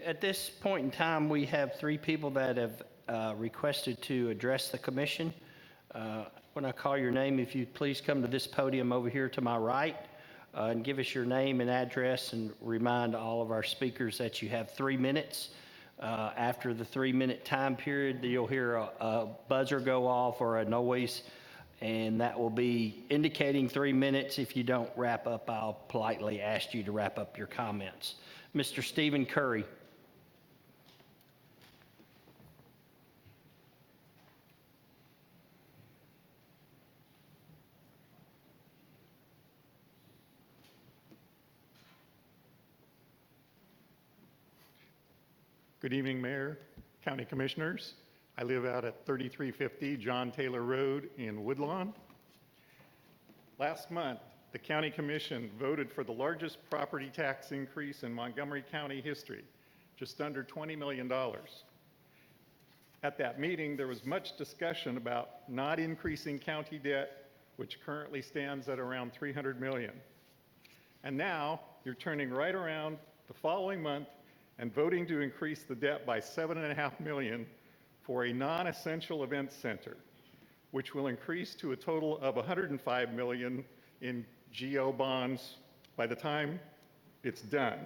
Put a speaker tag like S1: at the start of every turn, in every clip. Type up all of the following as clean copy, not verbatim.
S1: At this point in time, we have three people that have requested to address the commission. When I call your name, if you'd please come to this podium over here to my right and give us your name and address, and remind all of our speakers that you have 3 minutes. After the 3-minute time period, you'll hear a buzzer go off or a noise, and that will be indicating 3 minutes. If you don't wrap up, I'll politely ask you to wrap up your comments. Mr. Stephen Curry.
S2: Good evening, Mayor, County Commissioners. I live out at 3350 John Taylor Road in Woodlawn. Last month, the County Commission voted for the largest property tax increase in Montgomery County history, just under $20 million. At that meeting, there was much discussion about not increasing county debt, which currently stands at around $300 million. And now, you're turning right around the following month and voting to increase the debt by $7.5 million for a non-essential event center, which will increase to a total of $105 million in GO bonds by the time it's done.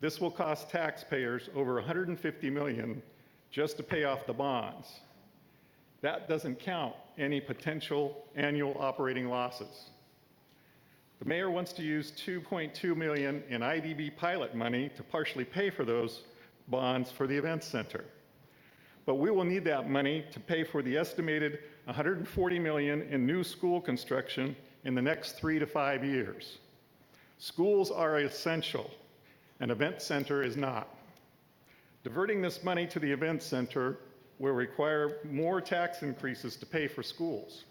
S2: This will cost taxpayers over $150 million just to pay off the bonds. That doesn't count any potential annual operating losses. The mayor wants to use $2.2 million in IDB pilot money to partially pay for those bonds for the event center. But we will need that money to pay for the estimated $140 million in new school construction in the next 3 to 5 years. Schools are essential, an event center is not. Diverting this money to the event center will require more tax increases to pay for schools.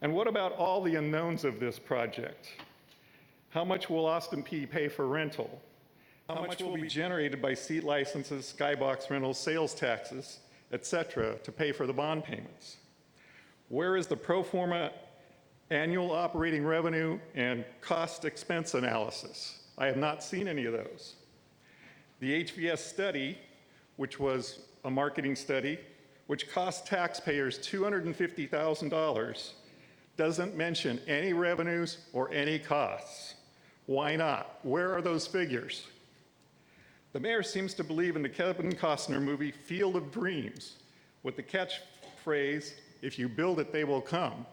S2: And what about all the unknowns of this project? How much will Austin P pay for rental? How much will be generated by seat licenses, skybox rentals, sales taxes, etc., to pay for the bond payments? Where is the pro forma annual operating revenue and cost expense analysis? I have not seen any of those. The HVS study, which was a marketing study, which cost taxpayers $250,000, doesn't mention any revenues or any costs. Why not? Where are those figures? The mayor seems to believe in the Kevin Costner movie Field of Dreams with the catchphrase, "If you build it, they will come."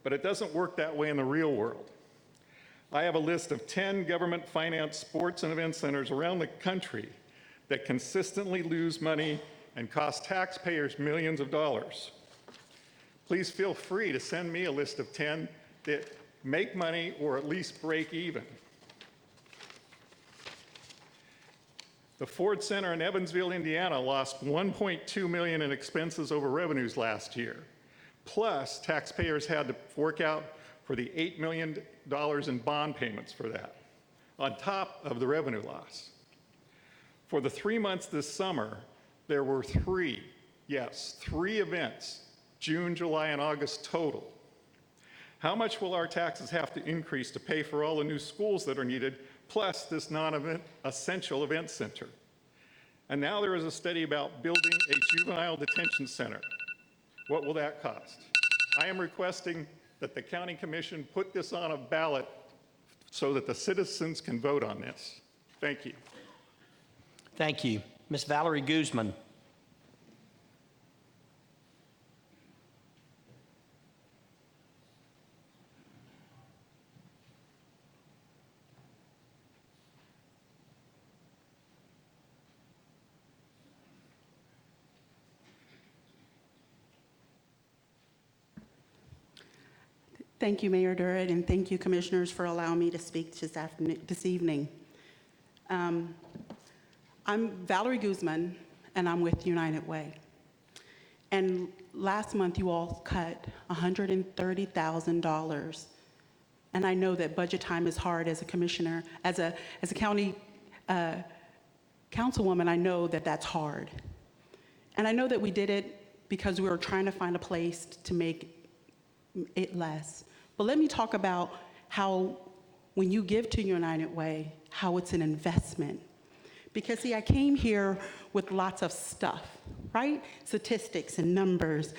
S2: But it doesn't work that way in the real world. I have a list of 10 government-financed sports and event centers around the country that consistently lose money and cost taxpayers millions of dollars. Please feel free to send me a list of 10 that make money or at least break even. The Ford Center in Evansville, Indiana lost $1.2 million in expenses over revenues last year. Plus, taxpayers had to fork out for the $8 million in bond payments for that, on top of the revenue loss. For the 3 months this summer, there were three events, June, July, and August total. How much will our taxes have to increase to pay for all the new schools that are needed, plus this non-essential event center? And now there is a study about building a juvenile detention center. What will that cost? I am requesting that the County Commission put this on a ballot so that the citizens can vote on this. Thank you.
S1: Thank you. Ms. Valerie Guzman.
S3: Thank you, Mayor Durrett, and thank you, Commissioners, for allowing me to speak this evening. I'm Valerie Guzman, and I'm with United Way. And last month, you all cut $130,000. And I know that budget time is hard as a commissioner, as a county councilwoman. I know that that's hard. And I know that we did it because we were trying to find a place to make it less. But let me talk about how, when you give to United Way, how it's an investment. Because see, I came here with lots of stuff, right? Statistics and numbers,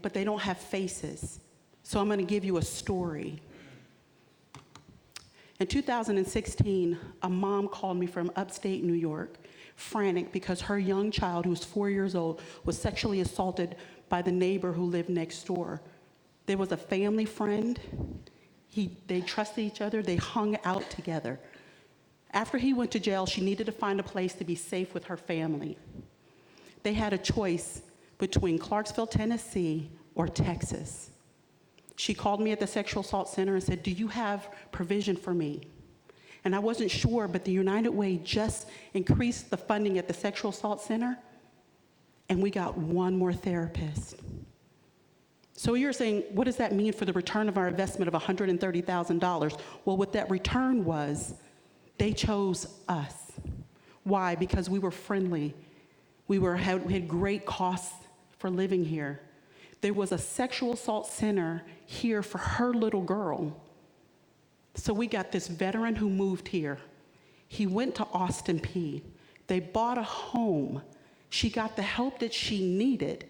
S3: but they don't have faces. So I'm gonna give you a story. In 2016, a mom called me from upstate New York, frantic because her young child, who was 4 years old, was sexually assaulted by the neighbor who lived next door. There was a family friend. They trusted each other. They hung out together. After he went to jail, she needed to find a place to be safe with her family. They had a choice between Clarksville, Tennessee, or Texas. She called me at the sexual assault center and said, "Do you have provision for me?" And I wasn't sure, but the United Way just increased the funding at the sexual assault center, and we got one more therapist. So you're saying, what does that mean for the return of our investment of $130,000? Well, what that return was, they chose us. Why? Because we were friendly. We had great costs for living here. There was a sexual assault center here for her little girl. So we got this veteran who moved here. He went to Austin P. They bought a home. She got the help that she needed.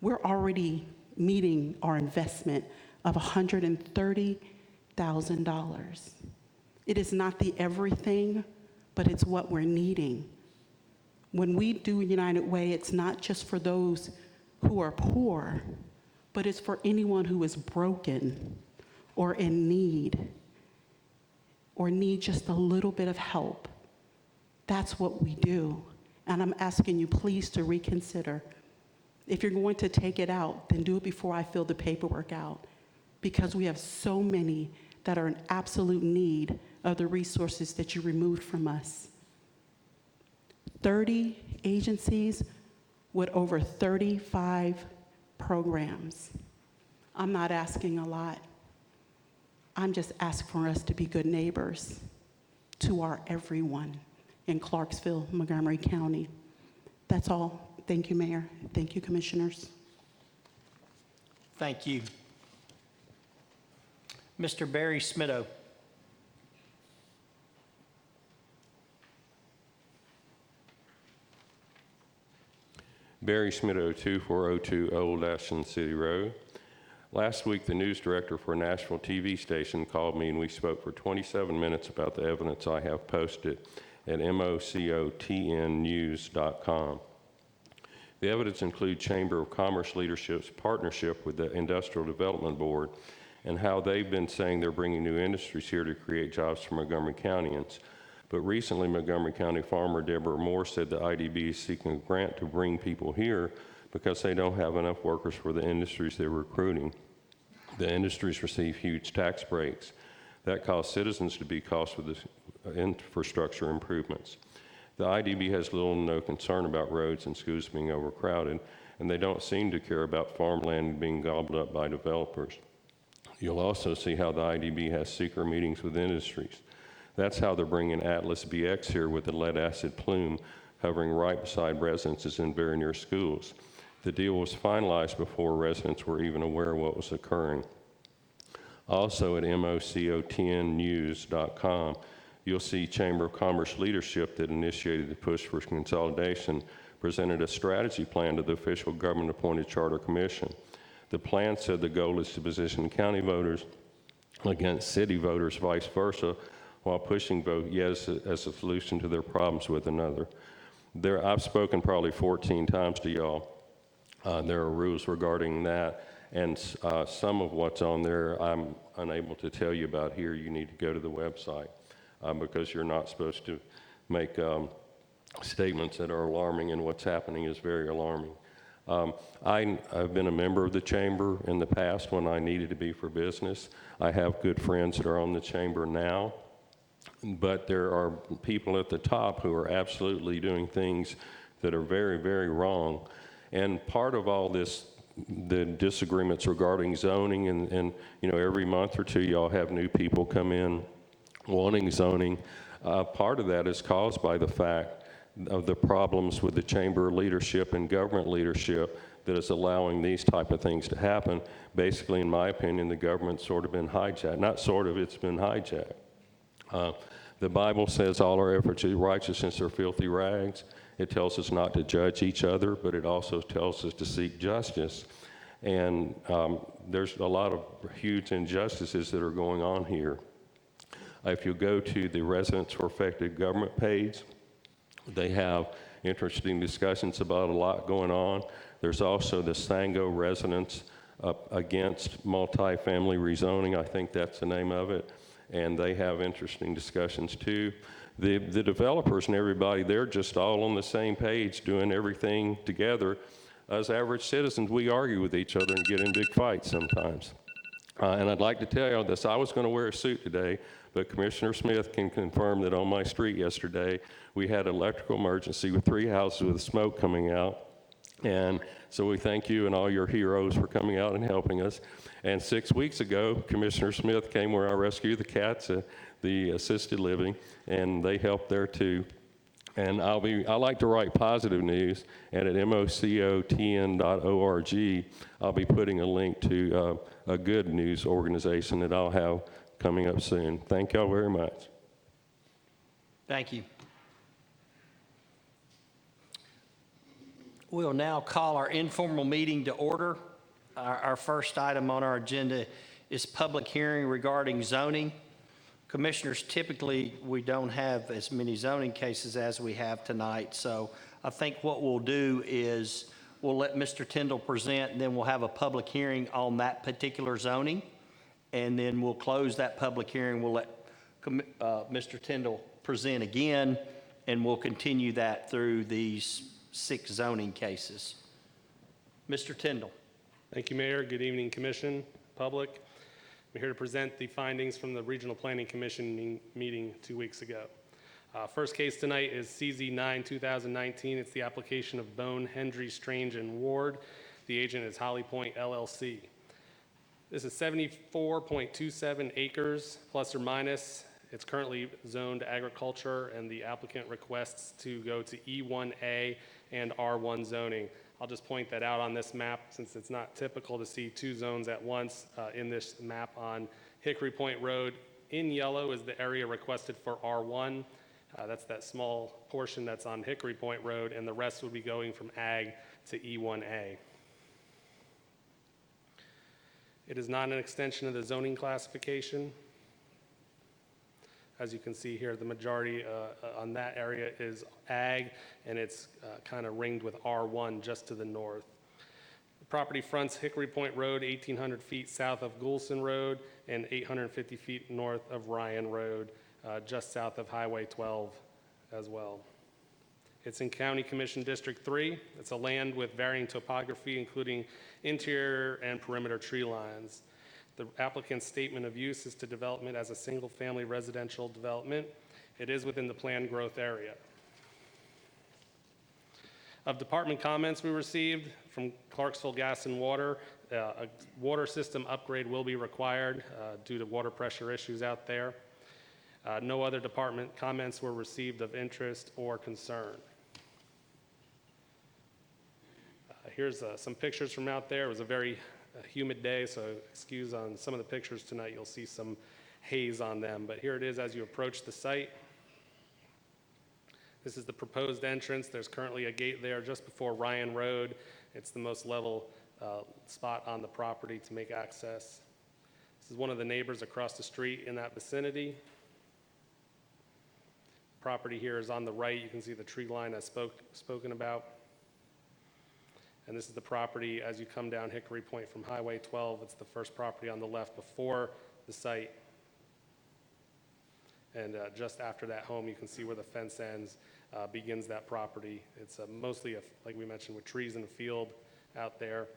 S3: We're already meeting our investment of $130,000. It is not the everything, but it's what we're needing. When we do United Way, it's not just for those who are poor, but it's for anyone who is broken or in need or need just a little bit of help. That's what we do. And I'm asking you, please, to reconsider. If you're going to take it out, then do it before I fill the paperwork out, because we have so many that are in absolute need of the resources that you removed from us. 30 agencies with over 35 programs. I'm not asking a lot. I'm just asking for us to be good neighbors to our everyone in Clarksville, Montgomery County. That's all. Thank you, Mayor. Thank you, Commissioners.
S1: Thank you. Mr. Barry Smitto.
S4: Barry Smitto, 2402 Old Ashland City Road. Last week, the news director for a national TV station called me, and we spoke for 27 minutes about the evidence I have posted at mocotnnews.com. The evidence includes Chamber of Commerce leadership's partnership with the Industrial Development Board and how they've been saying they're bringing new industries here to create jobs for Montgomery Countyans. But recently, Montgomery County farmer Deborah Moore said the IDB is seeking a grant to bring people here because they don't have enough workers for the industries they're recruiting. The industries receive huge tax breaks. That causes citizens to be cost with the infrastructure improvements. The IDB has little to no concern about roads and schools being overcrowded, and they don't seem to care about farmland being gobbled up by developers. You'll also see how the IDB has secret meetings with industries. That's how they're bringing Atlas BX here with the lead acid plume hovering right beside residences and very near schools. The deal was finalized before residents were even aware of what was occurring. Also at mocotnnews.com, you'll see Chamber of Commerce leadership that initiated the push for consolidation presented a strategy plan to the official government-appointed Charter Commission. The plan said the goal is to position county voters against city voters, vice versa, while pushing vote yes as a solution to their problems with another. I've spoken probably 14 times to y'all. There are rules regarding that, and some of what's on there I'm unable to tell you about here. You need to go to the website because you're not supposed to make statements that are alarming, and what's happening is very alarming. I've been a member of the chamber in the past when I needed to be for business. I have good friends that are on the chamber now, but there are people at the top who are absolutely doing things that are very, very wrong. And part of all this, the disagreements regarding zoning, and you know, every month or two y'all have new people come in wanting zoning. Part of that is caused by the fact of the problems with the chamber leadership and government leadership that is allowing these type of things to happen. Basically, in my opinion, the government's sort of been hijacked. Not sort of, it's been hijacked. The Bible says all our efforts at righteousness are filthy rags. It tells us not to judge each other, but it also tells us to seek justice. And there's a lot of huge injustices that are going on here. If you go to the Residents for Effective Government page, they have interesting discussions about a lot going on. There's also the Sango Residents Against Multifamily Rezoning, I think that's the name of it, and they have interesting discussions too. The developers and everybody, they're just all on the same page doing everything together. As average citizens, we argue with each other and get in big fights sometimes. And I'd like to tell you this, I was going to wear a suit today, but Commissioner Smith can confirm that on my street yesterday, we had an electrical emergency with 3 houses with smoke coming out. And so we thank you and all your heroes for coming out and helping us. And 6 weeks ago, Commissioner Smith came where I rescued the cats at the assisted living, and they helped there too. And I like to write positive news, and at mocotn.org, I'll be putting a link to a good news organization that I'll have coming up soon. Thank y'all very much.
S1: Thank you. We'll now call our informal meeting to order. Our first item on our agenda is public hearing regarding zoning. Commissioners, typically, we don't have as many zoning cases as we have tonight, so I think what we'll do is we'll let Mr. Tyndall present, and then we'll have a public hearing on that particular zoning, and then we'll close that public hearing. We'll let Mr. Tyndall present again, and we'll continue that through these 6 zoning cases. Mr. Tyndall.
S5: Thank you, Mayor. Good evening, Commission, public. I'm here to present the findings from the Regional Planning Commission meeting 2 weeks ago. First case tonight is CZ 9-2019. It's the application of Bone, Hendry, Strange, and Ward. The agent is Holly Point LLC. This is 74.27 acres, plus or minus. It's currently zoned agriculture, and the applicant requests to go to E1A and R1 zoning. I'll just point that out on this map since it's not typical to see 2 zones at once in this map on Hickory Point Road. In yellow is the area requested for R1. That's that small portion that's on Hickory Point Road, and the rest would be going from ag to E1A. It is not an extension of the zoning classification. As you can see here, the majority on that area is ag, and it's kind of ringed with R1 just to the north. The property fronts Hickory Point Road, 1,800 feet south of Goulson Road, and 850 feet north of Ryan Road, just south of Highway 12 as well. It's in County Commission District 3. It's a land with varying topography, including interior and perimeter tree lines. The applicant's statement of use is to development as a single-family residential development. It is within the planned growth area. Of department comments we received from Clarksville Gas and Water, a water system upgrade will be required due to water pressure issues out there. No other department comments were received of interest or concern. Here's some pictures from out there. It was a very humid day, so excuse on some of the pictures tonight. You'll see some haze on them, but here it is as you approach the site. This is the proposed entrance. There's currently a gate there just before Ryan Road. It's the most level spot on the property to make access. This is one of the neighbors across the street in that vicinity. Property here is on the right. You can see the tree line I spoken about. And this is the property as you come down Hickory Point from Highway 12. It's the first property on the left before the site. And just after that home, you can see where the fence ends, begins that property. It's mostly, like we mentioned, with trees in the field out there.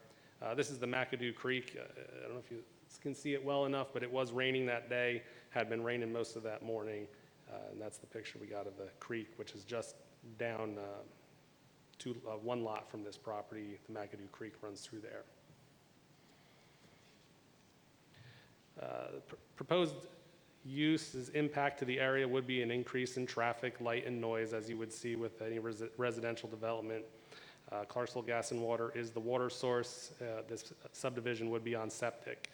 S5: This is the Mcadoo Creek. I don't know if you can see it well enough, but it was raining that day, had been raining most of that morning. And that's the picture we got of the creek, which is just down one lot from this property. The Mcadoo Creek runs through there. Proposed use's impact to the area would be an increase in traffic, light, and noise, as you would see with any residential development. Clarksville Gas and Water is the water source. This subdivision would be on septic.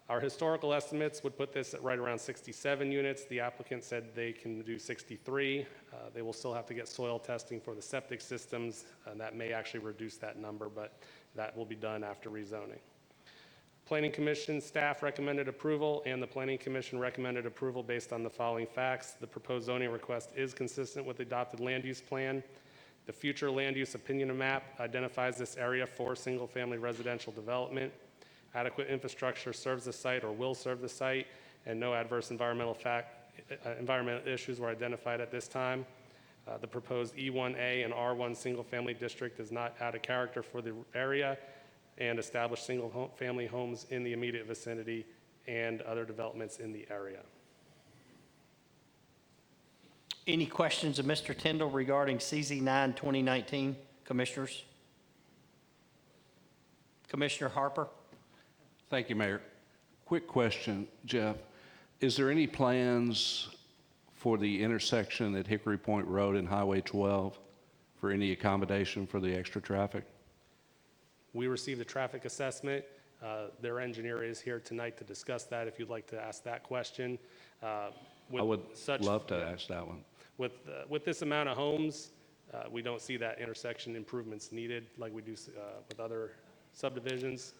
S5: Our historical estimates would put this at right around 67 units. The applicant said they can do 63. They will still have to get soil testing for the septic systems, and that may actually reduce that number, but that will be done after rezoning. Planning Commission staff recommended approval, and the Planning Commission recommended approval based on the following facts. The proposed zoning request is consistent with the adopted land use plan. The future land use opinion map identifies this area for single-family residential development. Adequate infrastructure serves the site or will serve the site, and no adverse environmental issues were identified at this time. The proposed E1A and R1 single-family district does not add a character for the area and establish single-family homes in the immediate vicinity and other developments in the area.
S1: Any questions of Mr. Tyndall regarding CZ9 2019, Commissioners? Commissioner Harper?
S6: Thank you, Mayor. Quick question, Jeff. Is there any plans for the intersection at Hickory Point Road and Highway 12 for any accommodation for the extra traffic?
S5: We received a traffic assessment. Their engineer is here tonight to discuss that if you'd like to ask that question.
S6: I would love to ask that one.
S5: With this amount of homes, we don't see that intersection improvements needed like we do with other subdivisions.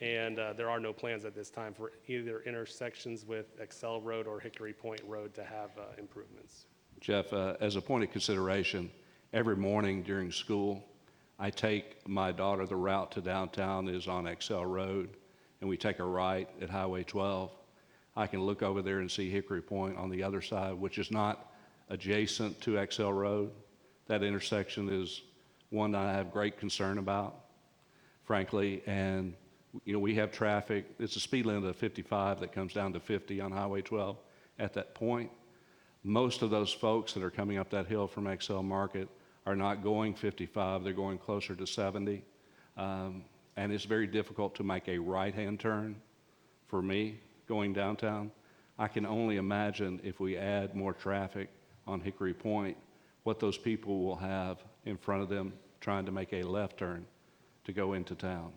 S5: And there are no plans at this time for either intersections with Excel Road or Hickory Point Road to have improvements.
S6: Jeff, as a point of consideration, every morning during school, I take my daughter, the route to downtown is on Excel Road, and we take a right at Highway 12. I can look over there and see Hickory Point on the other side, which is not adjacent to Excel Road. That intersection is one that I have great concern about, frankly, and you know, we have traffic. It's a speed limit of 55 that comes down to 50 on Highway 12 at that point. Most of those folks that are coming up that hill from Excel Market are not going 55, they're going closer to 70. And it's very difficult to make a right-hand turn for me going downtown. I can only imagine if we add more traffic on Hickory Point, what those people will have in front of them trying to make a left turn to go into town.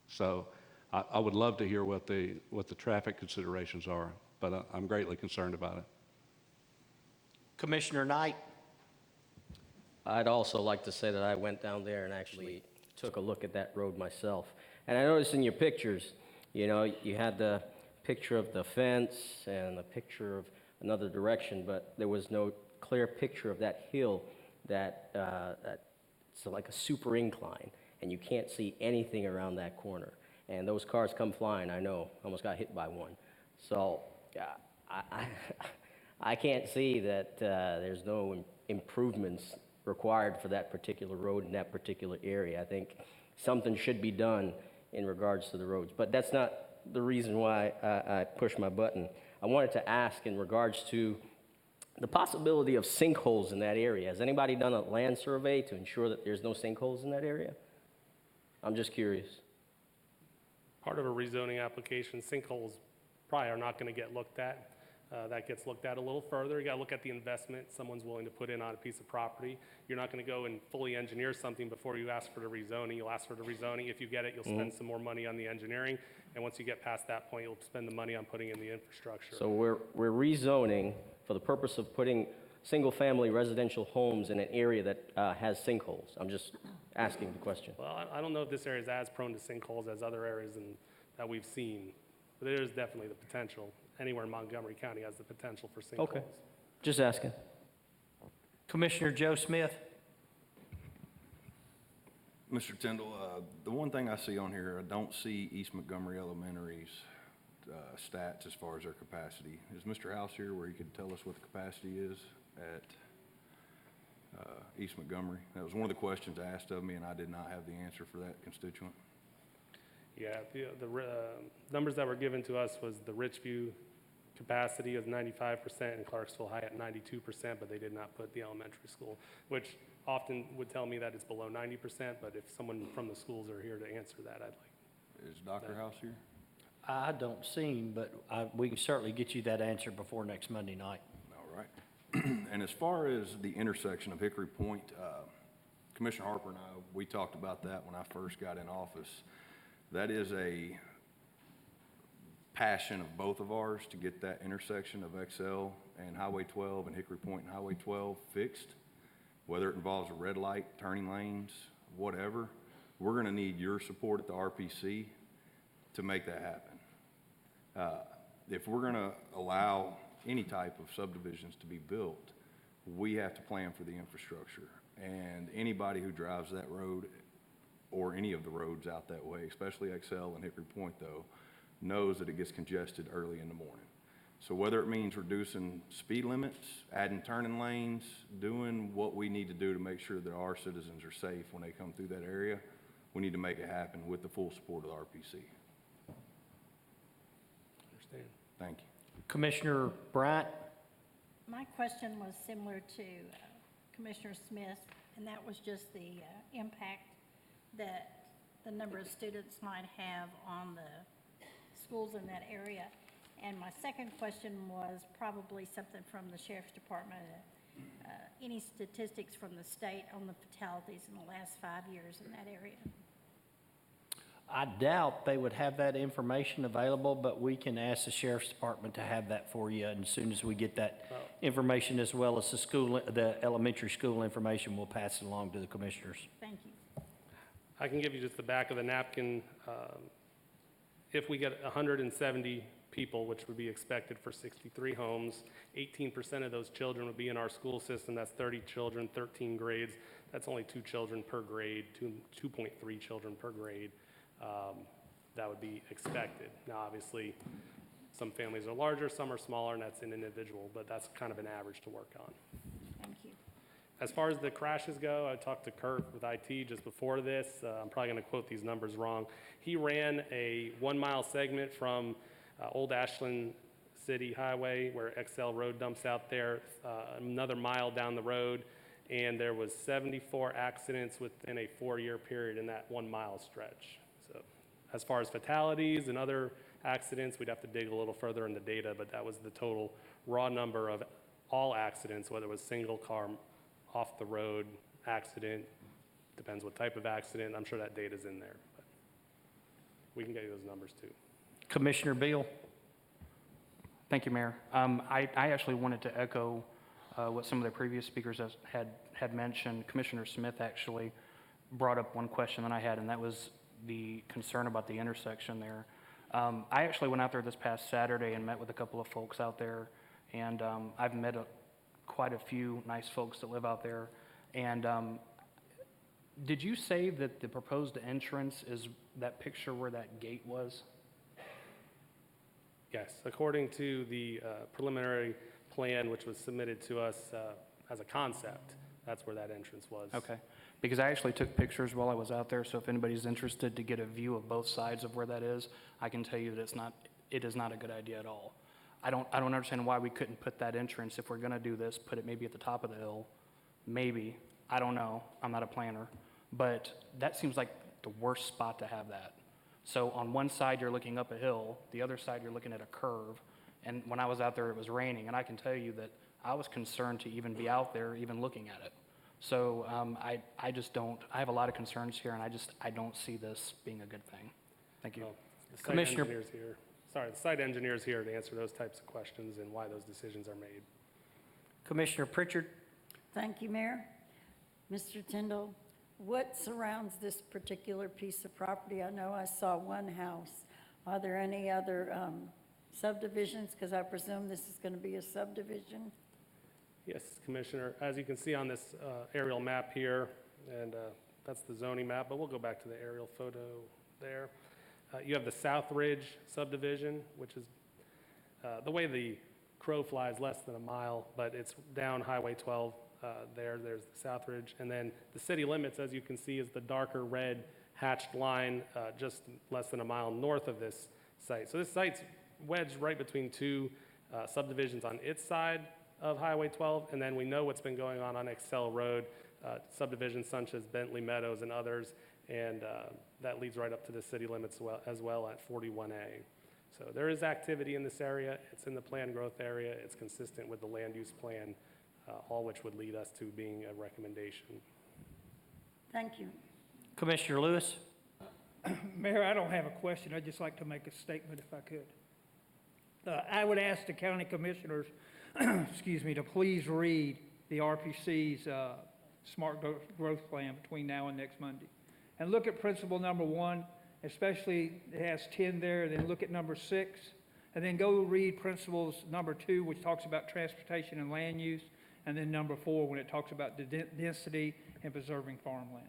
S6: So I would love to hear what the traffic considerations are, but I'm greatly concerned about it.
S1: Commissioner Knight?
S7: I'd also like to say that I went down there and actually took a look at that road myself. And I noticed in your pictures, you know, you had the picture of the fence and the picture of another direction, but there was no clear picture of that hill that's like a super incline, and you can't see anything around that corner. And those cars come flying, I know. Almost got hit by one. So I can't see that there's no improvements required for that particular road in that particular area. I think something should be done in regards to the roads. But that's not the reason why I pushed my button. I wanted to ask in regards to the possibility of sinkholes in that area. Has anybody done a land survey to ensure that there's no sinkholes in that area? I'm just curious.
S5: Part of a rezoning application, sinkholes probably are not going to get looked at. That gets looked at a little further. You got to look at the investment someone's willing to put in on a piece of property. You're not going to go and fully engineer something before you ask for the rezoning. You'll ask for the rezoning. If you get it, you'll spend some more money on the engineering. And once you get past that point, you'll spend the money on putting in the infrastructure.
S7: So we're rezoning for the purpose of putting single-family residential homes in an area that has sinkholes. I'm just asking the question.
S5: Well, I don't know if this area is as prone to sinkholes as other areas that we've seen, but there is definitely the potential. Anywhere in Montgomery County has the potential for sinkholes.
S7: Okay, just asking.
S1: Commissioner Joe Smith?
S8: Mr. Tyndall, the one thing I see on here, I don't see East Montgomery Elementary's stats as far as their capacity. Is Mr. House here where he could tell us what the capacity is at East Montgomery? That was one of the questions asked of me, and I did not have the answer for that constituent.
S5: Yeah, the numbers that were given to us was the Richview capacity of 95% and Clarksville High at 92%, but they did not put the elementary school, which often would tell me that it's below 90%, but if someone from the schools are here to answer that, I'd like.
S8: Is Dr. House here?
S1: I don't see him, but we can certainly get you that answer before next Monday night.
S8: All right. And as far as the intersection of Hickory Point, Commissioner Harper and I, we talked about that when I first got in office. That is a passion of both of ours to get that intersection of XL and Highway 12 and Hickory Point and Highway 12 fixed, whether it involves a red light, turning lanes, whatever. We're going to need your support at the RPC to make that happen. If we're going to allow any type of subdivisions to be built, we have to plan for the infrastructure. And anybody who drives that road or any of the roads out that way, especially XL and Hickory Point though, knows that it gets congested early in the morning. So whether it means reducing speed limits, adding turning lanes, doing what we need to do to make sure that our citizens are safe when they come through that area, we need to make it happen with the full support of the RPC.
S5: Understand.
S8: Thank you.
S1: Commissioner Bryant?
S9: My question was similar to Commissioner Smith, and that was just the impact that the number of students might have on the schools in that area. And my second question was probably something from the Sheriff's Department. Any statistics from the state on the fatalities in the last 5 years in that area?
S1: I doubt they would have that information available, but we can ask the Sheriff's Department to have that for you. And as soon as we get that information, as well as the elementary school information, we'll pass it along to the commissioners.
S9: Thank you.
S5: I can give you just the back of the napkin. If we get 170 people, which would be expected for 63 homes, 18% of those children would be in our school system. That's 30 children, 13 grades. That's only 2 children per grade, 2.3 children per grade. That would be expected. Now, obviously, some families are larger, some are smaller, and that's an individual, but that's kind of an average to work on.
S9: Thank you.
S5: As far as the crashes go, I talked to Kurt with IT just before this. I'm probably going to quote these numbers wrong. He ran a 1-mile segment from Old Ashland City Highway, where XL Road dumps out there, another mile down the road, and there was 74 accidents within a 4-year period in that 1-mile stretch. So as far as fatalities and other accidents, we'd have to dig a little further in the data, but that was the total raw number of all accidents, whether it was single car, off the road accident, depends what type of accident. I'm sure that data's in there, but we can get you those numbers too.
S1: Commissioner Beal?
S10: Thank you, Mayor. I actually wanted to echo what some of the previous speakers had mentioned. Commissioner Smith actually brought up one question that I had, and that was the concern about the intersection there. I actually went out there this past Saturday and met with a couple of folks out there, and I've met quite a few nice folks that live out there. And did you say that the proposed entrance is that picture where that gate was?
S5: Yes, according to the preliminary plan, which was submitted to us as a concept, that's where that entrance was.
S10: Okay, because I actually took pictures while I was out there, so if anybody's interested to get a view of both sides of where that is, I can tell you that it is not a good idea at all. I don't understand why we couldn't put that entrance, if we're gonna do this, put it maybe at the top of the hill, maybe, I don't know, I'm not a planner, but that seems like the worst spot to have that. So on one side, you're looking up a hill, the other side, you're looking at a curve, and when I was out there, it was raining, and I can tell you that I was concerned to even be out there, even looking at it. So I just don't, I have a lot of concerns here, and I don't see this being a good thing. Thank you.
S5: Well, the site
S1: Commissioner-
S5: engineer's here. Sorry, the site engineer's here to answer those types of questions and why those decisions are made.
S1: Commissioner Pritchard?
S11: Thank you, Mayor. Mr. Tyndall, what surrounds this particular piece of property? I know I saw one house. Are there any other subdivisions? Because I presume this is going to be a subdivision.
S5: Yes, Commissioner, as you can see on this aerial map here, and that's the zoning map, but we'll go back to the aerial photo there. You have the South Ridge subdivision, which is the way the crow flies, less than a mile, but it's down Highway 12 there's the South Ridge. And then the city limits, as you can see, is the darker red hatched line just less than a mile north of this site. So this site's wedged right between two subdivisions on its side of Highway 12, and then we know what's been going on XL Road, subdivisions such as Bentley Meadows and others, and that leads right up to the city limits as well at 41A. So there is activity in this area. It's in the planned growth area. It's consistent with the land use plan, all which would lead us to being a recommendation.
S11: Thank you.
S1: Commissioner Lewis?
S12: Mayor, I don't have a question. I'd just like to make a statement if I could. I would ask the county commissioners, excuse me, to please read the RPC's Smart Growth Plan between now and next Monday. And look at principle number 1, especially it has 10 there, then look at number 6, and then go read principles number 2, which talks about transportation and land use, and then number 4, when it talks about the density and preserving farmland.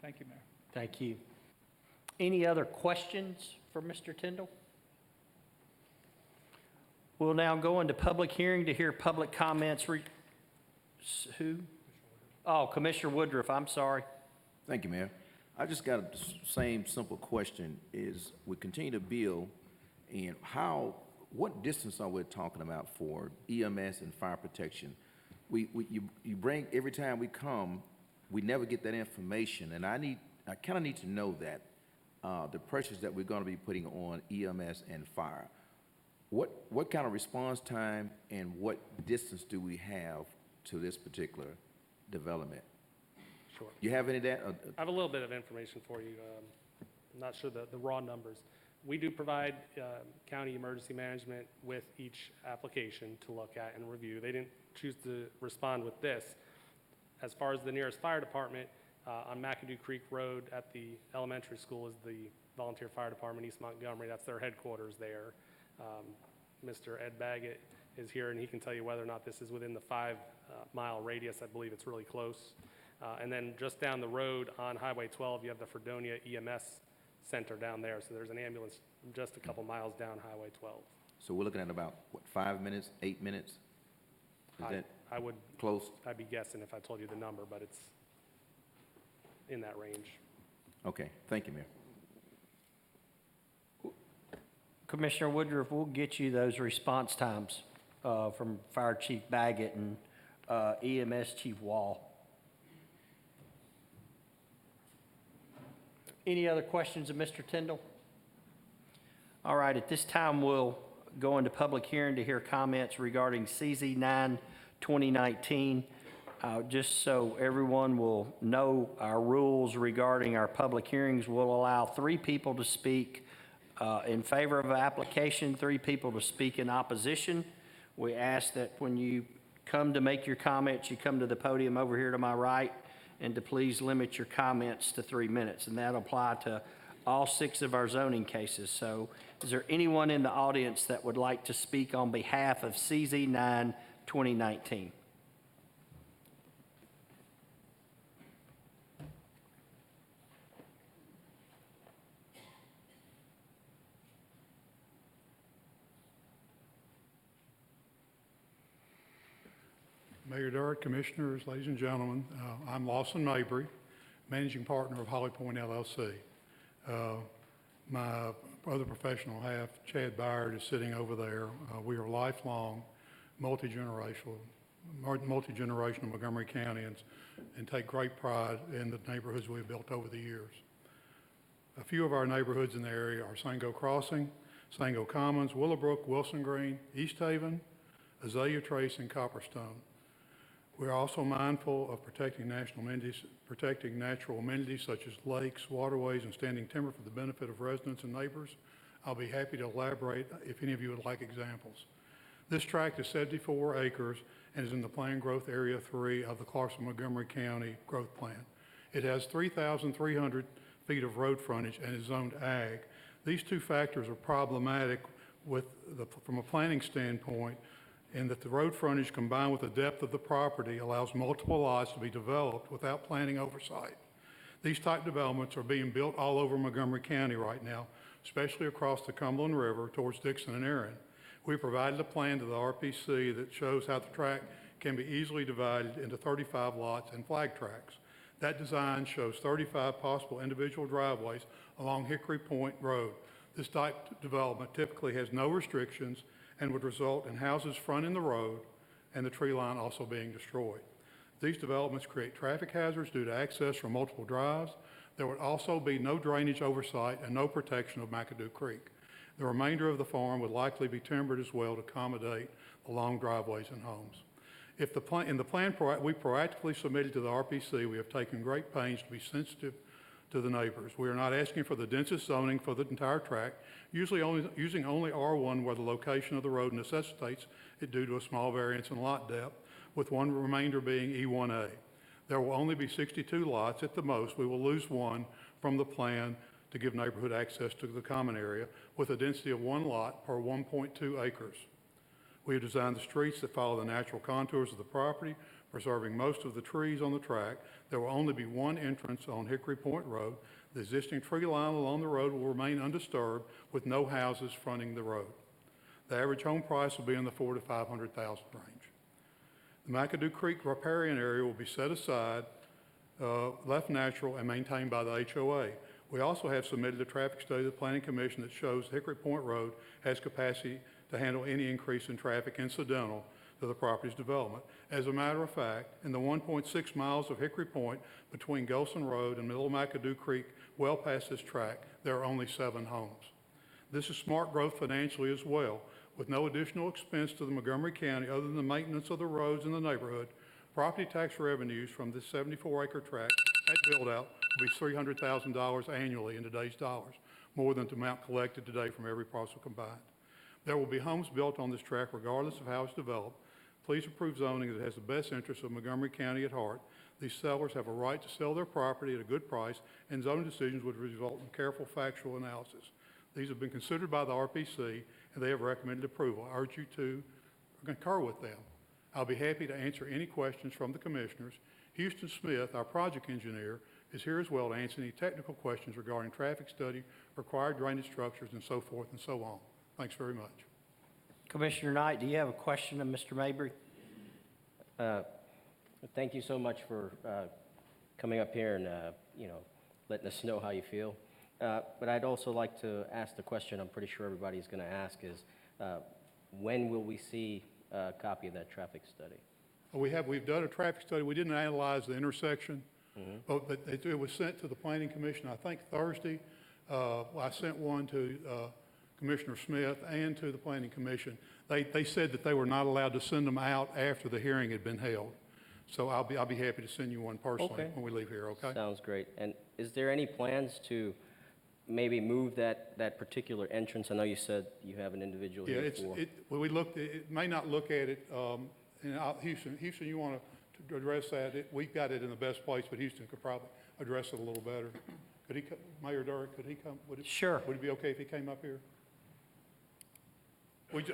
S12: Thank you, Mayor.
S1: Thank you. Any other questions for Mr. Tindall? We'll now go into public hearing to hear public comments. Who? Oh, Commissioner Woodruff, I'm sorry.
S13: Thank you, Mayor. I just got the same simple question, is we continue to build, and what distance are we talking about for EMS and fire protection? You bring, every time we come, we never get that information, and I kind of need to know that, the pressures that we're going to be putting on EMS and fire. What kind of response time and what distance do we have to this particular development?
S5: Sure.
S13: You have any of that?
S5: I have a little bit of information for you. I'm not sure the raw numbers. We do provide county emergency management with each application to look at and review. They didn't choose to respond with this. As far as the nearest fire department, on Mcadoo Creek Road at the elementary school is the Volunteer Fire Department, East Montgomery. That's their headquarters there. Mr. Ed Baggett is here, and he can tell you whether or not this is within the 5-mile radius. I believe it's really close. And then just down the road on Highway 12, you have the Fredonia EMS Center down there. So there's an ambulance just a couple miles down Highway 12.
S13: So we're looking at about, what, 5 minutes, 8 minutes? Is that
S5: I would
S13: close?
S5: I'd be guessing if I told you the number, but it's in that range.
S13: Okay, thank you, Mayor.
S1: Commissioner Woodruff, we'll get you those response times from Fire Chief Baggett and EMS Chief Wall. Any other questions of Mr. Tindall? All right, at this time, we'll go into public hearing to hear comments regarding CZ 9 2019. Just so everyone will know our rules regarding our public hearings, we'll allow 3 people to speak in favor of an application, 3 people to speak in opposition. We ask that when you come to make your comments, you come to the podium over here to my right, and to please limit your comments to 3 minutes, and that'll apply to all 6 of our zoning cases. So is there anyone in the audience that would like to speak on behalf of CZ 9 2019?
S14: Mayor Durrett, Commissioners, ladies and gentlemen, I'm Lawson Mabry, Managing Partner of Holly Point LLC. My other professional half, Chad Byard, is sitting over there. We are lifelong, multi-generational Montgomery Countyans and take great pride in the neighborhoods we've built over the years. A few of our neighborhoods in the area are Sango Crossing, Sango Commons, Willowbrook, Wilson Green, East Haven, Azalea Trace, and Copperstone. We're also mindful of protecting natural amenities such as lakes, waterways, and standing timber for the benefit of residents and neighbors. I'll be happy to elaborate if any of you would like examples. This tract is 74 acres and is in the Planned Growth Area 3 of the Clarkson-Montgomery County Growth Plan. It has 3,300 feet of road frontage and is zoned ag. These 2 factors are problematic from a planning standpoint, in that the road frontage combined with the depth of the property allows multiple lots to be developed without planning oversight. These type developments are being built all over Montgomery County right now, especially across the Cumberland River towards Dixon and Erin. We provided a plan to the RPC that shows how the tract can be easily divided into 35 lots and flag tracts. That design shows 35 possible individual driveways along Hickory Point Road. This type development typically has no restrictions and would result in houses fronting the road and the tree line also being destroyed. These developments create traffic hazards due to access from multiple drives. There would also be no drainage oversight and no protection of Mcadoo Creek. The remainder of the farm would likely be timbered as well to accommodate the long driveways and homes. If the plan, in the plan we proactively submitted to the RPC, we have taken great pains to be sensitive to the neighbors. We are not asking for the densest zoning for the entire tract, using only R1 where the location of the road necessitates it due to a small variance in lot depth, with one remainder being E1A. There will only be 62 lots at the most. We will lose one from the plan to give neighborhood access to the common area with a density of 1 lot per 1.2 acres. We have designed the streets that follow the natural contours of the property, preserving most of the trees on the track. There will only be one entrance on Hickory Point Road. The existing tree line along the road will remain undisturbed with no houses fronting the road. The average home price will be in the $400,000 to $500,000 range. The Mcadoo Creek riparian area will be set aside, left natural, and maintained by the HOA. We also have submitted a traffic study to the Planning Commission that shows Hickory Point Road has capacity to handle any increase in traffic incidental to the property's development. As a matter of fact, in the 1.6 miles of Hickory Point between Golson Road and Middle Mcadoo Creek, well past this track, there are only 7 homes. This is smart growth financially as well, with no additional expense to the Montgomery County other than the maintenance of the roads in the neighborhood. Property tax revenues from this 74-acre tract at build-out will be $300,000 annually in today's dollars, more than the amount collected today from every parcel combined. There will be homes built on this tract regardless of how it's developed. Please approve zoning that has the best interests of Montgomery County at heart. These sellers have a right to sell their property at a good price, and zoning decisions would result in careful factual analysis. These have been considered by the RPC, and they have recommended approval. I urge you to concur with them. I'll be happy to answer any questions from the commissioners. Houston Smith, our project engineer, is here as well to answer any technical questions regarding traffic study, required drainage structures, and so forth and so on. Thanks very much.
S1: Commissioner Knight, do you have a question of Mr. Mabry?
S7: Thank you so much for coming up here and, letting us know how you feel. But I'd also like to ask the question I'm pretty sure everybody's going to ask is, when will we see a copy of that traffic study?
S14: We've done a traffic study. We didn't analyze the intersection, but it was sent to the Planning Commission, I think Thursday. I sent one to Commissioner Smith and to the Planning Commission. They said that they were not allowed to send them out after the hearing had been held. So I'll be happy to send you one personally when we leave here, okay?
S7: Sounds great. And is there any plans to maybe move that particular entrance? I know you said you have an individual here for.
S14: Well, it may not look at it, and Houston, you want to address that? We've got it in the best place, but Houston could probably address it a little better. Could he, Mayor Durrett, could he come?
S1: Sure.
S14: Would it be okay if he came up here?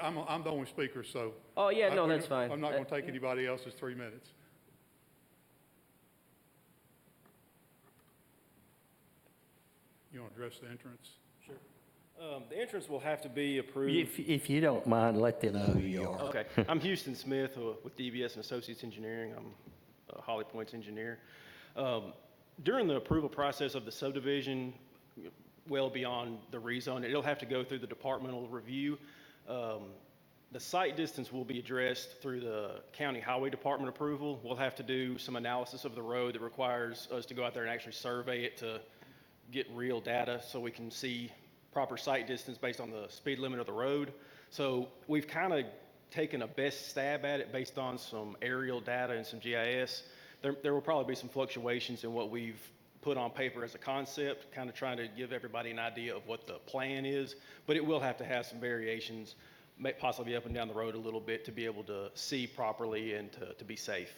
S14: I'm the only speaker, so.
S7: Oh, yeah, no, that's fine.
S14: I'm not going to take anybody else's 3 minutes. You want to address the entrance?
S15: Sure. The entrance will have to be approved.
S1: If you don't mind, let them know who you are.
S15: Okay. I'm Houston Smith with DBS and Associates Engineering. I'm a Holly Points engineer. During the approval process of the subdivision, well beyond the rezone, it'll have to go through the departmental review. The site distance will be addressed through the county highway department approval. We'll have to do some analysis of the road that requires us to go out there and actually survey it to get real data so we can see proper site distance based on the speed limit of the road. So we've kind of taken a best stab at it based on some aerial data and some GIS. There will probably be some fluctuations in what we've put on paper as a concept, kind of trying to give everybody an idea of what the plan is, but it will have to have some variations, possibly up and down the road a little bit to be able to see properly and to be safe.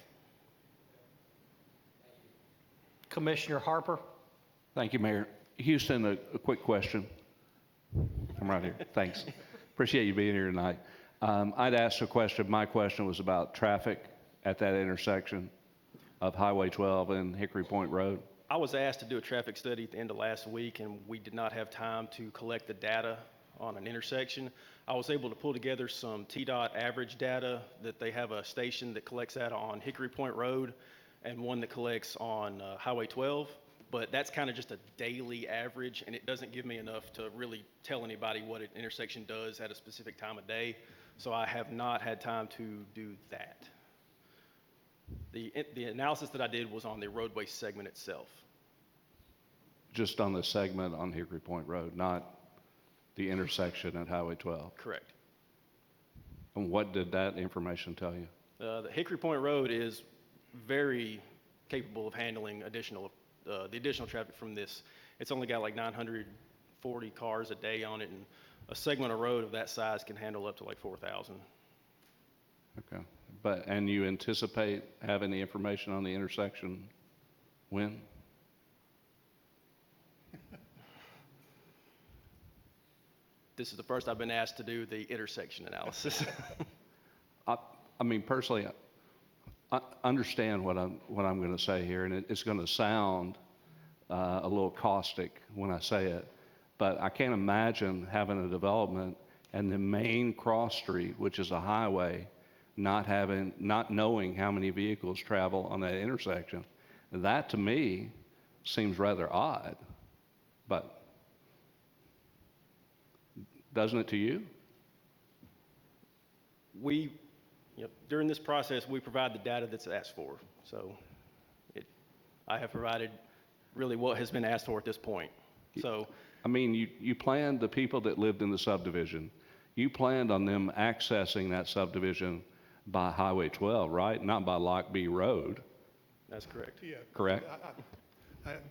S1: Commissioner Harper?
S6: Thank you, Mayor. Houston, a quick question. I'm right here. Thanks. Appreciate you being here tonight. I'd asked a question. My question was about traffic at that intersection of Highway 12 and Hickory Point Road.
S15: I was asked to do a traffic study at the end of last week, and we did not have time to collect the data on an intersection. I was able to pull together some TDOT average data that they have a station that collects that on Hickory Point Road and one that collects on Highway 12. But that's kind of just a daily average, and it doesn't give me enough to really tell anybody what an intersection does at a specific time of day. So I have not had time to do that. The analysis that I did was on the roadway segment itself.
S6: Just on the segment on Hickory Point Road, not the intersection at Highway 12?
S15: Correct.
S6: And what did that information tell you?
S15: The Hickory Point Road is very capable of handling the additional traffic from this. It's only got like 940 cars a day on it, and a segment of road of that size can handle up to like 4,000.
S6: Okay. And you anticipate having the information on the intersection when?
S15: This is the first I've been asked to do the intersection analysis.
S6: I mean, personally, I understand what I'm going to say here, and it's going to sound a little caustic when I say it, but I can't imagine having a development and the main cross street, which is a highway, not knowing how many vehicles travel on that intersection. That to me seems rather odd, but doesn't it to you?
S15: During this process, we provide the data that's asked for. So I have provided really what has been asked for at this point. So,
S6: I mean, you planned the people that lived in the subdivision, you planned on them accessing that subdivision by Highway 12, right? Not by Lock B Road.
S15: that's correct.
S14: Yeah.
S6: Correct?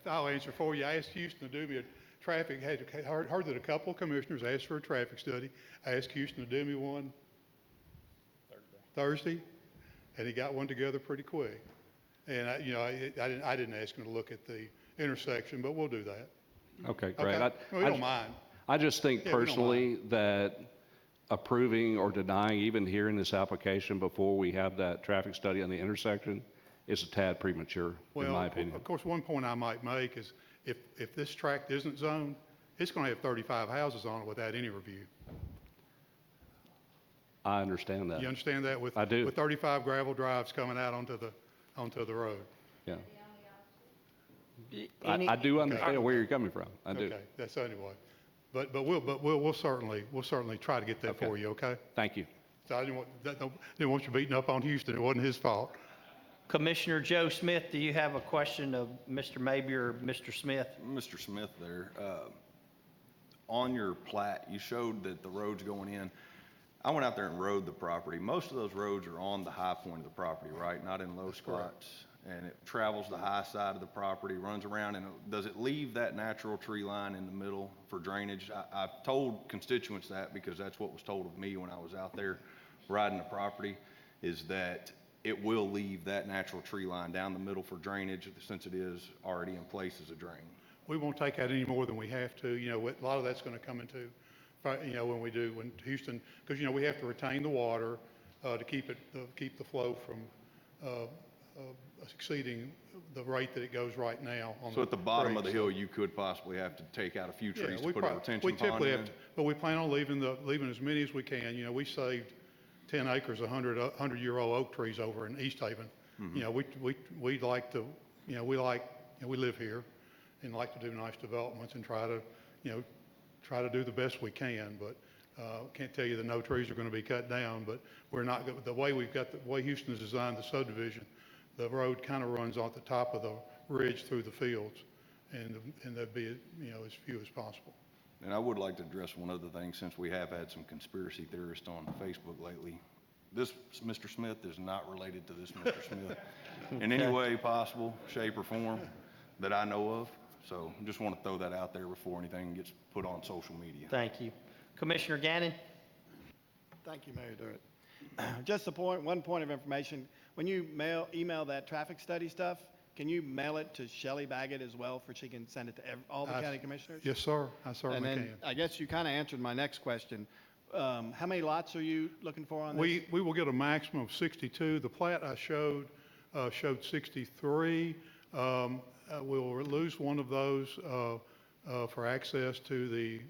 S14: I'll answer for you. I asked Houston to do me a traffic, heard that a couple of commissioners asked for a traffic study. I asked Houston to do me one Thursday, and he got one together pretty quick. And I didn't ask him to look at the intersection, but we'll do that.
S6: Okay, great.
S14: Okay? We don't mind.
S6: I just think
S14: Yeah, we don't
S6: personally that approving or denying even hearing this application before we have that traffic study on the intersection is a tad premature, in my opinion.
S14: Of course, one point I might make is if this tract isn't zoned, it's going to have 35 houses on it without any review.
S6: I understand that.
S14: You understand that?
S6: I do.
S14: With 35 gravel drives coming out onto the road.
S6: Yeah. I do understand where you're coming from. I do.
S14: Okay, that's anyway. But we'll certainly try to get that
S6: Okay.
S14: for you, okay?
S6: Thank you.
S14: So I didn't want you beating up on Houston. It wasn't his fault.
S1: Commissioner Joe Smith, do you have a question of Mr. Mabry or Mr. Smith?
S8: Mr. Smith there, on your plat, you showed that the roads going in. I went out there and rode the property. Most of those roads are on the high point of the property, right? Not in low spots. And it travels the high side of the property, runs around, and does it leave that natural tree line in the middle for drainage? I've told constituents that because that's what was told of me when I was out there riding the property, is that it will leave that natural tree line down the middle for drainage since it is already in place as a drain.
S14: We won't take out any more than we have to. A lot of that's going to come into, when Houston, because, we have to retain the water to keep the flow from exceeding the rate that it goes right now.
S8: So at the bottom of the hill, you could possibly have to take out a few trees to put a retention pond in?
S14: But we plan on leaving as many as we can. We saved 10 acres of 100-year-old oak trees over in East Haven.
S8: Mm-hmm.
S14: We live here and like to do nice developments and try to do the best we can. But can't tell you that no trees are going to be cut down, but we're not, the way Houston has designed the subdivision, the road kind of runs off the top of the ridge through the fields, and there'd be, as few as possible.
S8: And I would like to address one other thing, since we have had some conspiracy theorists on Facebook lately. This Mr. Smith is not related to this Mr. Smith in any way possible, shape, or form that I know of. So I just want to throw that out there before anything gets put on social media.
S1: Thank you. Commissioner Gannon?
S16: Thank you, Mayor Durrett. Just one point of information. When you email that traffic study stuff, can you mail it to Shelley Baggett as well, for she can send it to all the county commissioners?
S14: Yes, sir. I certainly can.
S16: And then I guess you kind of answered my next question. How many lots are you looking for on this?
S14: We will get a maximum of 62. The plat I showed 63. We'll lose one of those for access to the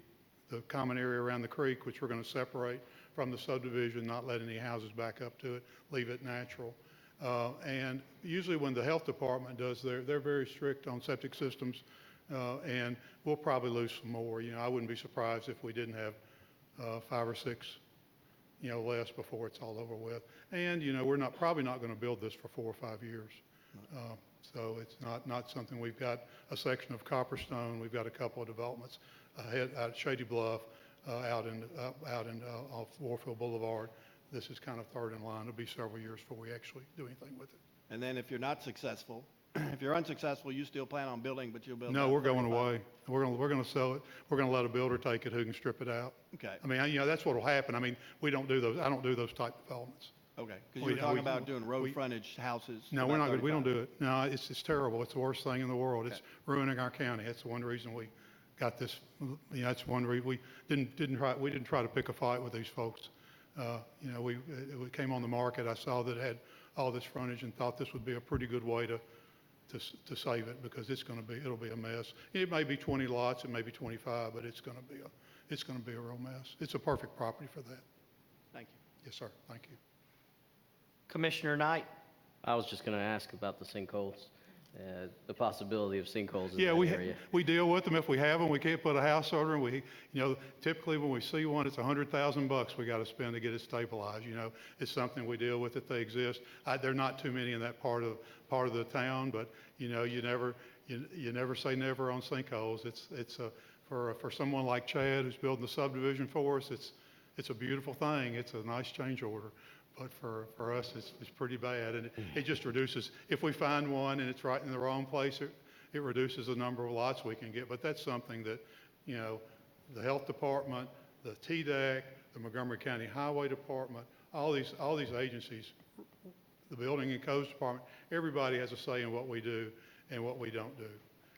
S14: common area around the creek, which we're going to separate from the subdivision, not let any houses back up to it, leave it natural. And usually when the health department does, they're very strict on septic systems, and we'll probably lose some more. I wouldn't be surprised if we didn't have 5 or 6, less before it's all over with. And, we're probably not going to build this for 4 or 5 years. So it's not something. We've got a section of Copperstone. We've got a couple of developments ahead out at Shady Bluff, out in off Warfield Boulevard this is kind of third in line. It'll be several years before we actually do anything with it.
S16: And then if you're not successful, if you're unsuccessful, you still plan on building, but you'll build.
S14: No,
S16: that
S14: we're going
S16: 35.
S14: away. We're gonna sell it. We're gonna let a builder take it who can strip it out.
S16: Okay,
S14: I mean, that's what'll happen. I mean, we don't do those, I don't do those type developments.
S16: okay, because you
S14: We-
S16: were talking
S14: we-
S16: about doing road
S14: we-
S16: frontage houses.
S14: No,
S16: about
S14: we're not, we
S16: 35.
S14: don't do it. No, it's terrible. It's the worst thing in the world. It's
S16: Okay.
S14: ruining our county. That's one reason we got this, that's one reason we didn't try to pick a fight with these folks. We came on the market. I saw that it had all this frontage and thought this would be a pretty good way to save it, because it'll be a mess. It may be 20 lots, it may be 25, but it's gonna be a real mess. It's a perfect property for that.
S16: Thank you.
S14: Yes, sir. Thank you.
S1: Commissioner Knight?
S7: I was just going to ask about the sinkholes, the possibility of sinkholes in
S14: Yeah,
S7: that area.
S14: we deal with them if we have them. We can't put a house order, and typically when we see one, it's $100,000 we got to spend to get it stabilized. It's something we deal with if they exist. There are not too many in that part of the town, but you never say never on sinkholes. For someone like Chad who's building the subdivision for us, it's a beautiful thing. It's a nice change order. But for us, it's pretty bad, and it just reduces, if we find one and it's right in the wrong place, it reduces the number of lots we can get. But that's something that, the health department, the TDEC, the Montgomery County Highway Department, all these agencies, the Building and Codes Department, everybody has a say in what we do and what we don't do.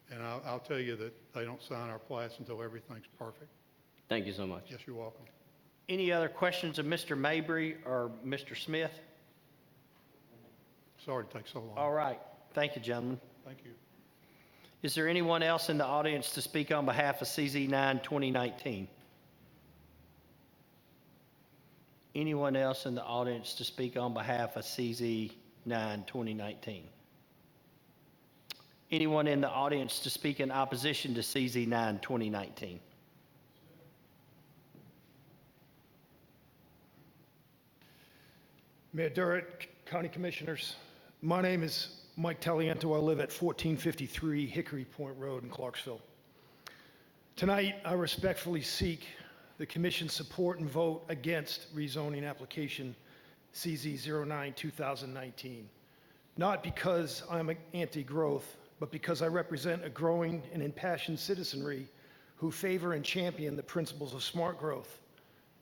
S14: And I'll tell you that they don't sign our plats until everything's perfect.
S7: Thank you so much.
S14: Yes, you're welcome.
S1: Any other questions of Mr. Mabry or Mr. Smith?
S14: Sorry to take so long.
S1: All right. Thank you, gentlemen.
S14: Thank you.
S1: Is there anyone else in the audience to speak on behalf of CZ9 2019? Anyone else in the audience to speak on behalf of CZ9 2019? Anyone in the audience to speak in opposition to CZ9 2019?
S17: Mayor Durrett, County Commissioners, my name is Mike Taliento. I live at 1453 Hickory Point Road in Clarksville. Tonight, I respectfully seek the Commission's support and vote against rezoning application CZ09-2019. Not because I'm anti-growth, but because I represent a growing and impassioned citizenry who favor and champion the principles of smart growth,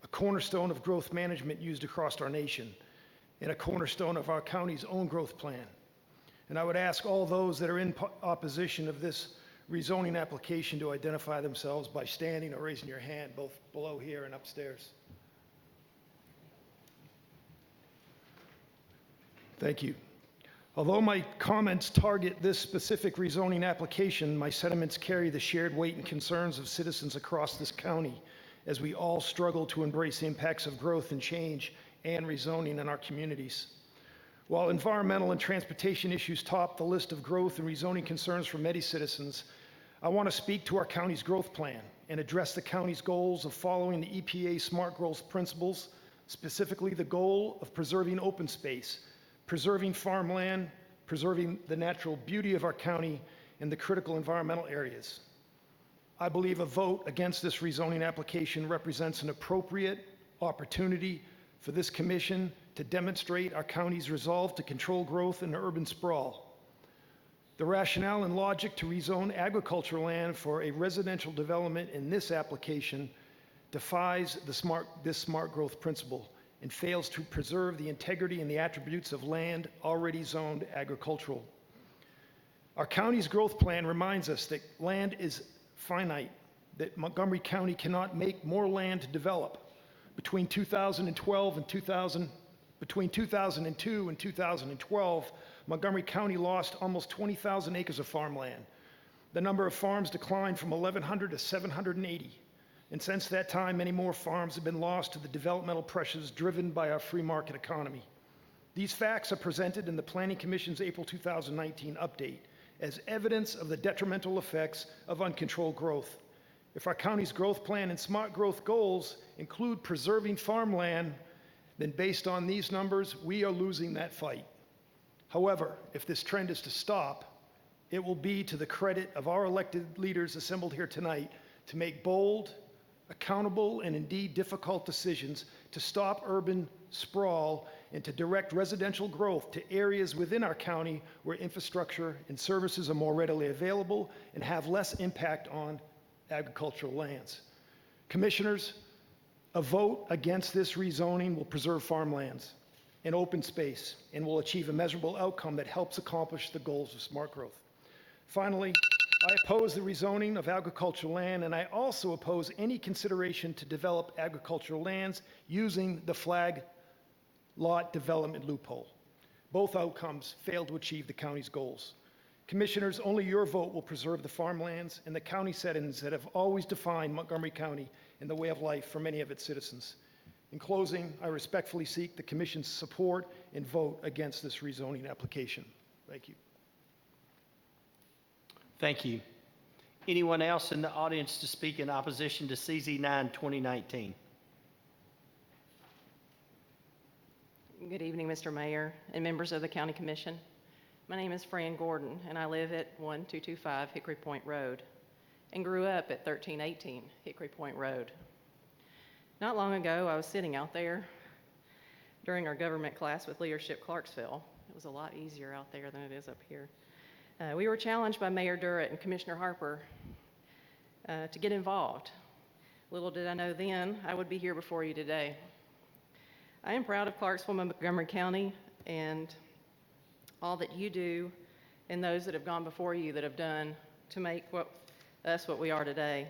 S17: a cornerstone of growth management used across our nation, and a cornerstone of our county's own growth plan. And I would ask all those that are in opposition of this rezoning application to identify themselves by standing or raising your hand, both below here and upstairs. Thank you. Although my comments target this specific rezoning application, my sentiments carry the shared weight and concerns of citizens across this county as we all struggle to embrace the impacts of growth and change and rezoning in our communities. While environmental and transportation issues top the list of growth and rezoning concerns for many citizens, I want to speak to our county's growth plan and address the county's goals of following the EPA smart growth principles, specifically the goal of preserving open space, preserving farmland, preserving the natural beauty of our county, and the critical environmental areas. I believe a vote against this rezoning application represents an appropriate opportunity for this commission to demonstrate our county's resolve to control growth and urban sprawl. The rationale and logic to rezone agricultural land for a residential development in this application defies this smart growth principle and fails to preserve the integrity and the attributes of land already zoned agricultural. Our county's growth plan reminds us that land is finite, that Montgomery County cannot make more land to develop. Between 2002 and 2012, Montgomery County lost almost 20,000 acres of farmland. The number of farms declined from 1,100 to 780. And since that time, many more farms have been lost to the developmental pressures driven by our free market economy. These facts are presented in the Planning Commission's April 2019 update as evidence of the detrimental effects of uncontrolled growth. If our county's growth plan and smart growth goals include preserving farmland, then based on these numbers, we are losing that fight. However, if this trend is to stop, it will be to the credit of our elected leaders assembled here tonight to make bold, accountable, and indeed difficult decisions to stop urban sprawl, and to direct residential growth to areas within our county where infrastructure and services are more readily available and have less impact on agricultural lands. Commissioners, a vote against this rezoning will preserve farmlands and open space and will achieve a measurable outcome that helps accomplish the goals of smart growth. Finally, I oppose the rezoning of agricultural land, and I also oppose any consideration to develop agricultural lands using the flag lot development loophole. Both outcomes fail to achieve the county's goals. Commissioners, only your vote will preserve the farmlands and the county settings that have always defined Montgomery County and the way of life for many of its citizens. In closing, I respectfully seek the Commission's support and vote against this rezoning application. Thank you.
S1: Thank you. Anyone else in the audience to speak in opposition to CZ 9, 2019?
S18: Good evening, Mr. Mayor and members of the County Commission. My name is Fran Gordon, and I live at 1225 Hickory Point Road and grew up at 1318 Hickory Point Road. Not long ago, I was sitting out there during our government class with Leadership Clarksville. It was a lot easier out there than it is up here. We were challenged by Mayor Durrett and Commissioner Harper to get involved. Little did I know then I would be here before you today. I am proud of Clarksville, Montgomery County, and all that you do and those that have gone before you that have done to make us what we are today.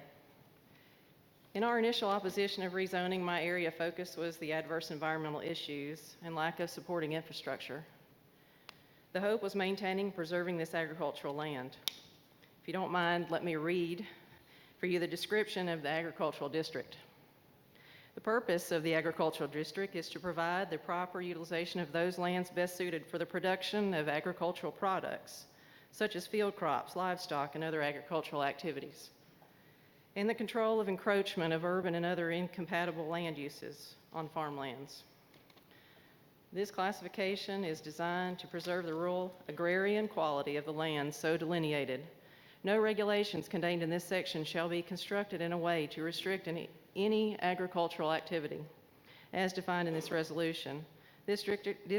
S18: In our initial opposition of rezoning, my area of focus was the adverse environmental issues and lack of supporting infrastructure. The hope was maintaining and preserving this agricultural land. If you don't mind, let me read for you the description of the agricultural district. The purpose of the agricultural district is to provide the proper utilization of those lands best suited for the production of agricultural products, such as field crops, livestock, and other agricultural activities, and the control of encroachment of urban and other incompatible land uses on farmlands. This classification is designed to preserve the rural agrarian quality of the land so delineated. No regulations contained in this section shall be constructed in a way to restrict any agricultural activity, as defined in this resolution. This district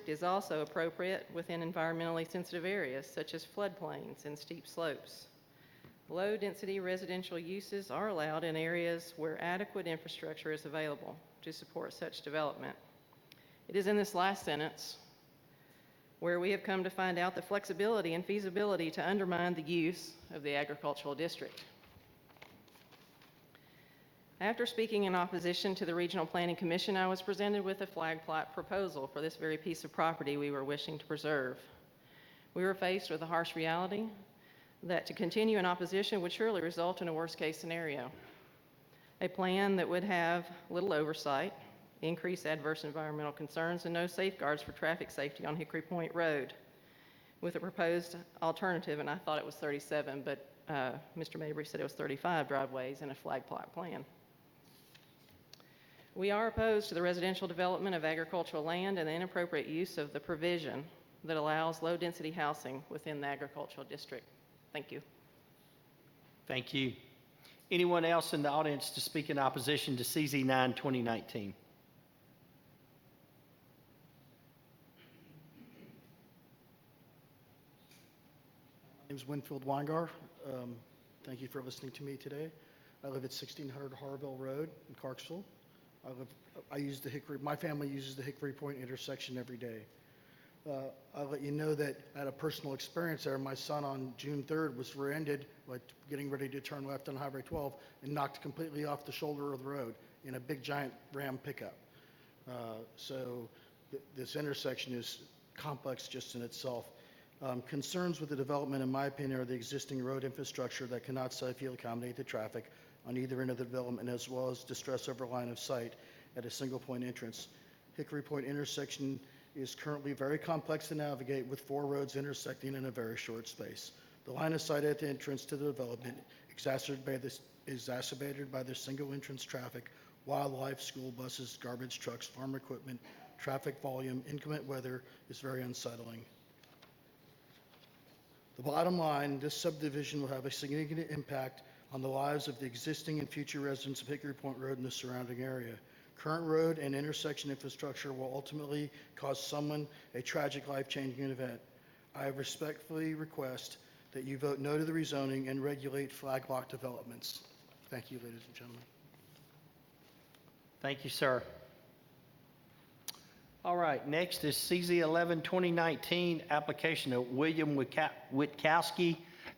S18: is also appropriate within environmentally sensitive areas, such as floodplains and steep slopes. Low-density residential uses are allowed in areas where adequate infrastructure is available to support such development. It is in this last sentence where we have come to find out the flexibility and feasibility to undermine the use of the agricultural district. After speaking in opposition to the Regional Planning Commission, I was presented with a flag plot proposal for this very piece of property we were wishing to preserve. We were faced with a harsh reality that to continue in opposition would surely result in a worst-case scenario. A plan that would have little oversight, increased adverse environmental concerns, and no safeguards for traffic safety on Hickory Point Road, with a proposed alternative, and I thought it was 37, but Mr. Mabry said it was 35 driveways in a flag plot plan. We are opposed to the residential development of agricultural land and the inappropriate use of the provision that allows low-density housing within the agricultural district. Thank you.
S1: Thank you. Anyone else in the audience to speak in opposition to CZ 9, 2019?
S19: My name is Winfield Weingar. Thank you for listening to me today. I live at 1600 Harville Road in Clarksville. My family uses the Hickory Point intersection every day. I'll let you know that I had a personal experience there. My son on June 3rd was rear-ended, getting ready to turn left on Highway 12 and knocked completely off the shoulder of the road in a big giant Ram pickup. This intersection is complex just in itself. Concerns with the development, in my opinion, are the existing road infrastructure that cannot safely accommodate the traffic on either end of the development, as well as distress over line of sight at a single point entrance. Hickory Point intersection is currently very complex to navigate with 4 roads intersecting in a very short space. The line of sight at the entrance to the development exacerbated by the single entrance traffic, wildlife, school buses, garbage trucks, farm equipment, traffic volume, inclement weather is very unsettling. The bottom line, this subdivision will have a significant impact on the lives of the existing and future residents of Hickory Point Road and the surrounding area. Current road and intersection infrastructure will ultimately cause someone a tragic life-changing event. I respectfully request that you vote no to the rezoning and regulate flag lot developments. Thank you, ladies and gentlemen.
S1: Thank you, sir. All right, next is CZ 11, 2019, application of William Witkowski,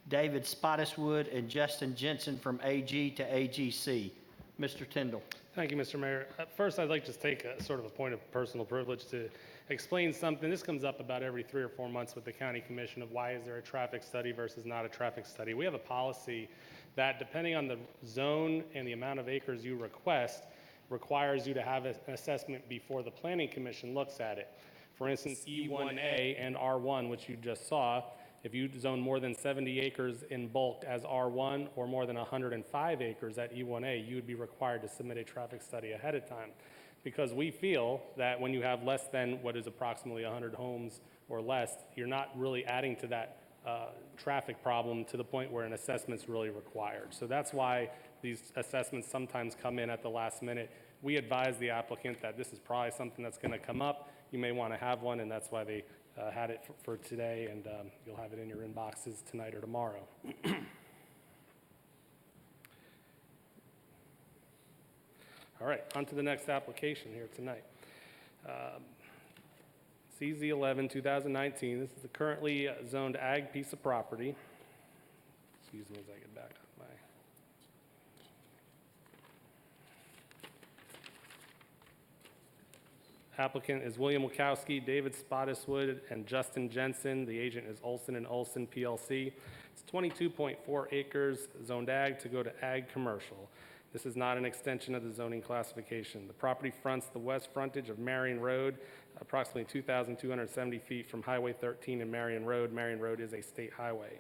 S1: David Spottiswoode, and Justin Jensen from AG to AGC. Mr. Tyndall.
S5: Thank you, Mr. Mayor. First, I'd like to take a sort of a point of personal privilege to explain something. This comes up about every 3 or 4 months with the County Commission of why is there a traffic study versus not a traffic study. We have a policy that, depending on the zone and the amount of acres you request, requires you to have an assessment before the Planning Commission looks at it. For instance, E1A and R1, which you just saw, if you zone more than 70 acres in bulk as R1 or more than 105 acres at E1A, you would be required to submit a traffic study ahead of time. Because we feel that when you have less than what is approximately 100 homes or less, you're not really adding to that traffic problem to the point where an assessment's really required. So that's why these assessments sometimes come in at the last minute. We advise the applicant that this is probably something that's going to come up. You may want to have one, and that's why they had it for today, and you'll have it in your inboxes tonight or tomorrow. All right, on to the next application here tonight. CZ 11, 2019. This is the currently zoned ag piece of property. Excuse me as I get back on my... Applicant is William Witkowski, David Spottiswoode, and Justin Jensen. The agent is Olson & Olson PLC. It's 22.4 acres, zoned ag to go to ag commercial. This is not an extension of the zoning classification. The property fronts the west frontage of Marion Road, approximately 2,270 feet from Highway 13 and Marion Road. Marion Road is a state highway.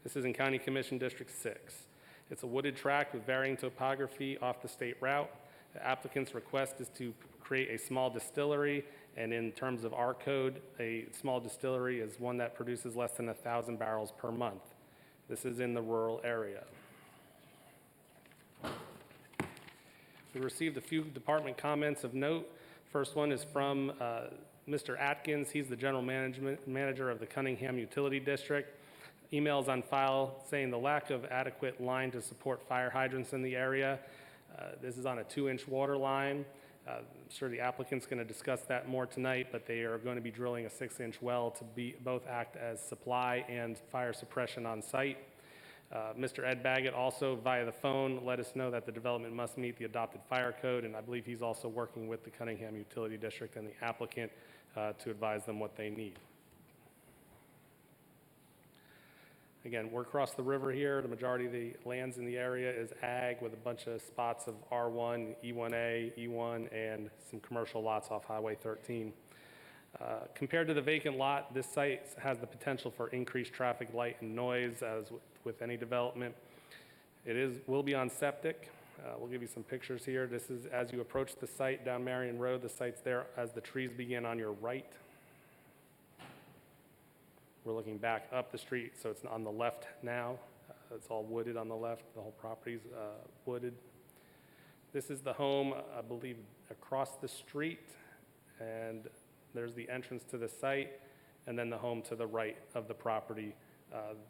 S5: This is in County Commission District 6. It's a wooded tract with varying topography off the state route. The applicant's request is to create a small distillery, and in terms of our code, a small distillery is one that produces less than 1,000 barrels per month. This is in the rural area. We received a few department comments of note. First one is from Mr. Atkins. He's the general manager of the Cunningham Utility District. Emails on file saying the lack of adequate line to support fire hydrants in the area. This is on a 2-inch water line. I'm sure the applicant's going to discuss that more tonight, but they are going to be drilling a 6-inch well to both act as supply and fire suppression on site. Mr. Ed Baggett also via the phone let us know that the development must meet the adopted fire code, and I believe he's also working with the Cunningham Utility District and the applicant to advise them what they need. Again, we're across the river here. The majority of the lands in the area is ag with a bunch of spots of R1, E1A, E1, and some commercial lots off Highway 13. Compared to the vacant lot, this site has the potential for increased traffic, light, and noise, as with any development. Will be on septic. We'll give you some pictures here. This is as you approach the site down Marion Road. The site's there as the trees begin on your right. We're looking back up the street, so it's on the left now. It's all wooded on the left. The whole property's wooded. This is the home, I believe, across the street, and there's the entrance to the site, and then the home to the right of the property.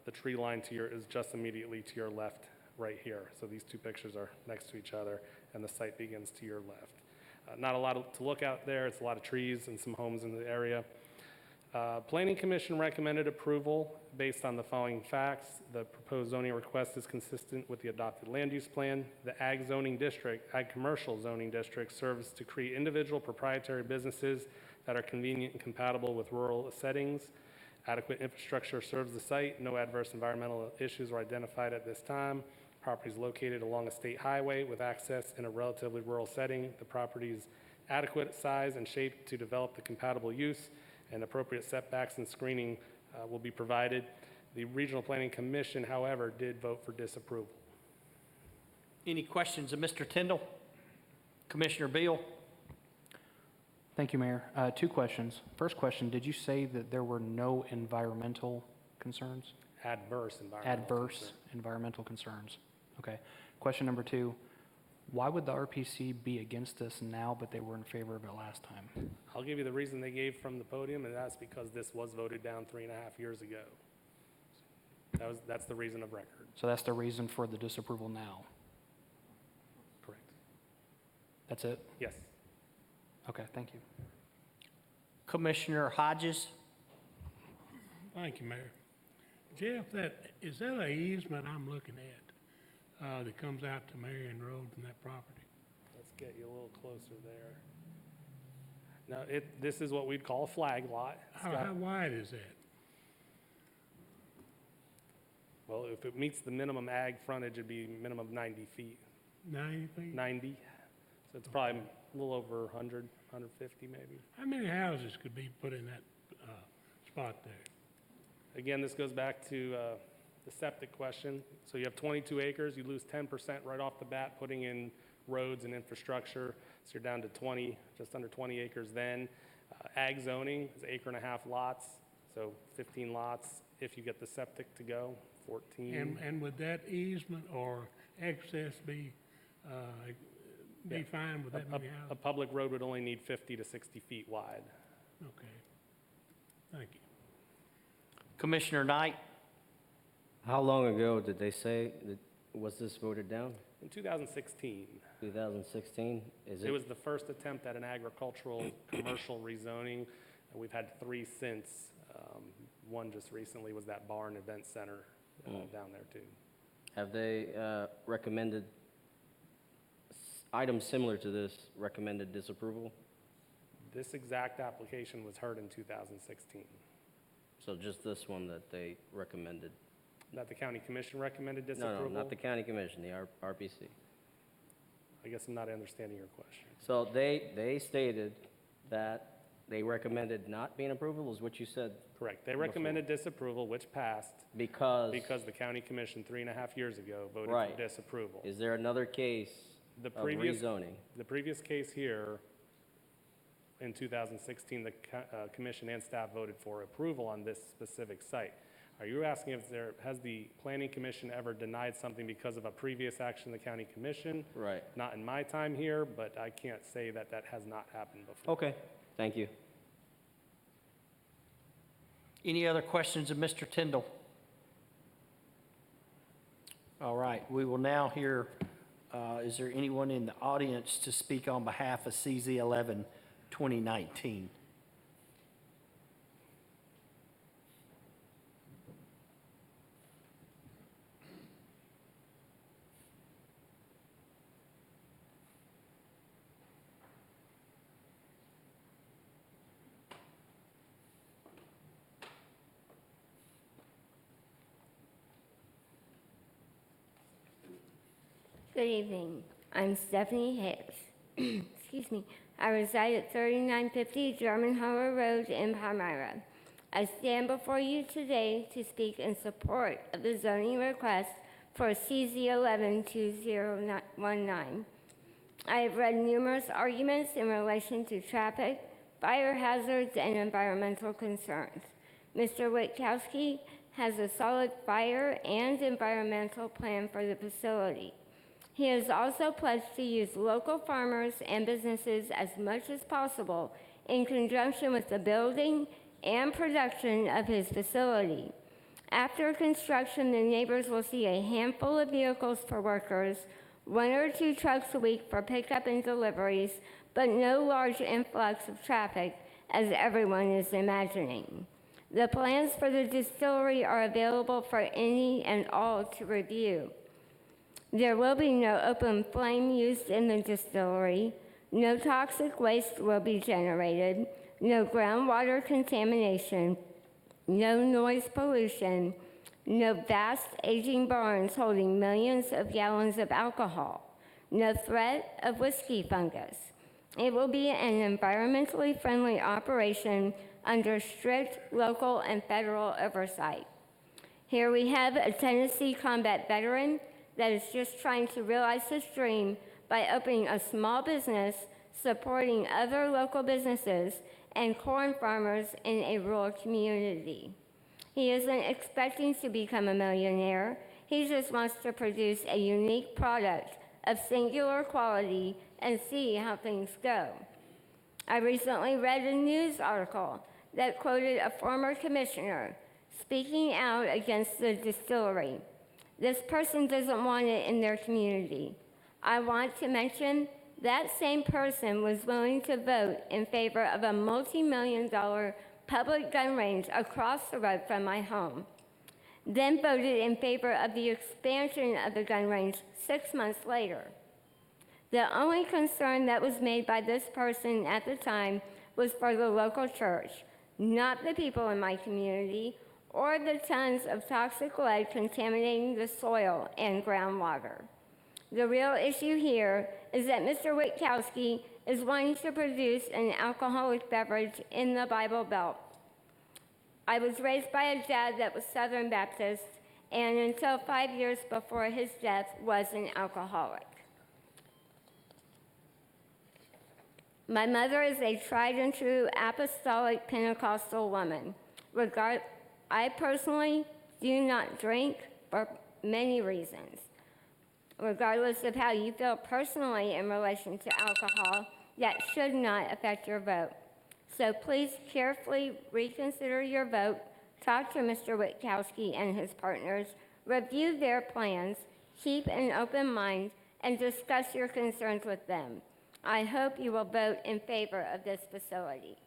S5: The tree line is just immediately to your left right here. So these two pictures are next to each other, and the site begins to your left. Not a lot to look out there. It's a lot of trees and some homes in the area. Planning Commission recommended approval based on the following facts. The proposed zoning request is consistent with the adopted land use plan. The ag commercial zoning district serves to create individual proprietary businesses that are convenient and compatible with rural settings. Adequate infrastructure serves the site. No adverse environmental issues are identified at this time. Property is located along a state highway with access in a relatively rural setting. The property is adequate size and shape to develop the compatible use, and appropriate setbacks and screening will be provided. The Regional Planning Commission, however, did vote for disapproval.
S1: Any questions of Mr. Tyndall? Commissioner Beal?
S10: Thank you, Mayor. 2 questions. First question, did you say that there were no environmental concerns?
S5: Adverse environmental concerns.
S10: Environmental concerns. Okay. Question number 2, Why would the RPC be against this now, but they were in favor of it last time?
S5: I'll give you the reason they gave from the podium, and that's because this was voted down 3.5 years ago. That's the reason of record.
S10: So that's the reason for the disapproval now?
S5: Correct.
S10: That's it?
S5: Yes.
S10: Okay, thank you.
S1: Commissioner Hodges?
S20: Thank you, Mayor. Jeff, is that an easement I'm looking at, that comes out to Marion Road from that property?
S5: Let's get you a little closer there. Now, this is what we'd call a flag lot.
S20: How wide is that?
S5: Well, if it meets the minimum ag frontage, it'd be minimum of 90 feet.
S20: 90 feet?
S5: 90. So it's probably a little over 100, 150 maybe.
S20: How many houses could be put in that spot there?
S5: Again, this goes back to the septic question. So you have 22 acres, you lose 10% right off the bat, putting in roads and infrastructure. So you're down to 20, just under 20 acres then. Ag zoning is 1.5 acre lots, so 15 lots if you get the septic to go, 14.
S20: And would that easement or access be fine with that many houses?
S5: A public road would only need 50 to 60 feet wide.
S20: Okay. Thank you.
S1: Commissioner Knight?
S7: How long ago did they say that was this voted down?
S5: In 2016.
S7: 2016? Is
S5: It was the first attempt at an agricultural commercial rezoning, and we've had 3 since. One just recently was that barn event center down there too.
S7: Have they recommended, items similar to this, recommended disapproval?
S5: This exact application was heard in 2016.
S7: So just this one that they recommended?
S5: That the county commission recommended
S7: No,
S5: disapproval?
S7: not the county commission, the RPC.
S5: I guess I'm not understanding your question.
S7: So they stated that they recommended not being approval, is what you said?
S5: Correct. They recommended disapproval, which passed.
S7: Because
S5: the county commission 3.5 years ago voted
S7: Right.
S5: for disapproval.
S7: Is there another case of rezoning?
S5: The previous case here, in 2016, the commission and staff voted for approval on this specific site. Are you asking if has the planning commission ever denied something because of a previous action of the county commission?
S7: Right.
S5: Not in my time here, but I can't say that that has not happened before.
S7: Okay, thank you.
S1: Any other questions of Mr. Tyndall? All right, we will now hear, is there anyone in the audience to speak on behalf of CZ 11, 2019?
S21: Good evening. I'm Stephanie Hayes. Excuse me. I reside at 3950 German Hollow Road in Palmyra. I stand before you today to speak in support of the zoning request for CZ 11-2019. I have read numerous arguments in relation to traffic, fire hazards, and environmental concerns. Mr. Witkowski has a solid fire and environmental plan for the facility. He has also pledged to use local farmers and businesses as much as possible in conjunction with the building and production of his facility. After construction, the neighbors will see a handful of vehicles for workers, 1 or 2 trucks a week for pickup and deliveries, but no large influx of traffic as everyone is imagining. The plans for the distillery are available for any and all to review. There will be no open flame used in the distillery, no toxic waste will be generated, no groundwater contamination, no noise pollution, no vast aging barns holding millions of gallons of alcohol, no threat of whiskey fungus. It will be an environmentally friendly operation under strict local and federal oversight. Here we have a Tennessee combat veteran that is just trying to realize his dream by opening a small business, supporting other local businesses and corn farmers in a rural community. He isn't expecting to become a millionaire. He just wants to produce a unique product of singular quality and see how things go. I recently read a news article that quoted a former commissioner speaking out against the distillery. This person doesn't want it in their community. I want to mention that same person was willing to vote in favor of a multi-million-dollar public gun range across the road from my home, then voted in favor of the expansion of the gun range 6 months later. The only concern that was made by this person at the time was for the local church, not the people in my community or the tons of toxic lead contaminating the soil and groundwater. The real issue here is that Mr. Witkowski is wanting to produce an alcoholic beverage in the Bible Belt. I was raised by a dad that was Southern Baptist, and until 5 years before his death was an alcoholic. My mother is a tried and true apostolic Pentecostal woman. I personally do not drink for many reasons. Regardless of how you feel personally in relation to alcohol, that should not affect your vote. So please carefully reconsider your vote, talk to Mr. Witkowski and his partners, review their plans, keep an open mind, and discuss your concerns with them. I hope you will vote in favor of this facility.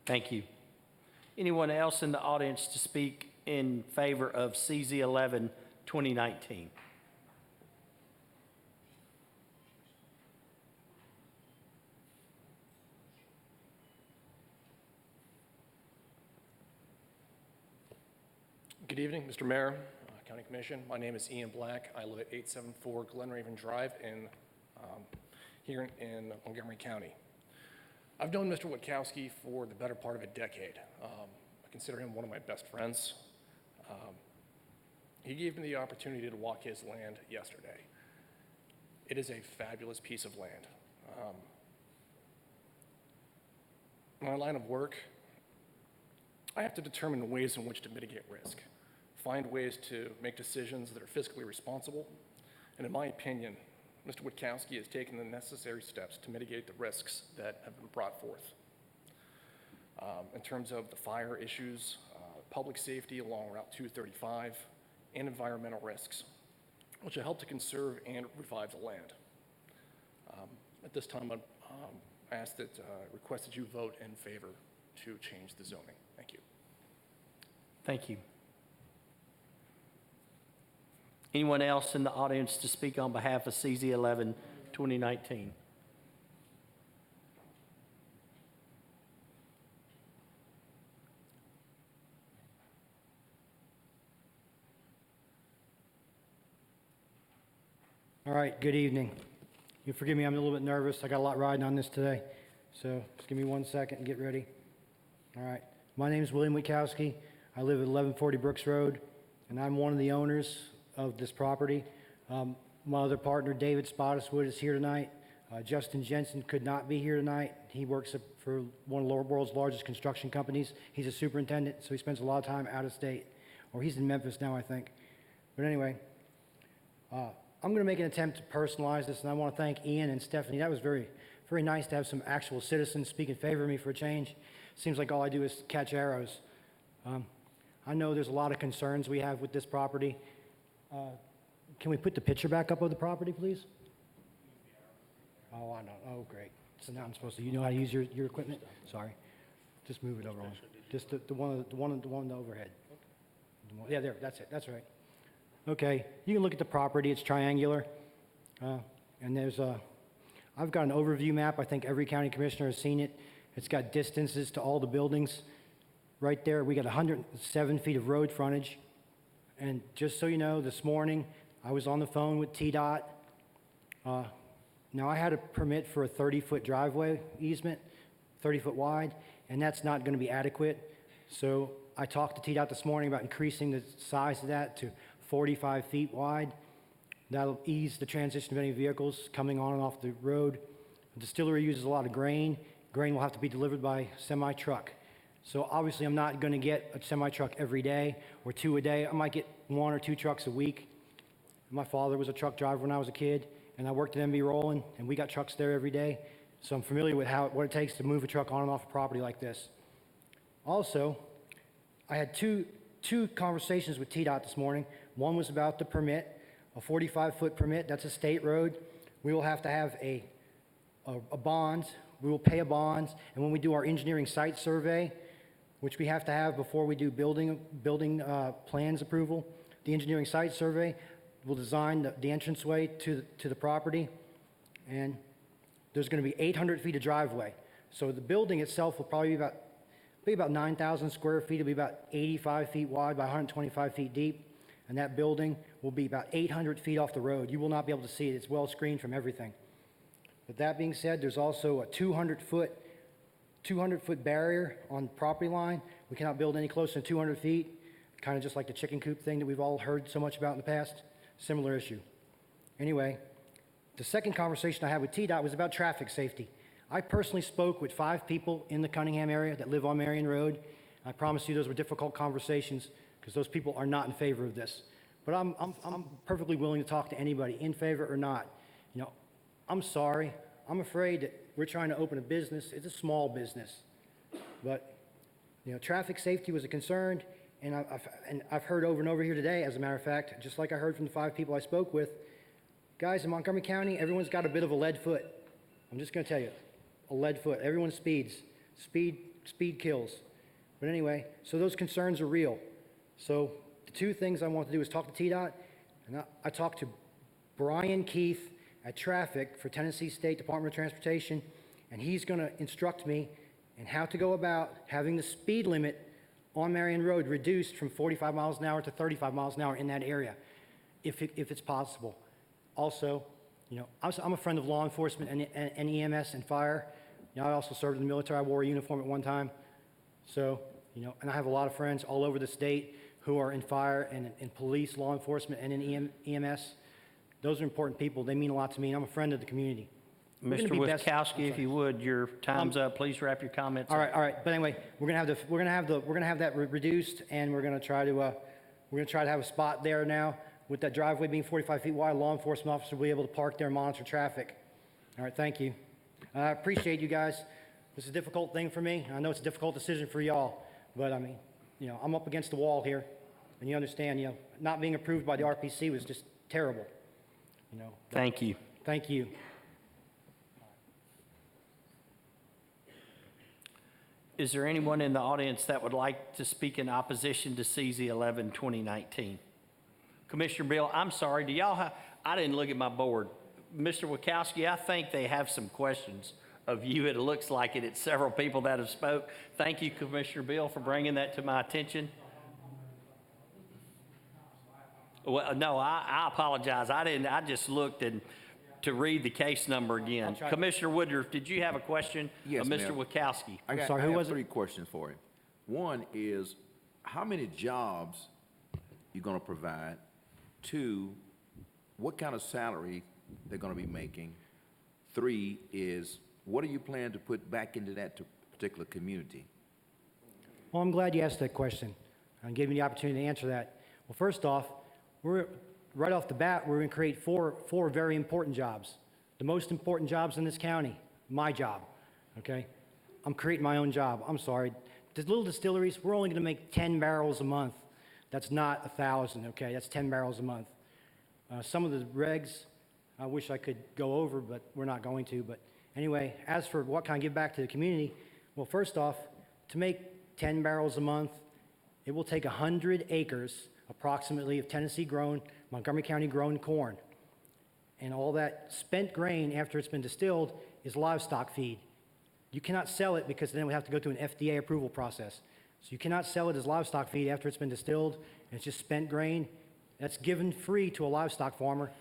S1: Thank you. Anyone else in the audience to speak in favor of CZ 11, 2019?
S2: Good evening, Mr. Mayor, County Commission. My name is Ian Black. I live at 874 Glenraven Drive here in Montgomery County. I've known Mr. Witkowski for the better part of a decade. I consider him one of my best friends. He gave me the opportunity to walk his land yesterday. It is a fabulous piece of land. In my line of work, I have to determine ways in which to mitigate risk, find ways to make decisions that are fiscally responsible, and in my opinion, Mr. Witkowski has taken the necessary steps to mitigate the risks that have been brought forth. In terms of the fire issues, public safety along Route 235, and environmental risks, which will help to conserve and revive the land. At this time, I request that you vote in favor to change the zoning. Thank you.
S1: Thank you. Anyone else in the audience to speak on behalf of CZ 11, 2019?
S22: All right, good evening. You forgive me, I'm a little bit nervous. I got a lot riding on this today. So just give me 1 second and get ready. All right, my name is William Witkowski. I live at 1140 Brooks Road, and I'm one of the owners of this property. My other partner, David Spottiswood, is here tonight. Justin Jensen could not be here tonight. He works for one of the world's largest construction companies. He's a superintendent, so he spends a lot of time out of state. Or he's in Memphis now, I think. But anyway, I'm going to make an attempt to personalize this, and I want to thank Ian and Stephanie. That was very, very nice to have some actual citizens speak in favor of me for a change. Seems like all I do is catch arrows. I know there's a lot of concerns we have with this property. Can we put the picture back up of the property, please? Oh, I know. Oh, great. So now I'm supposed to, you know how to use your equipment? Sorry. Just move it over on. Just the one in the overhead. Yeah, there, that's it. That's right. Okay, you can look at the property. It's triangular. And there's I've got an overview map. I think every county commissioner has seen it. It's got distances to all the buildings. Right there, we got 107 feet of road frontage. And just so you know, this morning, I was on the phone with TDOT. Now, I had a permit for a 30-foot driveway easement, 30-foot wide, and that's not going to be adequate. So I talked to TDOT this morning about increasing the size of that to 45 feet wide. That'll ease the transition of any vehicles coming on and off the road. The distillery uses a lot of grain. Grain will have to be delivered by semi-truck. So obviously, I'm not going to get a semi-truck every day or two a day. I might get 1 or 2 trucks a week. My father was a truck driver when I was a kid, and I worked at MB Roland, and we got trucks there every day. So I'm familiar with what it takes to move a truck on and off a property like this. Also, I had two conversations with TDOT this morning. One was about the permit, a 45-foot permit. That's a state road. We will have to have a bond. We will pay a bond. And when we do our engineering site survey, which we have to have before we do building plans approval, the engineering site survey will design the entranceway to the property. And there's going to be 800 feet of driveway. So the building itself will probably be about 9,000 square feet. It'll be about 85 feet wide by 125 feet deep. And that building will be about 800 feet off the road. You will not be able to see it. It's well screened from everything. But that being said, there's also a 200-foot barrier on the property line. We cannot build any closer than 200 feet, kind of just like the chicken coop thing that we've all heard so much about in the past. Similar issue. Anyway, the second conversation I had with TDOT was about traffic safety. I personally spoke with 5 people in the Cunningham area that live on Marion Road. I promise you those were difficult conversations because those people are not in favor of this. But I'm perfectly willing to talk to anybody, in favor or not. You know, I'm sorry. I'm afraid that we're trying to open a business. It's a small business. But, you know, traffic safety was a concern, and I've heard over and over here today, as a matter of fact, just like I heard from the 5 people I spoke with, guys, in Montgomery County, everyone's got a bit of a lead foot. I'm just going to tell you, a lead foot. Everyone speeds. Speed kills. But anyway, so those concerns are real. So the 2 things I want to do is talk to TDOT, and I talked to Brian Keith at Traffic for Tennessee State Department of Transportation, and he's going to instruct me in how to go about having the speed limit on Marion Road reduced from 45 miles an hour to 35 miles an hour in that area, if it's possible. Also, you know, I'm a friend of law enforcement and EMS and fire. You know, I also served in the military. I wore a uniform at one time. So, you know, and I have a lot of friends all over the state who are in fire and in police, law enforcement, and in EMS. Those are important people. They mean a lot to me, and I'm a friend of the community.
S1: Mr. Witkowski, if you would, your time's up. Please wrap your comments up.
S22: All right. But anyway, we're gonna have that reduced, and we're gonna try to have a spot there now with that driveway being 45 feet wide. Law enforcement officer will be able to park there and monitor traffic. All right. Thank you. I appreciate you guys. This is a difficult thing for me. I know it's a difficult decision for y'all, but I mean, you know, I'm up against the wall here, and you understand, you know, not being approved by the RPC was just terrible. You know.
S1: Thank you.
S22: Thank you.
S1: Is there anyone in the audience that would like to speak in opposition to CZ 11, 2019? Commissioner Bill, I'm sorry, do y'all have, I didn't look at my board. Mr. Witkowski, I think they have some questions of you. It looks like it. It's several people that have spoke. Thank you, Commissioner Bill, for bringing that to my attention. Well, no, I apologize. I just looked to read the case number again. Commissioner Woodruff, did you have a question?
S13: Yes,
S1: Mr.
S13: ma'am.
S1: Witkowski.
S13: I have 3 questions for you. One is, how many jobs you going to provide? 2, what kind of salary they're going to be making? 3 is, what are you planning to put back into that particular community?
S22: Well, I'm glad you asked that question and gave me the opportunity to answer that. Well, first off, right off the bat, we're going to create four very important jobs. The most important jobs in this county, my job, okay? I'm creating my own job. I'm sorry. The little distilleries, we're only going to make 10 barrels a month. That's not 1,000, okay? That's 10 barrels a month. Some of the regs, I wish I could go over, but we're not going to. But anyway, as for what can I give back to the community, well, first off, to make 10 barrels a month, it will take 100 acres approximately of Tennessee-grown, Montgomery County-grown corn. And all that spent grain after it's been distilled is livestock feed. You cannot sell it because then we have to go through an FDA approval process. So you cannot sell it as livestock feed after it's been distilled, and it's just spent grain. That's given free to a livestock farmer.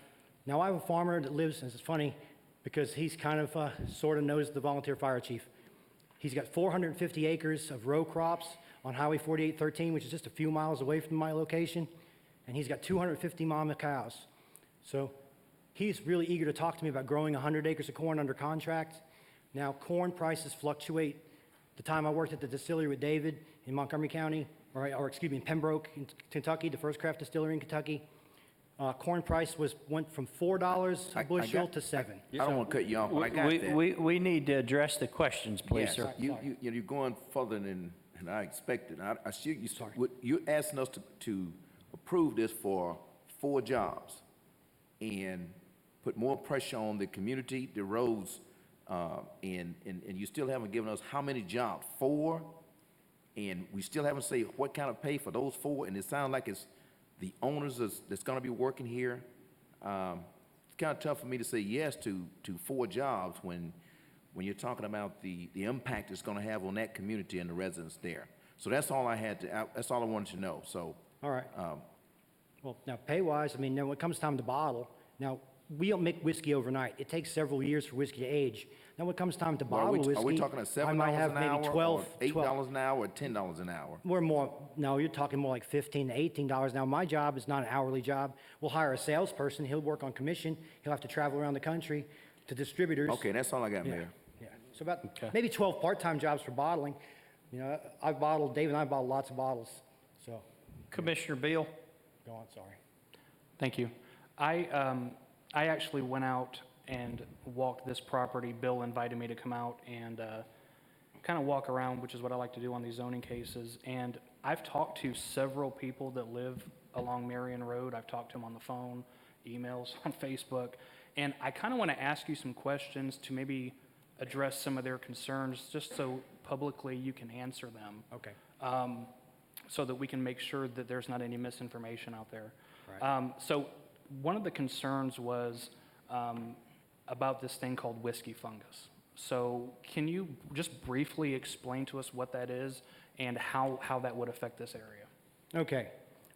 S22: Now, I have a farmer that lives, and it's funny, because he's kind of sort of knows the volunteer fire chief. He's got 450 acres of row crops on Highway 4813, which is just a few miles away from my location, and he's got 250 mama cows. So he's really eager to talk to me about growing 100 acres of corn under contract. Now, corn prices fluctuate. The time I worked at the distillery with David in Montgomery County, or excuse me, in Pembroke, in Kentucky, the first craft distillery in Kentucky, Corn price went from $4 a bushel to $7.
S13: I don't want to cut you off, but I got that.
S1: We need to address the questions, please,
S13: Yes,
S1: sir.
S13: you're going further than I expected. I see you're asking us to approve this for 4 jobs and put more pressure on the community, the roads, and you still haven't given us how many jobs? 4? And we still haven't said what kind of pay for those 4, and it sounds like it's the owners that's gonna be working here. It's kind of tough for me to say yes to 4 jobs when you're talking about the impact it's gonna have on that community and the residents there. So that's all that's all I wanted to know, so.
S22: All right. Well, now, pay-wise, I mean, now when it comes time to bottle, now, we don't make whiskey overnight. It takes several years for whiskey to age. Now, when it comes time to
S13: Well,
S22: bottle whiskey,
S13: are we talking at
S22: I
S13: $7
S22: might have
S13: an
S22: maybe
S13: hour,
S22: 12,
S13: or $8 an hour, or $10 an hour?
S22: We're more, no, you're talking more like $15 to $18 now. My job is not an hourly job. We'll hire a salesperson. He'll work on commission. He'll have to travel around the country to distributors.
S13: Okay, that's all I got,
S22: Yeah,
S13: Mayor.
S22: yeah. So about maybe 12 part-time jobs for bottling. You know, Dave and I bottled lots of bottles, so.
S1: Commissioner Beal?
S22: Go on, sorry.
S10: Thank you. I actually went out and walked this property. Bill invited me to come out and kind of walk around, which is what I like to do on these zoning cases. And I've talked to several people that live along Marion Road. I've talked to them on the phone, emails, on Facebook. And I kind of want to ask you some questions to maybe address some of their concerns, just so publicly you can answer them.
S22: Okay.
S10: So that we can make sure that there's not any misinformation out there.
S22: Right.
S10: So one of the concerns was about this thing called whiskey fungus. So can you just briefly explain to us what that is and how that would affect this area?
S22: Okay,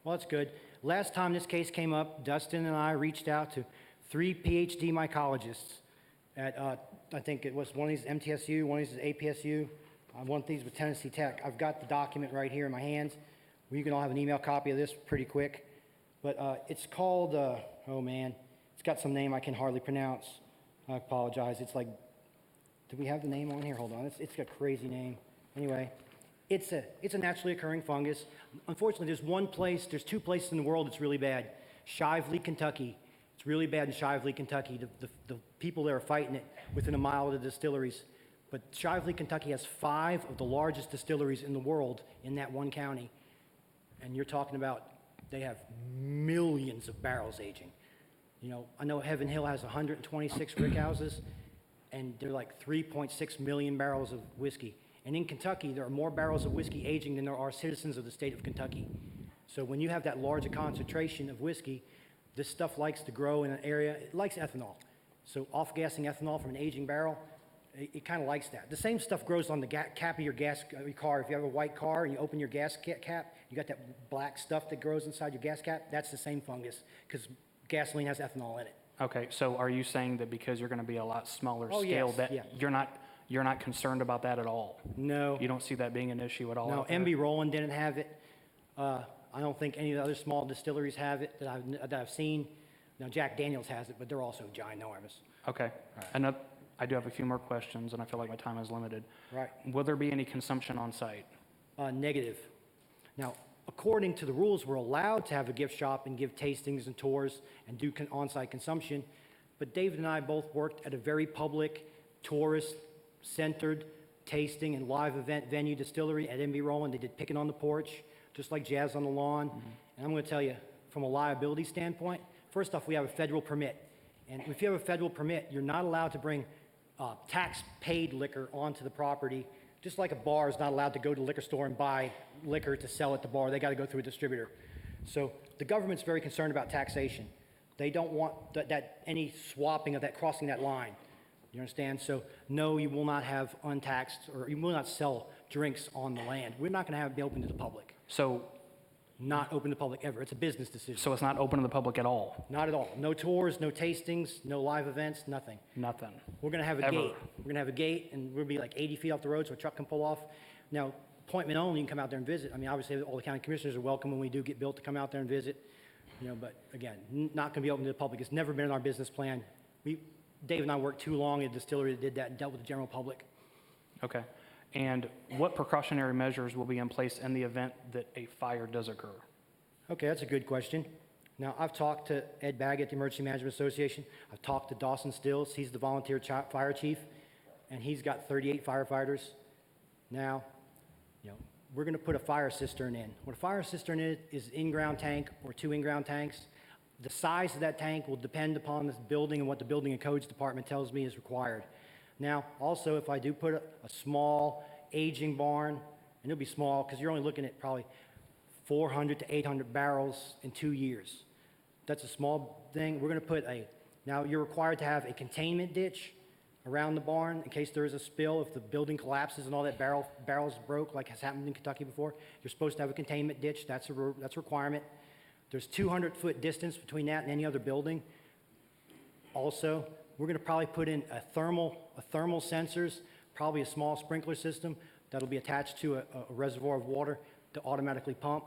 S22: well, that's good. Last time this case came up, Dustin and I reached out to 3 PhD mycologists at, I think it was one of these MTSU, one of these is APSU, one of these was Tennessee Tech. I've got the document right here in my hands. You can all have an email copy of this pretty quick. But it's called, oh man, it's got some name I can hardly pronounce. I apologize. It's like, do we have the name on here? Hold on. It's got a crazy name. Anyway, it's a naturally occurring fungus. Unfortunately, there's 2 places in the world it's really bad. Shively, Kentucky. It's really bad in Shively, Kentucky. The people there are fighting it within a mile of the distilleries. But Shively, Kentucky has 5 of the largest distilleries in the world in that one county. And you're talking about, they have millions of barrels aging. You know, I know Heaven Hill has 126 rickhouses, and they're like 3.6 million barrels of whiskey. And in Kentucky, there are more barrels of whiskey aging than there are citizens of the state of Kentucky. So when you have that large a concentration of whiskey, this stuff likes to grow in an area, it likes ethanol. So off-gassing ethanol from an aging barrel, it kind of likes that. The same stuff grows on the cap of your car. If you have a white car and you open your gas cap, you got that black stuff that grows inside your gas cap, that's the same fungus, because gasoline has ethanol in it.
S10: Okay, so are you saying that because you're going to be a lot smaller
S22: Oh,
S10: scale,
S22: yes,
S10: that
S22: yeah.
S10: you're not concerned about that at all?
S22: No.
S10: You don't see that being an issue at all?
S22: No,
S10: out there?
S22: MB Roland didn't have it. I don't think any of the other small distilleries have it that I've seen. Now, Jack Daniels has it, but they're also ginormous.
S10: Okay. I do have a few more questions, and I feel like my time is limited.
S22: Right.
S10: Will there be any consumption on site?
S22: Negative. Now, according to the rules, we're allowed to have a gift shop and give tastings and tours and do on-site consumption, but David and I both worked at a very public, tourist-centered tasting and live event venue distillery at MB Roland. They did picking on the porch, just like jazz on the lawn. And I'm going to tell you, from a liability standpoint, first off, we have a federal permit. And if you have a federal permit, you're not allowed to bring tax-paid liquor onto the property, just like a bar is not allowed to go to the liquor store and buy liquor to sell at the bar. They got to go through a distributor. So the government's very concerned about taxation. They don't want any swapping of that, crossing that line. You understand? So no, you will not have untaxed, or you will not sell drinks on the land. We're not going to be open to the public.
S10: So
S22: not open to the public ever. It's a business decision.
S10: So it's not open to the public at all?
S22: Not at all. No tours, no tastings, no live events, nothing.
S10: Nothing?
S22: We're going to have a gate. We're going to have a gate, and we'll be like 80 feet off the road so a truck can pull off. Now, appointment only, you can come out there and visit. I mean, obviously, all the county commissioners are welcome when we do get built to come out there and visit. You know, but again, not going to be open to the public. It's never been in our business plan. Dave and I worked too long at a distillery that did that and dealt with the general public.
S10: Okay. And what precautionary measures will be in place in the event that a fire does occur?
S22: Okay, that's a good question. Now, I've talked to Ed Baggett, the Emergency Management Association. I've talked to Dawson Stills. He's the volunteer fire chief, and he's got 38 firefighters. Now, we're going to put a fire cistern in. What a fire cistern is in-ground tank or 2 in-ground tanks. The size of that tank will depend upon the building and what the Building and Codes Department tells me is required. Now, also, if I do put a small aging barn, and it'll be small because you're only looking at probably 400 to 800 barrels in 2 years. That's a small thing. We're going to put now you're required to have a containment ditch around the barn in case there is a spill. If the building collapses and all that barrels broke, like has happened in Kentucky before, you're supposed to have a containment ditch. That's a requirement. There's 200-foot distance between that and any other building. Also, we're going to probably put in a thermal sensors, probably a small sprinkler system that'll be attached to a reservoir of water to automatically pump.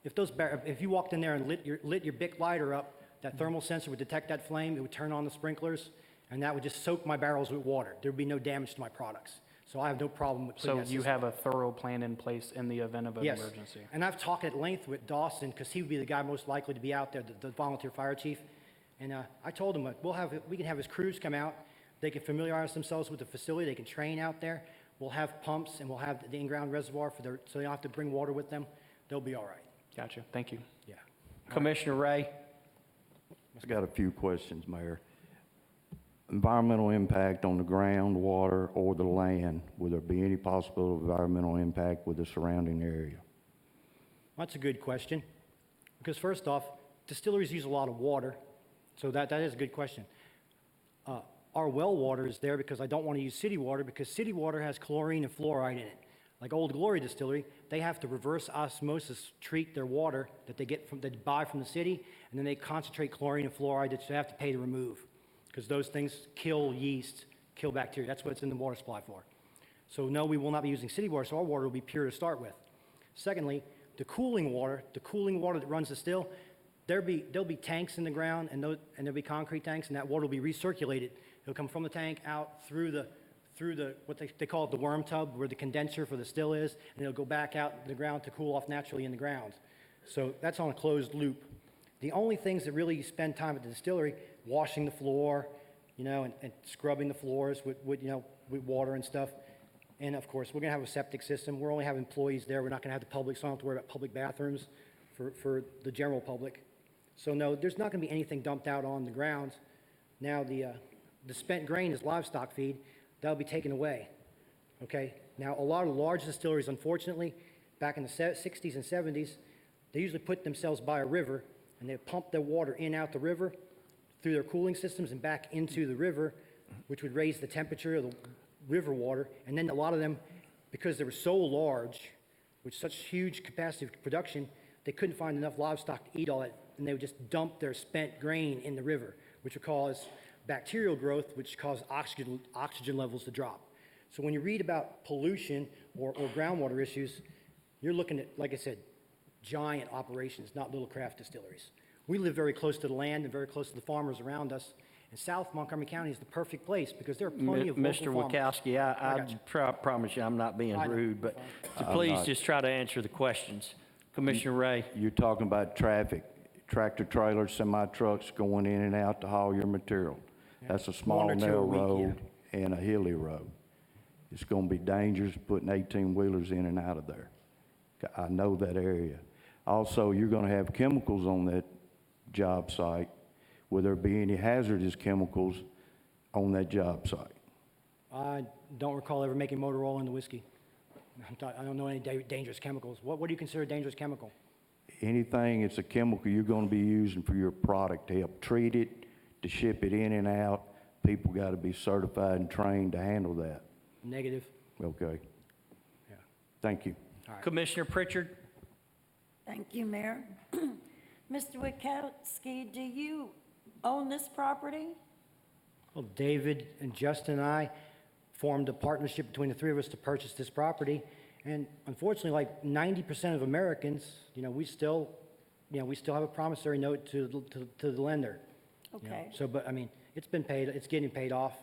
S22: If you walked in there and lit your Bic lighter up, that thermal sensor would detect that flame. It would turn on the sprinklers, and that would just soak my barrels with water. There would be no damage to my products. So I have no problem with putting
S10: So
S22: that
S10: you
S22: system.
S10: have a thorough plan in place in the event of an
S22: Yes.
S10: emergency?
S22: And I've talked at length with Dawson because he would be the guy most likely to be out there, the volunteer fire chief. And I told him we can have his crews come out. They can familiarize themselves with the facility. They can train out there. We'll have pumps and we'll have the in-ground reservoir so they don't have to bring water with them. They'll be all right.
S10: Gotcha. Thank you.
S22: Yeah.
S1: Commissioner Ray?
S3: I've got a few questions, Mayor. Environmental impact on the ground, water, or the land. Will there be any possible environmental impact with the surrounding area?
S22: That's a good question. Because first off, distilleries use a lot of water, so that is a good question. Our well water is there because I don't want to use city water because city water has chlorine and fluoride in it. Like Old Glory Distillery, they have to reverse osmosis treat their water that they buy from the city, and then they concentrate chlorine and fluoride that they have to pay to remove because those things kill yeast, kill bacteria. That's what it's in the water supply for. So no, we will not be using city water, so our water will be pure to start with. Secondly, the cooling water that runs the still, there'll be tanks in the ground, and there'll be concrete tanks, and that water will be recirculated. It'll come from the tank out through the what they call it the worm tub, where the condenser for the still is, and it'll go back out in the ground to cool off naturally in the ground. So that's on a closed loop. The only things that really spend time at the distillery, washing the floor, and scrubbing the floors with water and stuff. And of course, we're gonna have a septic system. We're only having employees there. We're not gonna have the public, so I don't have to worry about public bathrooms for the general public. So no, there's not gonna be anything dumped out on the grounds. Now the spent grain is livestock feed. That'll be taken away, okay? Now, a lot of large distilleries, unfortunately, back in the 60s and 70s, they usually put themselves by a river, and they pump their water in out the river through their cooling systems and back into the river, which would raise the temperature of the river water. And then a lot of them, because they were so large, with such huge capacity of production, they couldn't find enough livestock to eat all that, and they would just dump their spent grain in the river, which would cause bacterial growth, which causes oxygen levels to drop. So when you read about pollution or groundwater issues, you're looking at, like I said, giant operations, not little craft distilleries. We live very close to the land and very close to the farmers around us, and South Montgomery County is the perfect place because there are plenty of local
S1: Mr.
S22: farmers.
S1: Wachowski, I promise you I'm not being
S22: I know.
S1: rude, but
S22: I'm
S1: please
S3: not.
S1: just try to answer the questions. Commissioner Ray?
S3: You're talking about traffic, tractor trailers, semi-trucks going in and out to haul your material. That's a small,
S22: One or two a
S3: narrow
S22: week,
S3: road and a hilly road. It's gonna be dangerous putting 18-wheelers in and out of there. I know that area. Also, you're gonna have chemicals on that job site. Will there be any hazardous chemicals on that job site?
S22: I don't recall ever making motor oil in the whiskey. I don't know any dangerous chemicals. What do you consider a dangerous chemical?
S3: Anything, it's a chemical you're gonna be using for your product to help treat it, to ship it in and out. People gotta be certified and trained to handle that.
S22: Negative.
S3: Okay.
S22: Yeah.
S3: Thank you.
S22: All right.
S1: Commissioner Pritchard?
S11: Thank you, Mayor. Mr. Witkowski, do you own this property?
S22: Well, David and Justin and I formed a partnership between the three of us to purchase this property. And unfortunately, like 90% of Americans, we still have a promissory note to the lender.
S11: Okay.
S22: So, but I mean, it's been paid, it's getting paid off.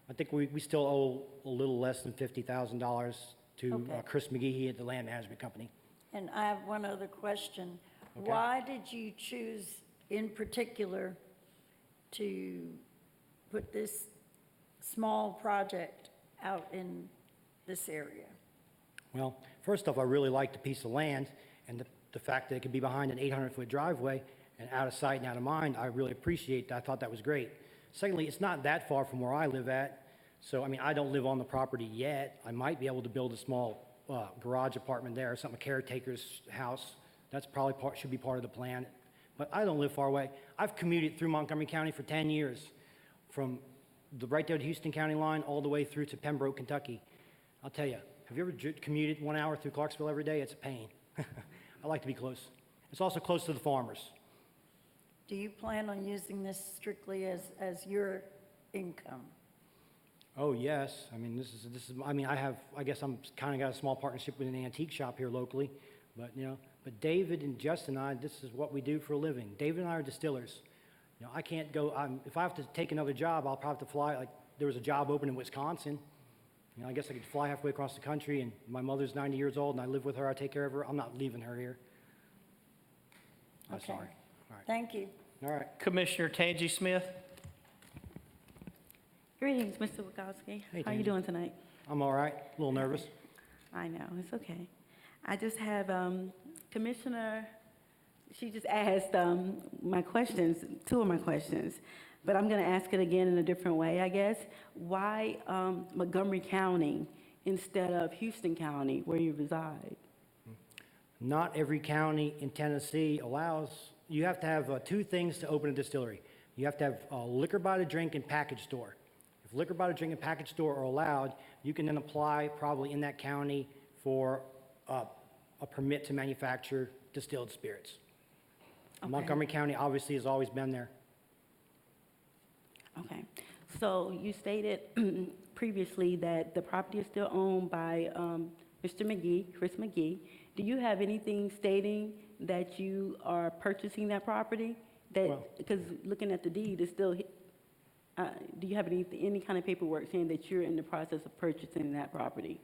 S22: I think we still owe a little less than $50,000 to
S11: Okay.
S22: Chris McGehee at the land management company.
S11: And I have one other question.
S22: Okay.
S11: Why did you choose in particular to put this small project out in this area?
S22: Well, first off, I really like the piece of land and the fact that it could be behind an 800-foot driveway and out of sight and out of mind. I really appreciate that. I thought that was great. Secondly, it's not that far from where I live at. So, I mean, I don't live on the property yet. I might be able to build a small garage apartment there, something, a caretaker's house. That's probably should be part of the plan. But I don't live far away. I've commuted through Montgomery County for 10 years, from right there to Houston County line all the way through to Pembroke, Kentucky. I'll tell you, have you ever commuted 1 hour through Clarksville every day? It's a pain. I like to be close. It's also close to the farmers.
S11: Do you plan on using this strictly as your income?
S22: Oh, yes. I mean, I guess I'm kind of got a small partnership with an antique shop here locally. But, but David and Justin and I, this is what we do for a living. David and I are distillers. I can't go, if I have to take another job, I'll probably have to fly. Like, there was a job open in Wisconsin. I guess I could fly halfway across the country, and my mother's 90 years old, and I live with her. I take care of her. I'm not leaving her here. I'm
S11: Okay.
S22: sorry. All right.
S11: Thank you.
S22: All right.
S1: Commissioner Tangi Smith?
S4: Greetings, Mr. Wachowski.
S22: Hey,
S4: How are you
S22: Tangi.
S4: doing tonight?
S22: I'm all right. A little nervous.
S4: I know, it's okay. I just have Commissioner, she just asked my questions, two of my questions, but I'm going to ask it again in a different way, I guess. Why Montgomery County instead of Houston County, where you reside?
S22: Not every county in Tennessee allows, you have to have two things to open a distillery. You have to have a liquor by the drink and package store. If liquor by the drink and package store are allowed, you can then apply probably in that county for a permit to manufacture distilled spirits.
S4: Okay.
S22: Montgomery County obviously has always been there.
S4: Okay, so you stated previously that the property is still owned by Mr. McGee, Chris McGee. Do you have anything stating that you are purchasing that property? Because looking at the deed, it's still, do you have any kind of paperwork saying that you're in the process of purchasing that property?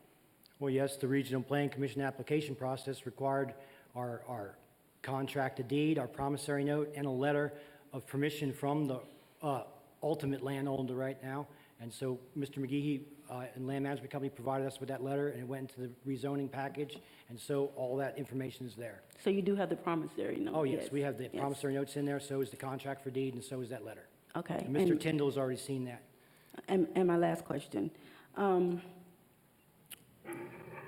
S22: Well, yes, the Regional Planning Commission application process required our contract deed, our promissory note, and a letter of permission from the ultimate landowner right now. And so Mr. McGee and Land Management Company provided us with that letter, and it went into the rezoning package, and so all that information is there.
S4: So you do have the promissory note?
S22: Oh, yes, we have the promissory notes in there, so is the contract for deed, and so is that letter.
S4: Okay.
S22: And Mr. Tyndall has already seen that.
S4: And my last question.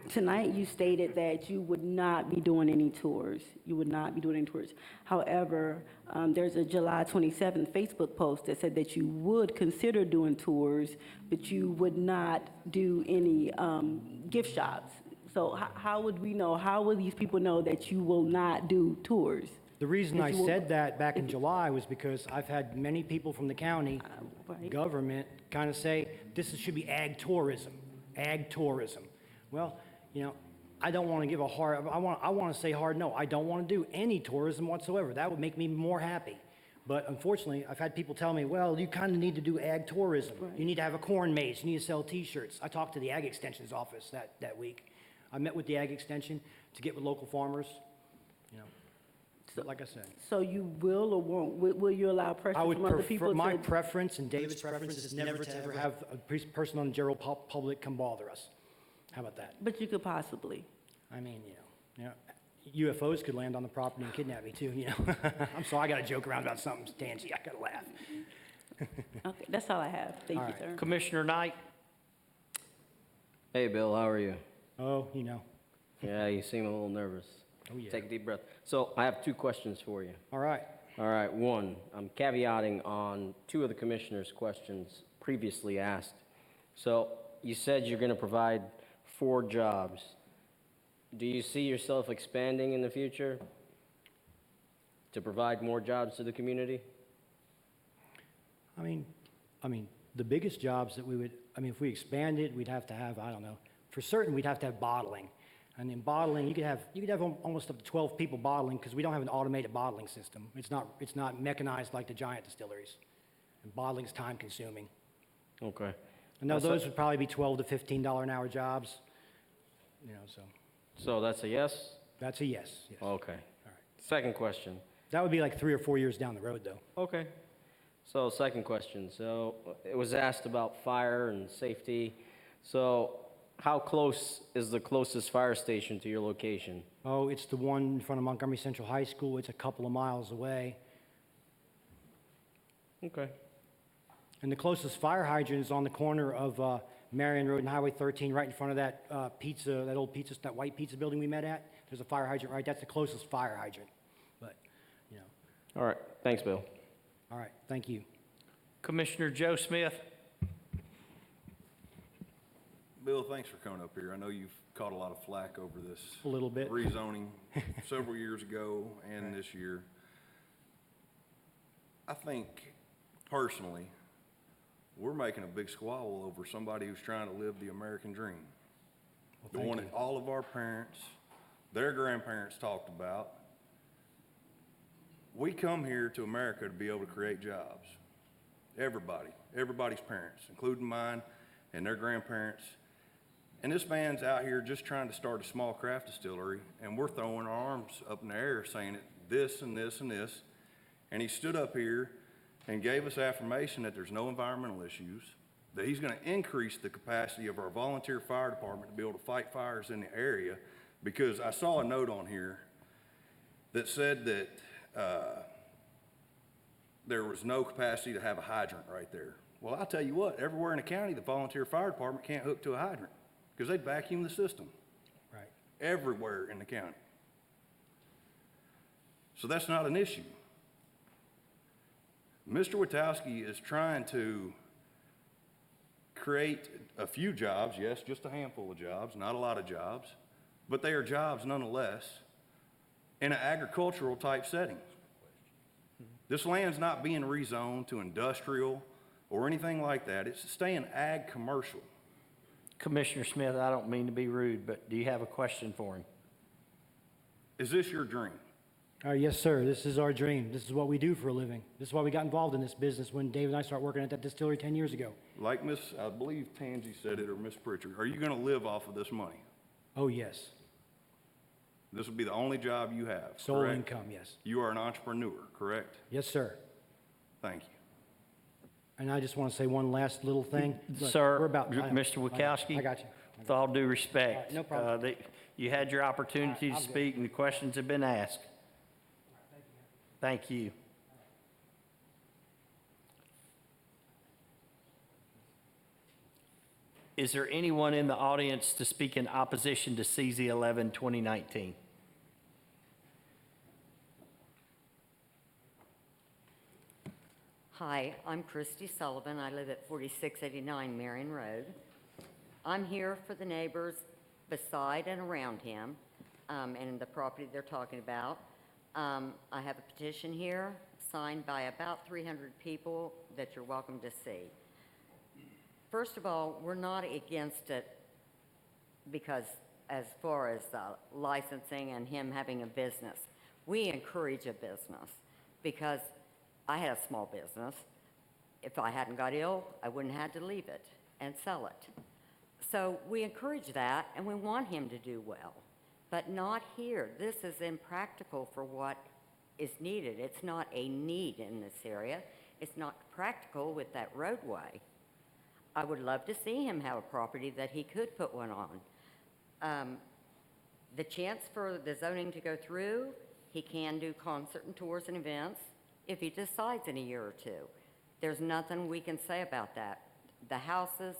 S4: Tonight, you stated that you would not be doing any tours. You would not be doing any tours. However, there's a July 27th Facebook post that said that you would consider doing tours, but you would not do any gift shops. So how would we know, how will these people know that you will not do tours?
S22: The reason I said that back in July was because I've had many people from the county government kind of say, this should be ag tourism, ag tourism. Well, I don't want to give I want to say hard no. I don't want to do any tourism whatsoever. That would make me more happy. But unfortunately, I've had people tell me, well, you kind of need to do ag tourism. You need to have a corn maze. You need to sell T-shirts. I talked to the Ag Extension's office that week. I met with the Ag Extension to get with local farmers, like I said.
S4: So you will or won't? Will you allow pressure from other people?
S22: My preference and David's preference is never to ever have a person on the general public come bother us. How about that?
S4: But you could possibly.
S22: I mean, UFOs could land on the property and kidnap me too, I'm sorry, I got to joke around about something tangy. I got to laugh.
S4: Okay, that's all I have. Thank you, sir.
S1: Commissioner Knight?
S7: Hey, Bill, how are you?
S22: Oh,
S7: Yeah, you seem a little nervous.
S22: Oh, yeah.
S7: Take a deep breath. So I have two questions for you.
S22: All right.
S7: All right, one, I'm caveating on two of the commissioner's questions previously asked. So you said you're going to provide 4 jobs. Do you see yourself expanding in the future to provide more jobs to the community?
S22: I mean, the biggest jobs that we would, if we expanded, we'd have to have, I don't know, for certain, we'd have to have bottling. And in bottling, you could have almost up to 12 people bottling because we don't have an automated bottling system. It's not mechanized like the giant distilleries. And bottling's time consuming.
S7: Okay.
S22: And those would probably be $12 to $15 an hour jobs.
S7: So that's a yes?
S22: That's a yes.
S7: Okay. All right. Second question.
S22: That would be like 3 or 4 years down the road, though.
S7: Okay. So second question. So it was asked about fire and safety. So how close is the closest fire station to your location?
S22: Oh, it's the one in front of Montgomery Central High School. It's a couple of miles away.
S7: Okay.
S22: And the closest fire hydrant is on the corner of Marion Road and Highway 13, right in front of that that white pizza building we met at. There's a fire hydrant right. That's the closest fire hydrant. But, you know.
S7: All right. Thanks, Bill.
S22: All right. Thank you.
S1: Commissioner Joe Smith.
S8: Bill, thanks for coming up here. I know you've caught a lot of flack over this.
S22: A little bit.
S8: Rezoning several years ago and this year. I think, personally, we're making a big squabble over somebody who's trying to live the American dream. The one that all of our parents, their grandparents talked about. We come here to America to be able to create jobs. Everybody, everybody's parents, including mine and their grandparents. And this man's out here just trying to start a small craft distillery, and we're throwing our arms up in the air saying it, this and this and this. And he stood up here and gave us affirmation that there's no environmental issues, that he's going to increase the capacity of our volunteer fire department to be able to fight fires in the area, because I saw a note on here that said that there was no capacity to have a hydrant right there. Well, I'll tell you what, everywhere in the county, the volunteer fire department can't hook to a hydrant because they'd vacuum the system.
S22: Right.
S8: Everywhere in the county. So that's not an issue. Mr. Witowski is trying to create a few jobs, yes, just a handful of jobs, not a lot of jobs, but they are jobs nonetheless in an agricultural type setting. This land's not being rezoned to industrial or anything like that. It's staying ag commercial.
S1: Commissioner Smith, I don't mean to be rude, but do you have a question for him?
S8: Is this your dream?
S22: Yes, sir. This is our dream. This is what we do for a living. This is why we got involved in this business when Dave and I started working at that distillery 10 years ago.
S8: Like I believe Tansy said it, or Miss Pritchard, are you going to live off of this money?
S22: Oh, yes.
S8: This will be the only job you have,
S22: Sole
S8: correct?
S22: income, yes.
S8: You are an entrepreneur, correct?
S22: Yes, sir.
S8: Thank you.
S22: And I just want to say one last little thing. Look,
S1: Sir,
S22: we're about-
S1: Mr. Wachowski.
S22: I got you.
S1: With all due respect.
S22: No problem.
S1: You had your opportunity to
S22: I'm good.
S1: speak, and the questions have been asked. Thank you. Is there anyone in the audience to speak in opposition to CZ 11, 2019?
S9: Hi, I'm Christy Sullivan. I live at 4689 Marion Road. I'm here for the neighbors beside and around him, and the property they're talking about. I have a petition here signed by about 300 people that you're welcome to see. First of all, we're not against it because as far as licensing and him having a business, we encourage a business because I had a small business. If I hadn't got ill, I wouldn't have had to leave it and sell it. So we encourage that, and we want him to do well, but not here. This is impractical for what is needed. It's not a need in this area. It's not practical with that roadway. I would love to see him have a property that he could put one on. The chance for the zoning to go through, he can do concert and tours and events if he decides in a year or two. There's nothing we can say about that. The houses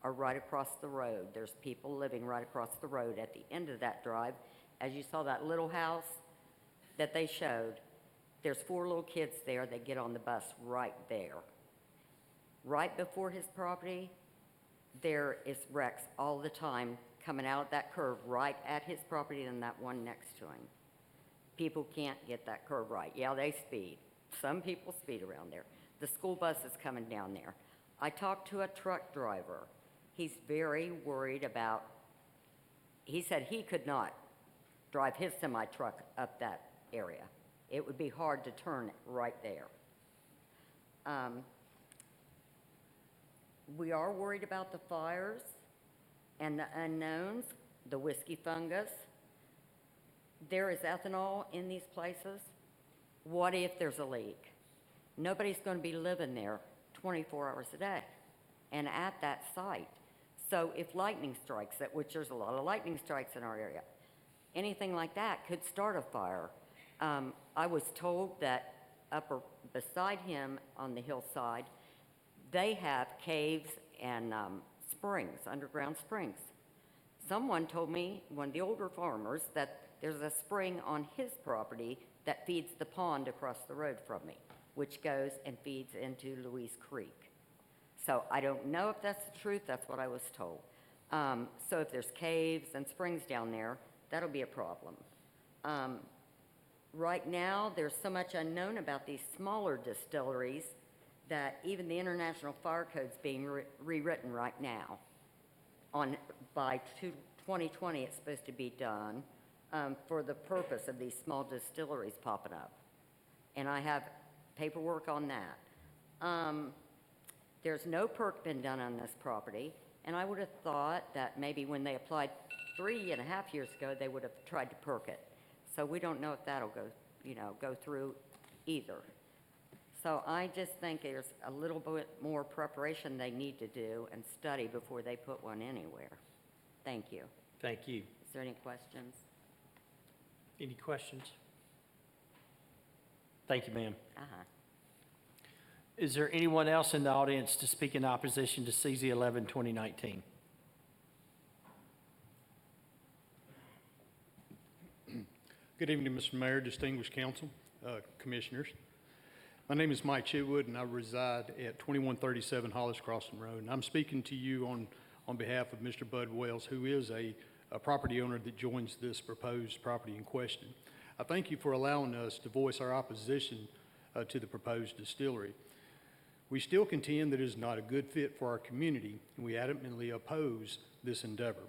S9: are right across the road. There's people living right across the road at the end of that drive. As you saw that little house that they showed, there's 4 little kids there that get on the bus right there. Right before his property, there is wrecks all the time coming out of that curve right at his property and that one next to him. People can't get that curve right. Yeah, they speed. Some people speed around there. The school bus is coming down there. I talked to a truck driver. He's very worried about, he said he could not drive his semi-truck up that area. It would be hard to turn right there. We are worried about the fires and the unknowns, the whiskey fungus. There is ethanol in these places. What if there's a leak? Nobody's going to be living there 24 hours a day and at that site. So if lightning strikes, which there's a lot of lightning strikes in our area, anything like that could start a fire. I was told that beside him on the hillside, they have caves and springs, underground springs. Someone told me, one of the older farmers, that there's a spring on his property that feeds the pond across the road from me, which goes and feeds into Louise Creek. So I don't know if that's the truth, that's what I was told. So if there's caves and springs down there, that'll be a problem. Right now, there's so much unknown about these smaller distilleries that even the International Fire Code's being rewritten right now. By 2020, it's supposed to be done for the purpose of these small distilleries popping up. And I have paperwork on that. There's no perk been done on this property, and I would have thought that maybe when they applied 3.5 years ago, they would have tried to perk it. So we don't know if that'll go through either. So I just think there's a little bit more preparation they need to do and study before they put one anywhere. Thank you.
S12: Thank you.
S9: Is there any questions?
S12: Any questions? Thank you, ma'am.
S9: Uh-huh.
S12: Is there anyone else in the audience to speak in opposition to CZ 11, 2019?
S15: Good evening, Mr. Mayor, distinguished council, commissioners. My name is Mike Chitwood, and I reside at 2137 Hollis Crossing Road. And I'm speaking to you on behalf of Mr. Bud Wells, who is a property owner that joins this proposed property in question. I thank you for allowing us to voice our opposition to the proposed distillery. We still contend that it is not a good fit for our community, and we adamantly oppose this endeavor.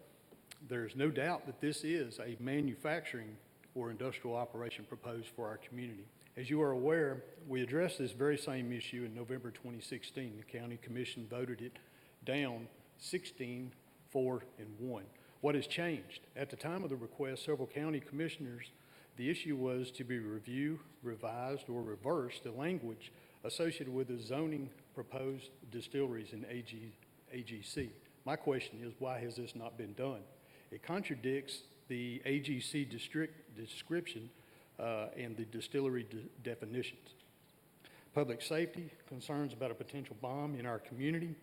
S15: There is no doubt that this is a manufacturing or industrial operation proposed for our community. As you are aware, we addressed this very same issue in November 2016. The County Commission voted it down 16-4-1. What has changed? At the time of the request, several county commissioners, the issue was to be reviewed, revised, or reversed the language associated with the zoning proposed distilleries in AGC. My question is, why has this not been done? It contradicts the AGC description and the distillery definitions. Public safety, concerns about a potential bomb in our community.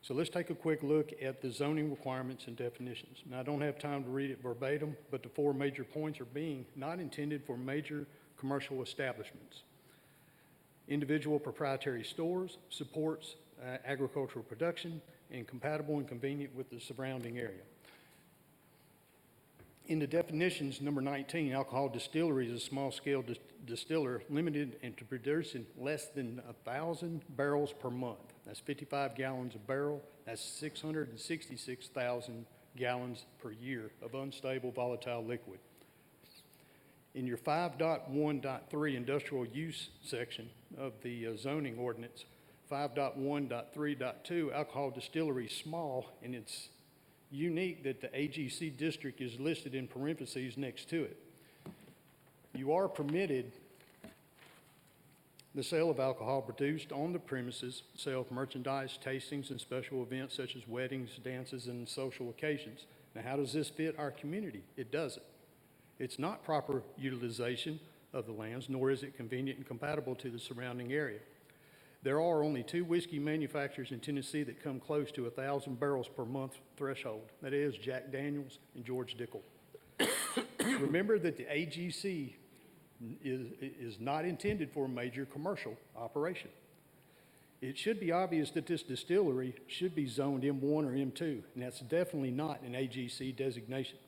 S15: So let's take a quick look at the zoning requirements and definitions. Now, I don't have time to read it verbatim, but the 4 major points are being not intended for major commercial establishments. Individual proprietary stores, supports agricultural production, and compatible and convenient with the surrounding area. In the definitions, number 19, alcohol distillery is a small-scale distiller limited and to producing less than 1,000 barrels per month. That's 55 gallons a barrel. That's 666,000 gallons per year of unstable volatile liquid. In your 5.1.3 industrial use section of the zoning ordinance, 5.1.3.2, alcohol distillery small, and it's unique that the AGC district is listed in parentheses next to it. You are permitted the sale of alcohol produced on the premises, sale of merchandise, tastings, and special events such as weddings, dances, and social occasions. Now, how does this fit our community? It doesn't. It's not proper utilization of the lands, nor is it convenient and compatible to the surrounding area. There are only 2 whiskey manufacturers in Tennessee that come close to 1,000 barrels per month threshold. That is Jack Daniels and George Dickel. Remember that the AGC is not intended for a major commercial operation. It should be obvious that this distillery should be zoned M1 or M2, and that's definitely not an AGC designation.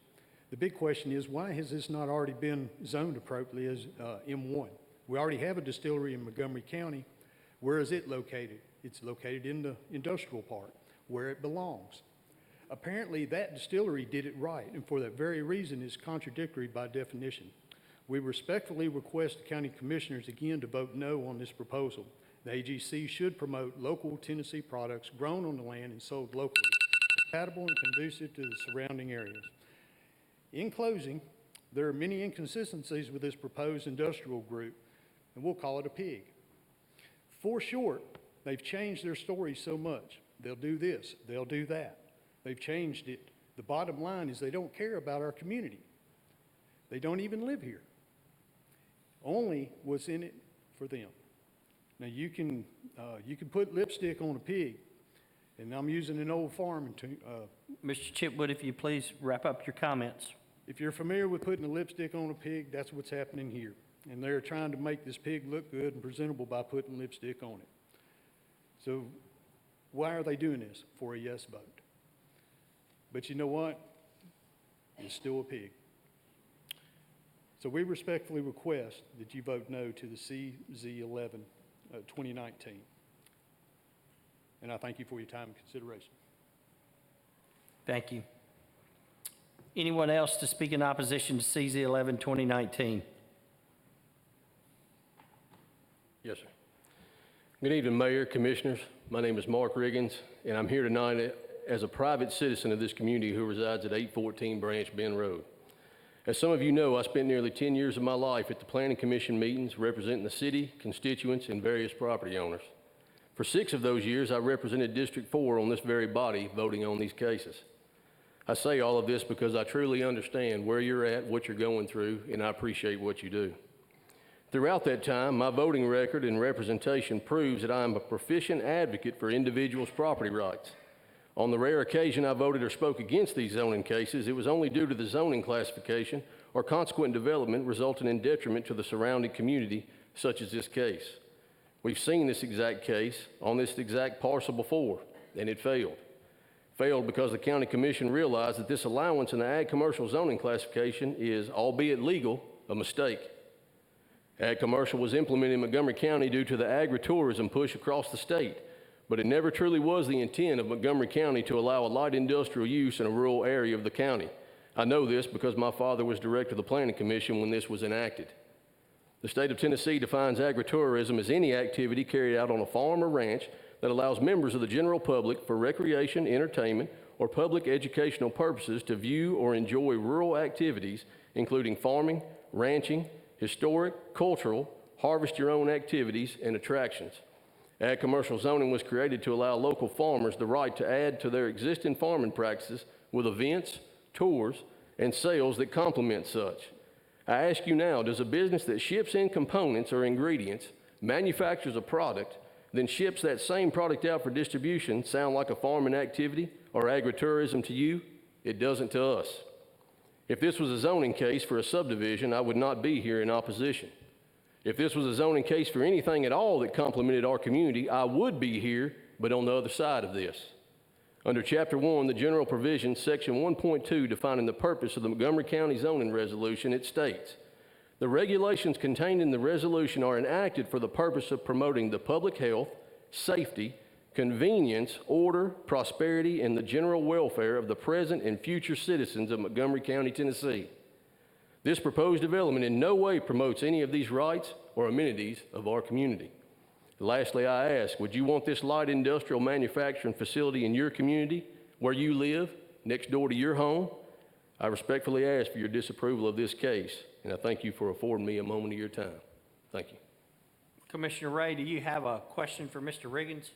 S15: The big question is, why has this not already been zoned appropriately as M1? We already have a distillery in Montgomery County. Where is it located? It's located in the industrial park, where it belongs. Apparently, that distillery did it right, and for that very reason, it's contradictory by definition. We respectfully request the county commissioners again to vote no on this proposal. The AGC should promote local Tennessee products grown on the land and sold locally, compatible and conducive to the surrounding areas. In closing, there are many inconsistencies with this proposed industrial group. and we'll call it a pig. For short, they've changed their story so much. They'll do this, they'll do that. They've changed it. The bottom line is they don't care about our community. They don't even live here. Only what's in it for them. Now, you can put lipstick on a pig, and I'm using an old farming term.
S1: Mr. Chipwood, if you please wrap up your comments.
S15: If you're familiar with putting a lipstick on a pig, that's what's happening here. And they're trying to make this pig look good and presentable by putting lipstick on it. So why are they doing this? For a yes vote. But you know what? It's still a pig. So we respectfully request that you vote no to the CZ11 2019. And I thank you for your time and consideration.
S1: Thank you. Anyone else to speak in opposition to CZ11 2019?
S6: Yes, sir. Good evening, Mayor, Commissioners. My name is Mark Riggins, and I'm here tonight as a private citizen of this community who resides at 814 Branch Bend Road. As some of you know, I spent nearly 10 years of my life at the Planning Commission meetings representing the city, constituents, and various property owners. For 6 of those years, I represented District 4 on this very body voting on these cases. I say all of this because I truly understand where you're at, what you're going through, and I appreciate what you do. Throughout that time, my voting record and representation proves that I am a proficient advocate for individuals' property rights. On the rare occasion I voted or spoke against these zoning cases, it was only due to the zoning classification or consequent development resulting in detriment to the surrounding community, such as this case. We've seen this exact case on this exact parcel before, and it failed. Failed because the County Commission realized that this allowance in the ag commercial zoning classification is, albeit legal, a mistake. Ag commercial was implemented in Montgomery County due to the agritourism push across the state, but it never truly was the intent of Montgomery County to allow a light industrial use in a rural area of the county. I know this because my father was director of the Planning Commission when this was enacted. The state of Tennessee defines agritourism as any activity carried out on a farm or ranch that allows members of the general public for recreation, entertainment, or public educational purposes to view or enjoy rural activities, including farming, ranching, historic, cultural, harvest-your-own activities, and attractions. Ag commercial zoning was created to allow local farmers the right to add to their existing farming practices with events, tours, and sales that complement such. I ask you now, does a business that ships in components or ingredients, manufactures a product, then ships that same product out for distribution sound like a farming activity or agritourism to you? It doesn't to us. If this was a zoning case for a subdivision, I would not be here in opposition. If this was a zoning case for anything at all that complemented our community, I would be here, but on the other side of this. Under Chapter 1, the general provisions, Section 1.2, defining the purpose of the Montgomery County zoning resolution, it states, the regulations contained in the resolution are enacted for the purpose of promoting the public health, safety, convenience, order, prosperity, and the general welfare of the present and future citizens of Montgomery County, Tennessee. This proposed development in no way promotes any of these rights or amenities of our community. Lastly, I ask, would you want this light industrial manufacturing facility in your community, where you live, next door to your home? I respectfully ask for your disapproval of this case, and I thank you for affording me a moment of your time. Thank you.
S1: Commissioner Ray, do you have a question for Mr. Riggins?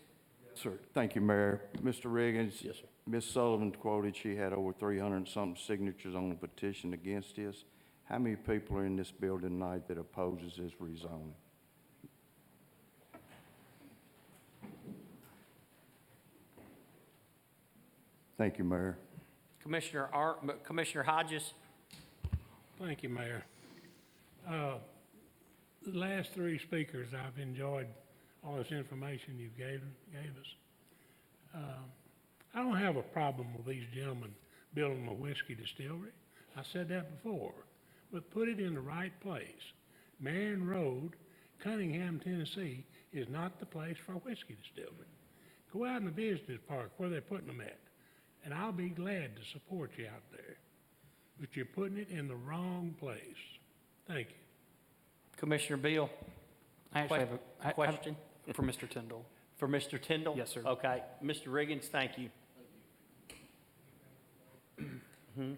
S3: Yes, sir. Thank you, Mayor. Mr. Riggins.
S6: Yes, sir.
S3: Ms. Sullivan quoted she had over 300 and something signatures on the petition against this. How many people are in this building tonight that opposes this rezoning? Thank you, Mayor.
S1: Commissioner Hodges?
S20: Thank you, Mayor. The last 3 speakers, I've enjoyed all this information you gave us. I don't have a problem with these gentlemen building a whiskey distillery. I said that before. But put it in the right place. Marion Road, Cunningham, Tennessee, is not the place for a whiskey distillery. Go out in the business park where they're putting them at, and I'll be glad to support you out there. But you're putting it in the wrong place. Thank you.
S1: Commissioner Beal?
S10: I actually have a
S1: question
S10: for Mr. Tyndall.
S1: for Mr. Tyndall?
S10: Yes, sir.
S1: Okay. Mr. Riggins, thank you. Mhm.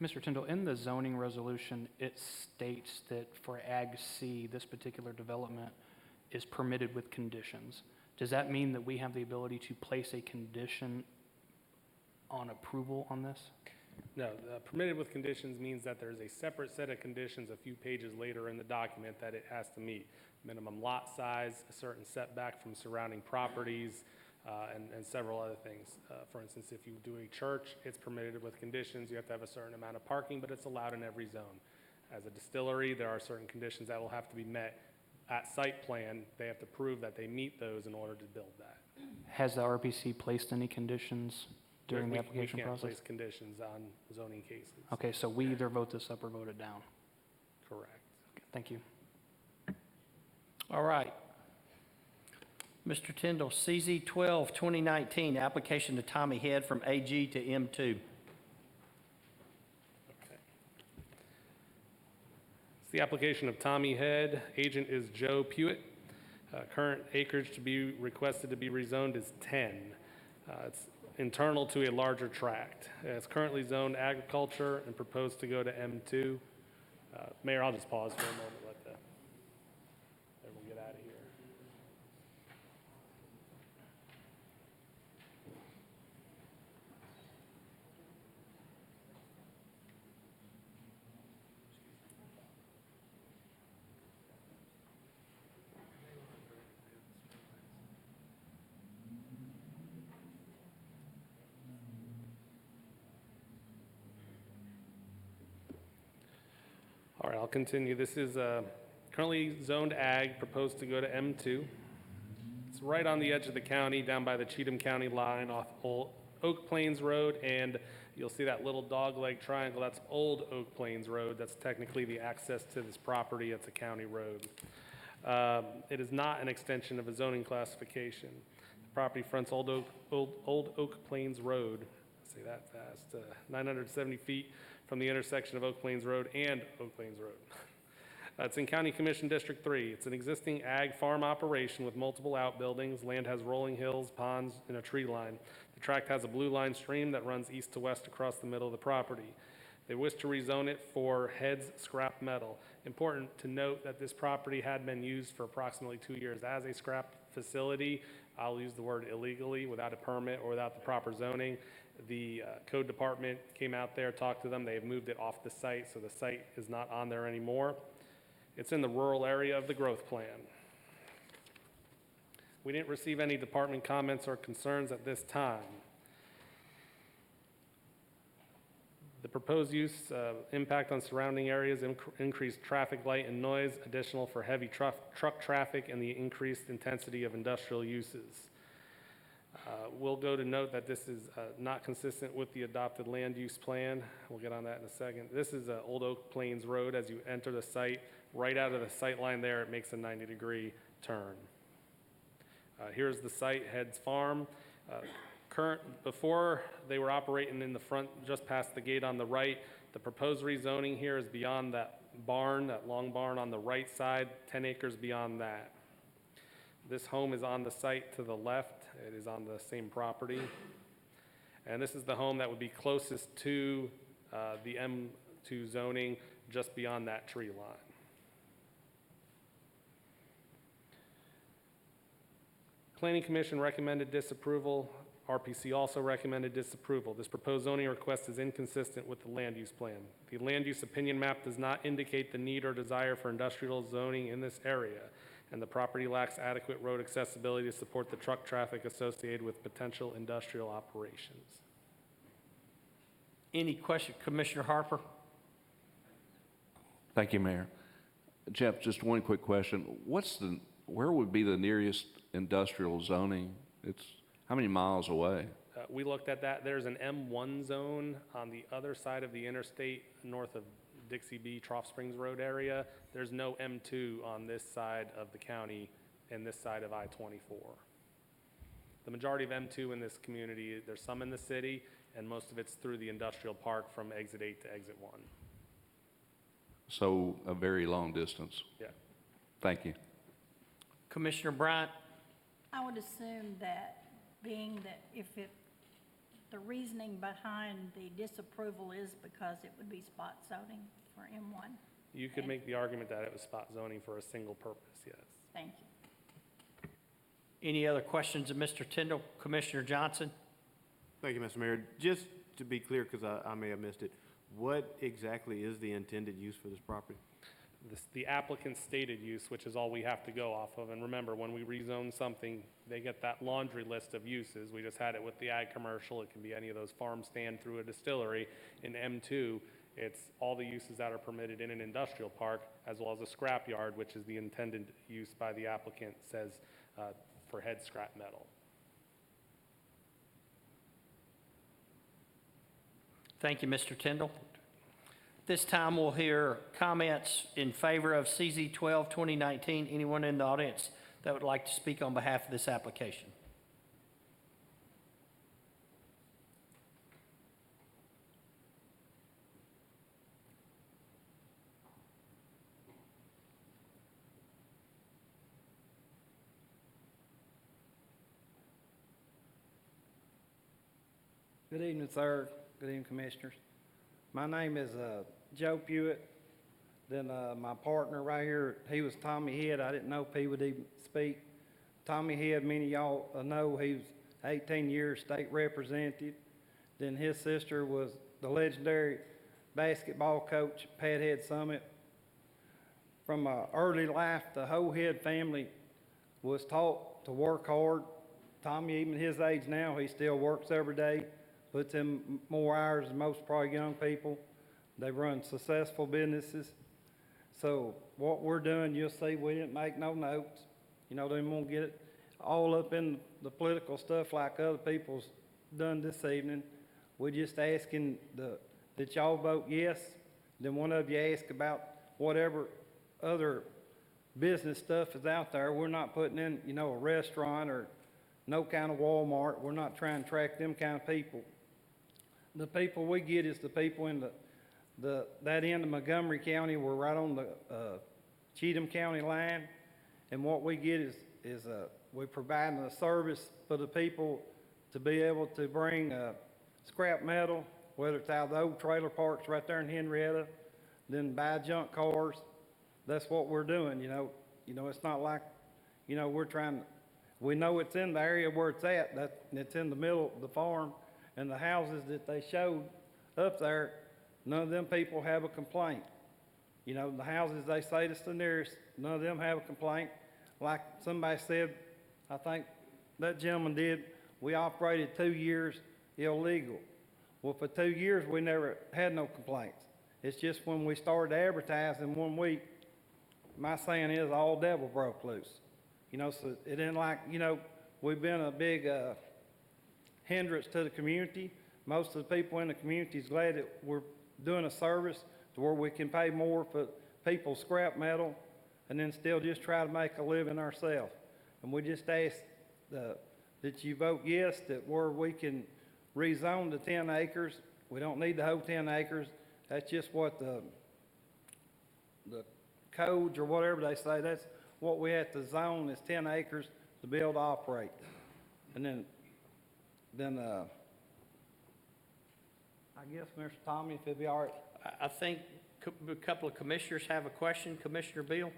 S10: Mr. Tyndall, in the zoning resolution, it states that for Ag C, this particular development is permitted with conditions. Does that mean that we have the ability to place a condition on approval on this?
S5: No, the permitted with conditions means that there's a separate set of conditions a few pages later in the document that it has to meet. Minimum lot size, a certain setback from surrounding properties, and several other things. For instance, if you do a church, it's permitted with conditions. You have to have a certain amount of parking, but it's allowed in every zone. As a distillery, there are certain conditions that will have to be met at site plan. They have to prove that they meet those in order to build that.
S10: Has the RPC placed any conditions during the application
S5: We can't
S10: process?
S5: place conditions on zoning cases.
S10: Okay, so we either vote this up or vote it down.
S5: Correct.
S10: Okay, thank you.
S1: All right. Mr. Tyndall, CZ 12, 2019, application to Tommy Head from AG to M2.
S5: Okay. It's the application of Tommy Head. Agent is Joe Pewitt. Current acreage to be requested to be rezoned is 10. It's internal to a larger tract. It's currently zoned agriculture and proposed to go to M2. Mayor, I'll just pause for a moment, let everyone get out of here. All right, I'll continue. This is currently zoned ag, proposed to go to M2. It's right on the edge of the county, down by the Cheatham County line off Oak Plains Road, and you'll see that little dogleg triangle. That's Old Oak Plains Road. That's technically the access to this property. It's a county road. It is not an extension of a zoning classification. The property fronts Old Oak Plains Road. Say that fast. 970 feet from the intersection of Oak Plains Road and Oak Plains Road. It's in County Commission District 3. It's an existing ag farm operation with multiple outbuildings. Land has rolling hills, ponds, and a tree line. The tract has a blue line stream that runs east to west across the middle of the property. They wish to rezone it for Heads Scrap Metal. Important to note that this property had been used for approximately 2 years as a scrap facility. I'll use the word illegally, without a permit or without the proper zoning. The code department came out there, talked to them. They have moved it off the site, so the site is not on there anymore. It's in the rural area of the growth plan. We didn't receive any department comments or concerns at this time. The proposed use impact on surrounding areas, increased traffic light and noise, additional for heavy truck traffic, and the increased intensity of industrial uses. We'll go to note that this is not consistent with the adopted land use plan. We'll get on that in a second. This is Old Oak Plains Road. As you enter the site, right out of the sight line there, it makes a 90-degree turn. Here's the site, Heads Farm. Before they were operating in the front, just past the gate on the right, the proposed rezoning here is beyond that barn, that long barn on the right side, 10 acres beyond that. This home is on the site to the left. It is on the same property. And this is the home that would be closest to the M2 zoning, just beyond that tree line. Planning Commission recommended disapproval. RPC also recommended disapproval. This proposed zoning request is inconsistent with the land use plan. The land use opinion map does not indicate the need or desire for industrial zoning in this area, and the property lacks adequate road accessibility to support the truck traffic associated with potential industrial operations.
S1: Any question, Commissioner Harper?
S14: Thank you, Mayor. Jeff, just one quick question. Where would be the nearest industrial zoning? It's how many miles away?
S5: We looked at that. There's an M1 zone on the other side of the interstate, north of Dixie B, Trough Springs Road area. There's no M2 on this side of the county and this side of I-24. The majority of M2 in this community, there's some in the city, and most of it's through the industrial park from exit 8 to exit 1.
S14: So a very long distance.
S5: Yeah.
S14: Thank you.
S1: Commissioner Bryant?
S11: I would assume that being that if the reasoning behind the disapproval is because it would be spot zoning for M1.
S5: You could make the argument that it was spot zoning for a single purpose, yes.
S11: Thank you.
S1: Any other questions of Mr. Tindall? Commissioner Johnson?
S16: Thank you, Mr. Mayor. Just to be clear, because I may have missed it, what exactly is the intended use for this property?
S5: The applicant's stated use, which is all we have to go off of. And remember, when we rezone something, they get that laundry list of uses. We just had it with the ag commercial. It can be any of those farm stand through a distillery. In M2, it's all the uses that are permitted in an industrial park, as well as a scrap yard, which is the intended use by the applicant, says for head scrap metal.
S1: Thank you, Mr. Tindall. This time we'll hear comments in favor of CZ 12, 2019. Anyone in the audience that would like to speak on behalf of this application?
S17: Good evening, sir. Good evening, commissioners. My name is Joe Pewitt. Then my partner right here, he was Tommy Head. I didn't know if he would even speak. Tommy Head, many of y'all know, he was 18 years state representative. Then his sister was the legendary basketball coach, Pat Head Summit. From early life, the whole Head family was taught to work hard. Tommy, even his age now, he still works every day. Puts in more hours than most probably young people. They run successful businesses. So what we're doing, you'll see we didn't make no notes. You know, they won't get it all up in the political stuff like other people's done this evening. We're just asking that y'all vote yes. Then one of you ask about whatever other business stuff is out there. We're not putting in, you know, a restaurant or no kind of Walmart. We're not trying to attract them kind of people. The people we get is the people in that end of Montgomery County. We're right on the Cheatham County line. And what we get is we're providing a service for the people to be able to bring scrap metal, whether it's out of the old trailer parks right there in Henrietta, then buy junk cars. That's what we're doing, you know. You know, it's not like, you know, we know it's in the area where it's at. It's in the middle of the farm. And the houses that they showed up there, none of them people have a complaint. You know, the houses they say that's the nearest, none of them have a complaint. Like somebody said, I think that gentleman did, we operated 2 years illegal. Well, for 2 years, we never had no complaints. It's just when we started advertising 1 week, my saying is all devil broke loose. You know, so it ain't like, you know, we've been a big hindrance to the community. Most of the people in the community is glad that we're doing a service to where we can pay more for people's scrap metal and then still just try to make a living ourselves. And we just ask that you vote yes, that where we can rezone the 10 acres. We don't need the whole 10 acres. That's just what the codes or whatever they say, that's what we have to zone is 10 acres to be able to operate. And then I guess, Mr. Tommy, if it'd be all right.
S1: I think a couple of commissioners have a question. Commissioner Beal?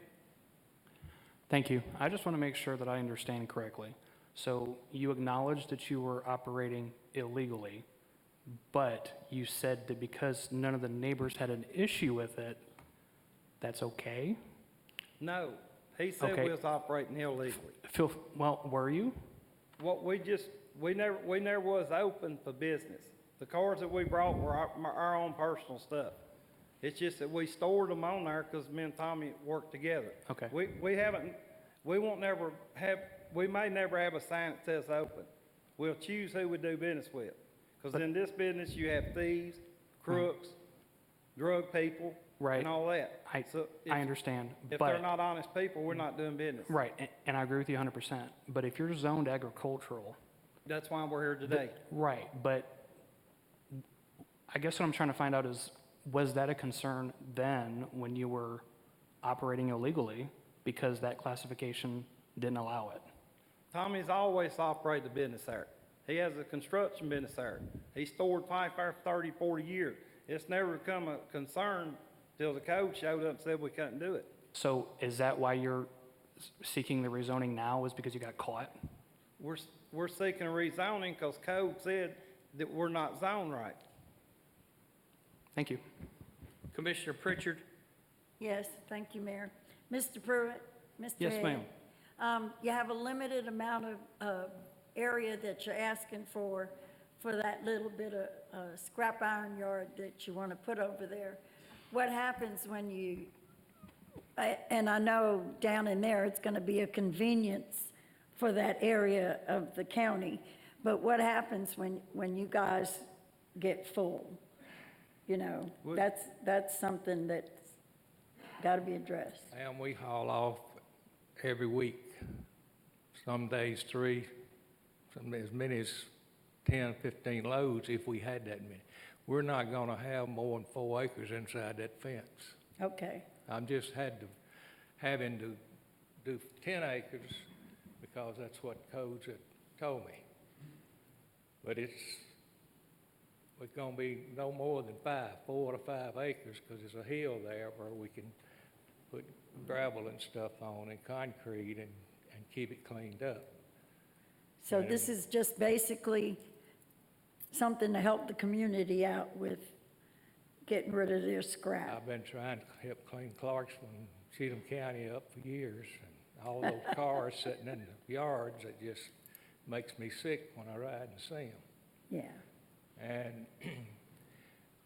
S10: Thank you. I just want to make sure that I understand correctly. So you acknowledged that you were operating illegally, but you said that because none of the neighbors had an issue with it, that's okay?
S17: No, he said
S10: Okay.
S17: we was operating illegally.
S10: Well, were you?
S17: What we never was open for business. The cars that we brought were our own personal stuff. It's just that we stored them on there because me and Tommy worked together.
S10: Okay.
S17: We may never have a sign that says open. We'll choose who we do business with. Because in this business, you have thieves, crooks, drug people,
S10: Right.
S17: and all that.
S10: I understand,
S17: If
S10: but-
S17: they're not honest people, we're not doing business.
S10: Right, and I agree with you 100%. But if you're zoned agricultural,
S17: That's why we're here today.
S10: right, but I guess what I'm trying to find out is, was that a concern then when you were operating illegally because that classification didn't allow it?
S17: Tommy's always operated the business there. He has a construction business there. He stored pipe there for 30, 40 years. It's never become a concern till the code showed up and said we couldn't do it.
S10: So is that why you're seeking the rezoning now, is because you got caught?
S17: We're seeking a rezoning because code said that we're not zoned right.
S10: Thank you.
S1: Commissioner Pritchard?
S11: Yes, thank you, Mayor. Mr. Pruitt? Mr.
S17: Yes,
S11: Head,
S17: ma'am.
S11: You have a limited amount of area that you're asking for that little bit of scrap iron yard that you want to put over there. What happens when you, and I know down in there it's going to be a convenience for that area of the county, but what happens when you guys get full? You know, that's something that's got to be addressed.
S18: And we haul off every week, some days 3, as many as 10, 15 loads if we had that many. We're not going to have more than 4 acres inside that fence.
S11: Okay.
S18: I'm just having to do 10 acres because that's what codes had told me. But we're going to be no more than 4 to 5 acres because there's a hill there where we can put gravel and stuff on and concrete and keep it cleaned up.
S11: So this is just basically something to help the community out with getting rid of their scrap.
S18: I've been trying to help clean Clarksville and Cheatham County up for years, and all those cars sitting in the yards, it just makes me sick when I ride and see them.
S11: Yeah.
S18: And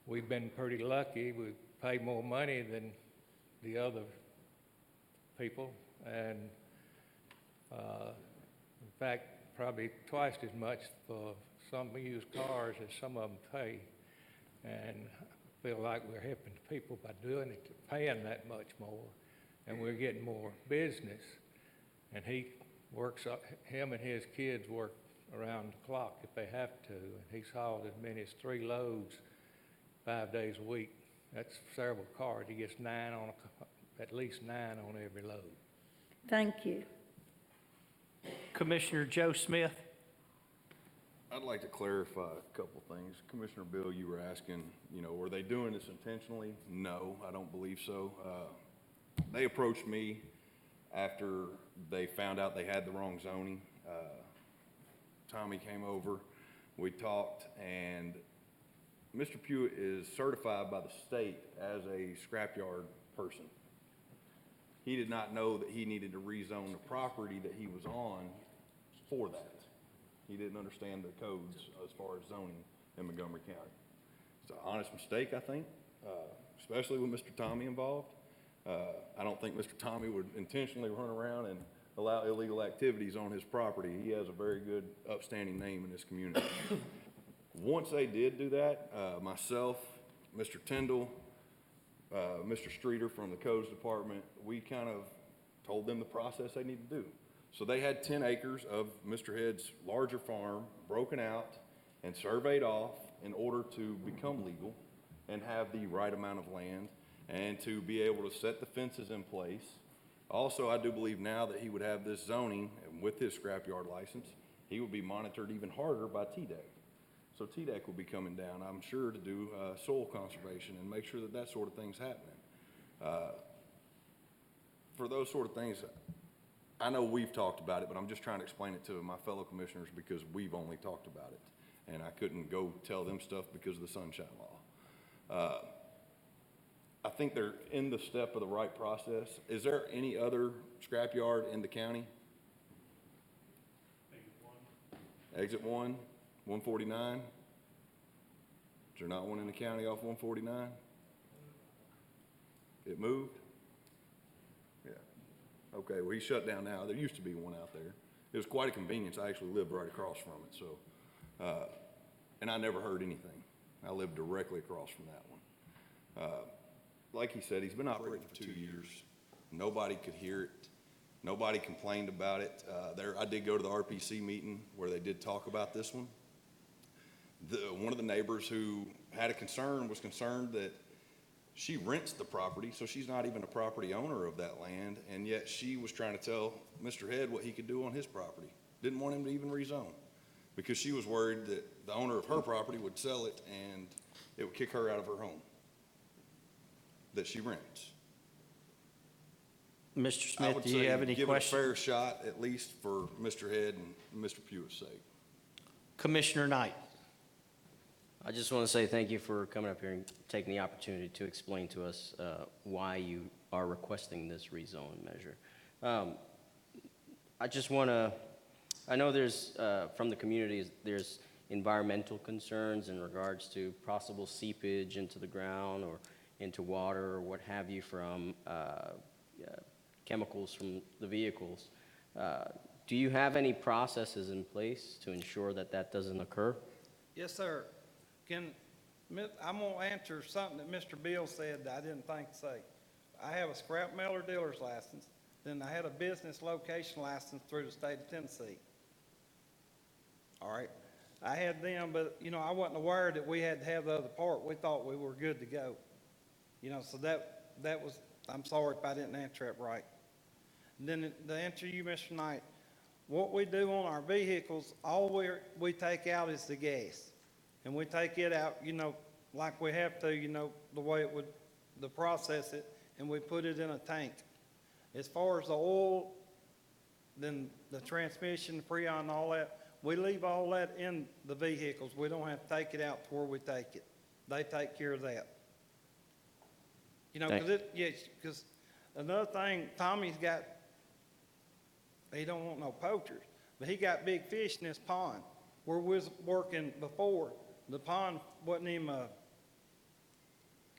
S18: we've been pretty lucky. We pay more money than the other people, and in fact, probably twice as much for some used cars as some of them pay. And I feel like we're helping the people by doing it, paying that much more, and we're getting more business. And he works, him and his kids work around the clock if they have to, and he's hauled as many as 3 loads 5 days a week. That's several cars. He gets at least 9 on every load.
S11: Thank you.
S1: Commissioner Joe Smith?
S8: I'd like to clarify a couple things. Commissioner Bill, you were asking, were they doing this intentionally? No, I don't believe so. They approached me after they found out they had the wrong zoning. Tommy came over, we talked, and Mr. Pewitt is certified by the state as a scrapyard person. He did not know that he needed to rezone the property that he was on for that. He didn't understand the codes as far as zoning in Montgomery County. It's an honest mistake, I think, especially with Mr. Tommy involved. I don't think Mr. Tommy would intentionally run around and allow illegal activities on his property. He has a very good, upstanding name in this community. Once they did do that, myself, Mr. Tyndall, Mr. Streeter from the Codes Department, we kind of told them the process they need to do. So they had 10 acres of Mr. Head's larger farm broken out and surveyed off in order to become legal and have the right amount of land and to be able to set the fences in place. Also, I do believe now that he would have this zoning, and with his scrapyard license, he would be monitored even harder by TDEC. So TDEC will be coming down, I'm sure, to do soil conservation and make sure that that sort of thing's happening. For those sort of things, I know we've talked about it, but I'm just trying to explain it to my fellow commissioners because we've only talked about it. And I couldn't go tell them stuff because of the Sunshine Law. I think they're in the step of the right process. Is there any other scrapyard in the county? Exit 1, 149? Is there not one in the county off 149? It moved? Yeah. Okay, well, he shut down now. There used to be one out there. It was quite a convenience. I actually lived right across from it, so, and I never heard anything. I lived directly across from that one. Like he said, he's been operating for 2 years. Nobody could hear it. Nobody complained about it. I did go to the RPC meeting where they did talk about this one. One of the neighbors who had a concern was concerned that she rents the property, so she's not even a property owner of that land, and yet she was trying to tell Mr. Head what he could do on his property. Didn't want him to even rezone. because she was worried that the owner of her property would sell it and it would kick her out of her home that she rents.
S1: Mr.
S8: I
S1: Smith,
S8: would
S1: do you
S8: say
S1: have any
S8: give it a
S1: questions?
S8: fair shot, at least for Mr. Head and Mr. Pue's sake.
S1: Commissioner Knight.
S7: I just want to say thank you for coming up here and taking the opportunity to explain to us why you are requesting this rezone measure. I just want to, I know there's, from the community, there's environmental concerns in regards to possible seepage into the ground or into water or what have you from chemicals from the vehicles. Do you have any processes in place to ensure that that doesn't occur?
S17: Yes, sir. I'm going to answer something that Mr. Bill said that I didn't think to say. I have a scrap mailer dealer's license, then I had a business location license through the state of Tennessee. All right. I had them, but, you know, I wasn't aware that we had to have the other part. We thought we were good to go. You know, so that was, I'm sorry if I didn't answer it right. And then to answer you, Mr. Knight, what we do on our vehicles, all we take out is the gas. And we take it out, you know, like we have to, you know, the way it would, to process it, and we put it in a tank. As far as the oil, then the transmission, Freon, and all that, we leave all that in the vehicles. We don't have to take it out to where we take it. They take care of that. You know, because another thing, Tommy's got, he don't want no poachers, but he got big fish in his pond. Where we was working before, the pond wasn't even,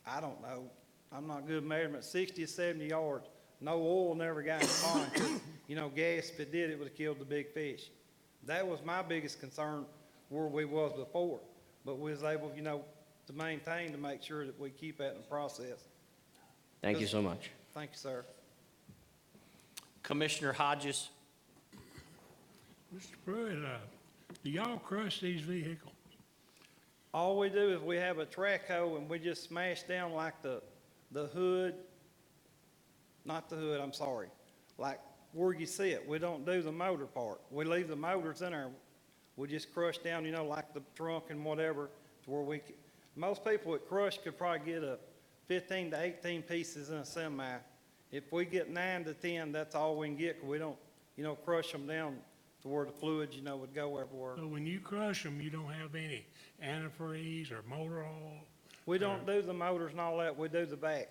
S17: I don't know, I'm not good at measurement, 60 or 70 yards. No oil never got in the pond. 'Cause, you know, gas, if it did, it would have killed the big fish. That was my biggest concern where we was before. But we was able, you know, to maintain, to make sure that we keep that in the process.
S7: Thank you so much.
S17: Thank you, sir.
S1: Commissioner Hodges.
S20: Mr. Pruitt, do y'all crush these vehicles?
S17: All we do is we have a track hoe and we just smash down like the hood, not the hood, I'm sorry, like where you see it. We don't do the motor part. We leave the motors in there. We just crush down, you know, like the trunk and whatever, to where most people that crush could probably get 15 to 18 pieces in a semi. If we get 9 to 10, that's all we can get, 'cause we don't, you know, crush them down to where the fluids, you know, would go everywhere.
S20: So when you crush them, you don't have any antifreeze or motor oil?
S17: We don't do the motors and all that. We do the back.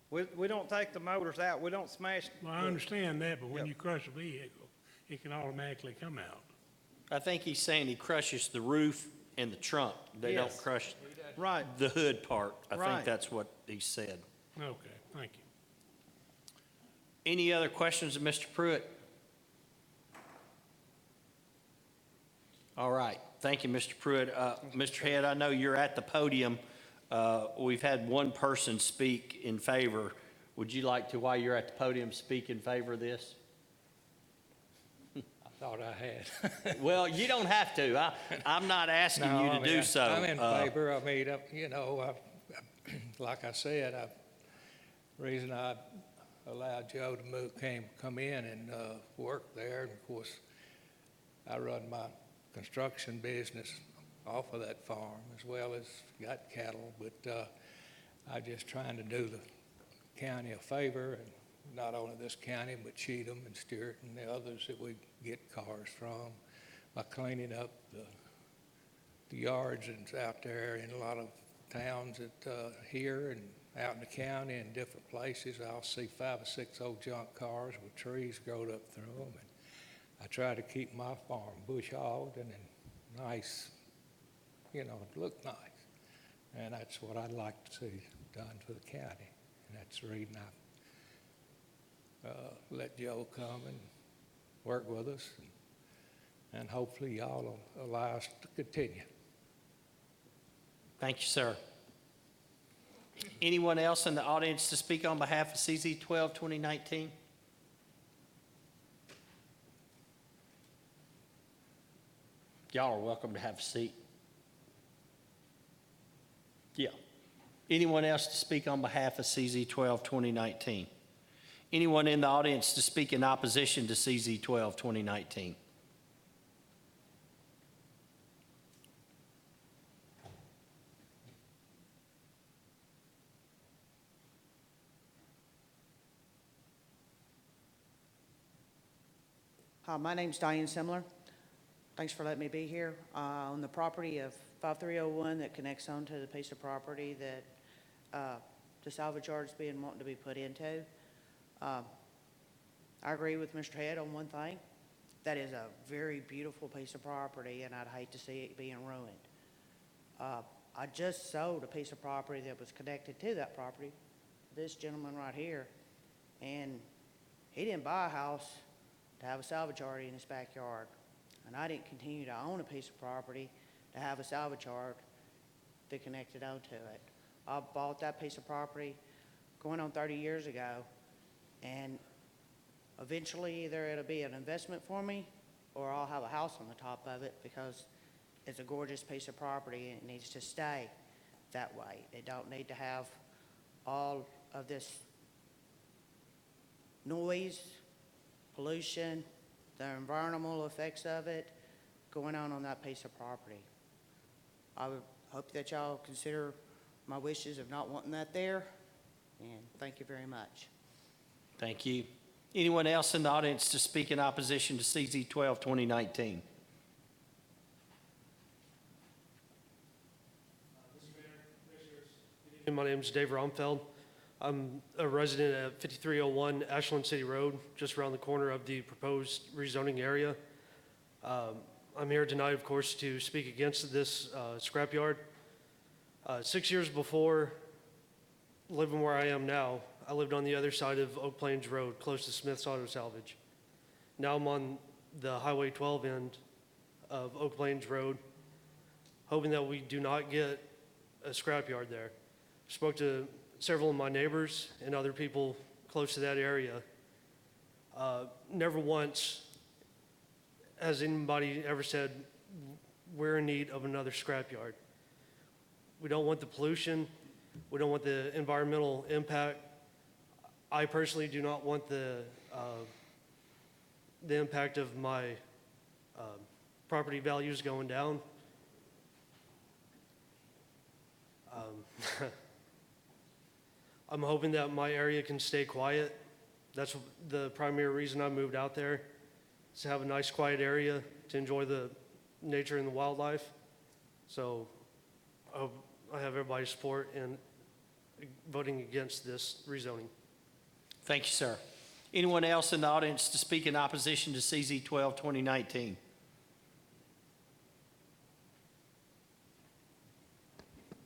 S17: We don't take the motors out. We don't smash.
S20: Well, I understand that, but when you crush a vehicle, it can automatically come out.
S1: I think he's saying he crushes the roof and the trunk. They don't
S17: Yes.
S1: crush
S17: Right.
S1: the hood part. I
S17: Right.
S1: think that's what he said.
S20: Okay, thank you.
S1: Any other questions of Mr. Pruitt? All right. Thank you, Mr. Pruitt. Mr. Head, I know you're at the podium. We've had one person speak in favor. Would you like to, while you're at the podium, speak in favor of this?
S18: I thought I had.
S1: Well, you don't have to. I'm not asking
S18: No,
S1: you to
S18: I mean,
S1: do so.
S18: I'm in favor. I mean, you know, like I said, reason I allowed Joe to come in and work there. And of course, I run my construction business off of that farm, as well as got cattle. But I'm just trying to do the county a favor, and not only this county, but Cheatham and Stewart and the others that we get cars from, by cleaning up the yards that's out there in a lot of towns that here and out in the county and different places. I'll see 5 or 6 old junk cars with trees growed up through them. And I try to keep my farm bush hogged and nice, you know, look nice. And that's what I'd like to see done for the county. And that's the reason I let Joe come and work with us. And hopefully y'all will allow us to continue.
S1: Thank you, sir. Anyone else in the audience to speak on behalf of CZ 12, 2019? Y'all are welcome to have a seat. Yeah. Anyone else to speak on behalf of CZ 12, 2019? Anyone in the audience to speak in opposition to CZ 12, 2019?
S19: Hi, my name's Diane Simler. Thanks for letting me be here. On the property of 5301 that connects onto the piece of property that the salvage yard's wanting to be put into. I agree with Mr. Head on one thing. That is a very beautiful piece of property, and I'd hate to see it being ruined. I just sold a piece of property that was connected to that property, this gentleman right here, and he didn't buy a house to have a salvage yard in his backyard. And I didn't continue to own a piece of property to have a salvage yard that connected onto it. I bought that piece of property going on 30 years ago, and eventually either it'll be an investment for me or I'll have a house on the top of it because it's a gorgeous piece of property and it needs to stay that way. It don't need to have all of this noise, pollution, the environmental effects of it going on that piece of property. I would hope that y'all consider my wishes of not wanting that there, and thank you very much.
S1: Thank you. Anyone else in the audience to speak in opposition to CZ 12, 2019?
S21: My name is Dave Romfeld. I'm a resident at 5301 Ashland City Road, just around the corner of the proposed rezoning area. I'm here tonight, of course, to speak against this scrapyard. 6 years before living where I am now, I lived on the other side of Oak Plains Road, close to Smith's Auto Salvage. Now I'm on the Highway 12 end of Oak Plains Road, hoping that we do not get a scrapyard there. Spoke to several of my neighbors and other people close to that area. Never once has anybody ever said, we're in need of another scrapyard. We don't want the pollution. We don't want the environmental impact. I personally do not want the impact of my property values going down. I'm hoping that my area can stay quiet. That's the primary reason I moved out there, is to have a nice quiet area to enjoy the nature and the wildlife. So I hope I have everybody's support in voting against this rezoning.
S1: Thank you, sir. Anyone else in the audience to speak in opposition to CZ 12, 2019?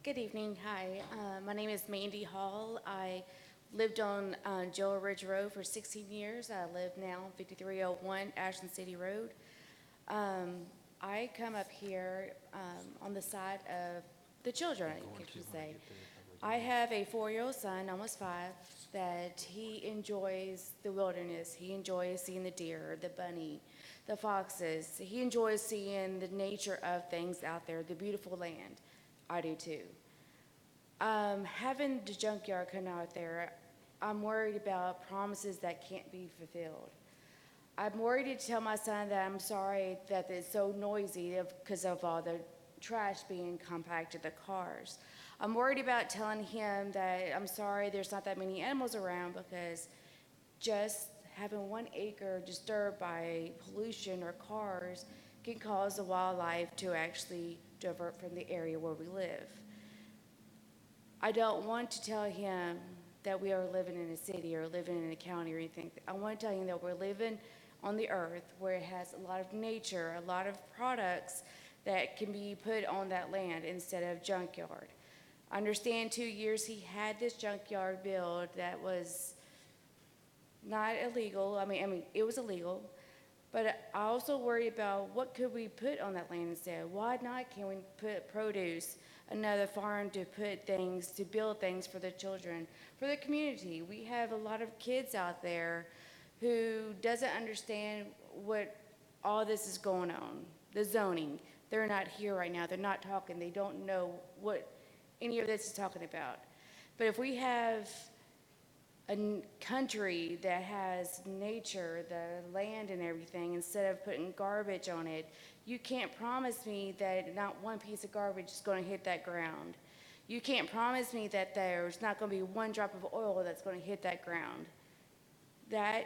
S23: Good evening. Hi. My name is Mandy Hall. I lived on Joel Ridge Road for 16 years. I live now on 5301 Ashland City Road. I come up here on the side of the children, I should say. I have a 4-year-old son, almost 5, that he enjoys the wilderness. He enjoys seeing the deer, the bunny, the foxes. He enjoys seeing the nature of things out there, the beautiful land. I do too. Having the junkyard come out there, I'm worried about promises that can't be fulfilled. I'm worried to tell my son that I'm sorry that it's so noisy because of all the trash being compacted, the cars. I'm worried about telling him that I'm sorry there's not that many animals around because just having 1 acre disturbed by pollution or cars can cause the wildlife to actually divert from the area where we live. I don't want to tell him that we are living in a city or living in a county or anything. I want to tell him that we're living on the earth where it has a lot of nature, a lot of products that can be put on that land instead of junkyard. I understand 2 years he had this junkyard built that was not illegal. I mean, it was illegal. But I also worry about what could we put on that land instead. Why not can we put produce, another farm to put things, to build things for the children, for the community. We have a lot of kids out there who doesn't understand what all this is going on, the zoning. They're not here right now. They're not talking. They don't know what any of this is talking about. But if we have a country that has nature, the land and everything, instead of putting garbage on it, you can't promise me that not one piece of garbage is going to hit that ground. You can't promise me that there's not going to be one drop of oil that's going to hit that ground. That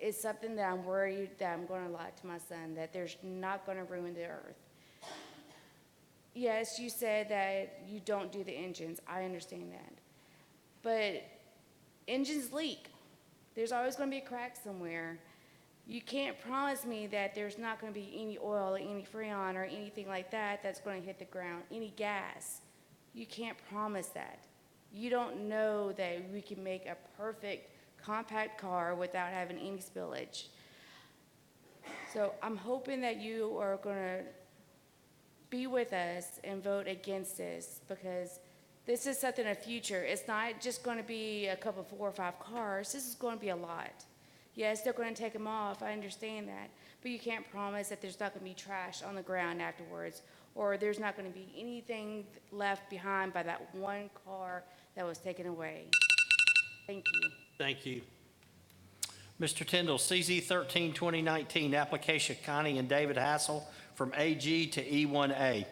S23: is something that I'm worried that I'm going to lie to my son, that there's not going to ruin the earth. Yes, you said that you don't do the engines. I understand that. But engines leak. There's always going to be a crack somewhere. You can't promise me that there's not going to be any oil or any freon or anything like that that's going to hit the ground, any gas. You can't promise that. You don't know that we can make a perfect compact car without having any spillage. So I'm hoping that you are going to be with us and vote against this, because this is something in the future. It's not just going to be a couple, 4 or 5 cars. This is going to be a lot. Yes, they're going to take them off. I understand that. But you can't promise that there's not going to be trash on the ground afterwards, or there's not going to be anything left behind by that one car that was taken away. Thank you.
S1: Thank you. Mr. Tyndall, CZ 13, 2019, application Connie and David Hassel from AG to E1A.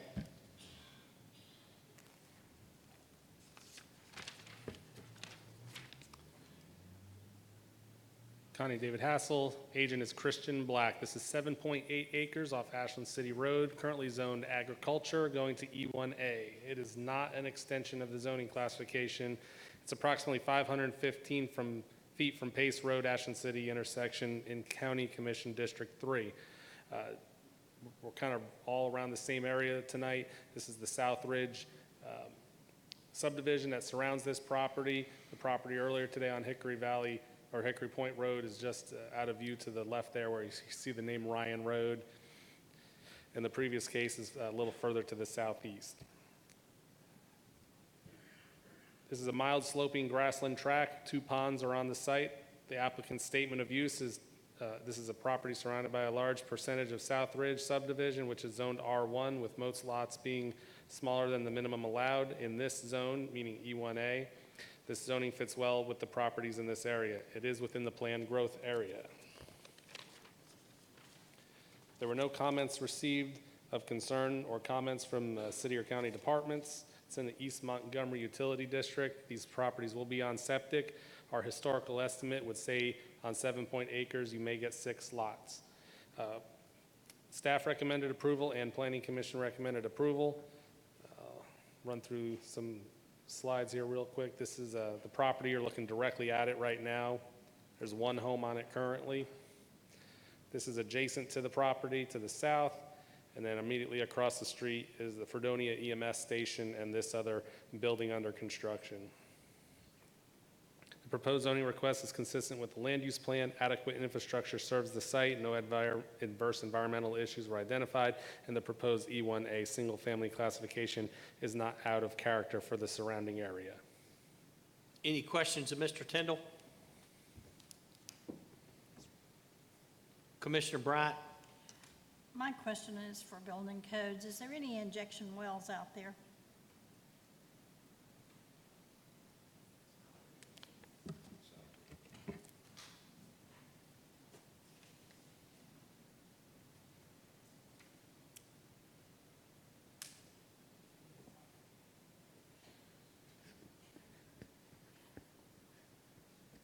S5: Connie David Hassel, agent is Christian Black. This is 7.8 acres off Ashland City Road, currently zoned agriculture, going to E1A. It is not an extension of the zoning classification. It's approximately 515 feet from Pace Road, Ashland City intersection in County Commission District 3. We're kind of all around the same area tonight. This is the South Ridge subdivision that surrounds this property. The property earlier today on Hickory Valley or Hickory Point Road is just out of view to the left there, where you see the name Ryan Road. And the previous case is a little further to the southeast. This is a mild sloping grassland tract. 2 ponds are on the site. The applicant's statement of use is this is a property surrounded by a large percentage of South Ridge subdivision, which is zoned R1, with most lots being smaller than the minimum allowed in this zone, meaning E1A. This zoning fits well with the properties in this area. It is within the planned growth area. There were no comments received of concern or comments from city or county departments. It's in the East Montgomery Utility District. These properties will be on septic. Our historical estimate would say on 7.8 acres, you may get 6 lots. Staff recommended approval and Planning Commission recommended approval. Run through some slides here real quick. This is the property. You're looking directly at it right now. There's 1 home on it currently. This is adjacent to the property to the south, and then immediately across the street is the Fredonia EMS station and this other building under construction. The proposed zoning request is consistent with the land use plan. Adequate infrastructure serves the site. No adverse environmental issues were identified, and the proposed E1A single-family classification is not out of character for the surrounding area.
S1: Any questions of Mr. Tyndall? Commissioner Bryant?
S2: My question is for building codes. Is there any injection wells out there?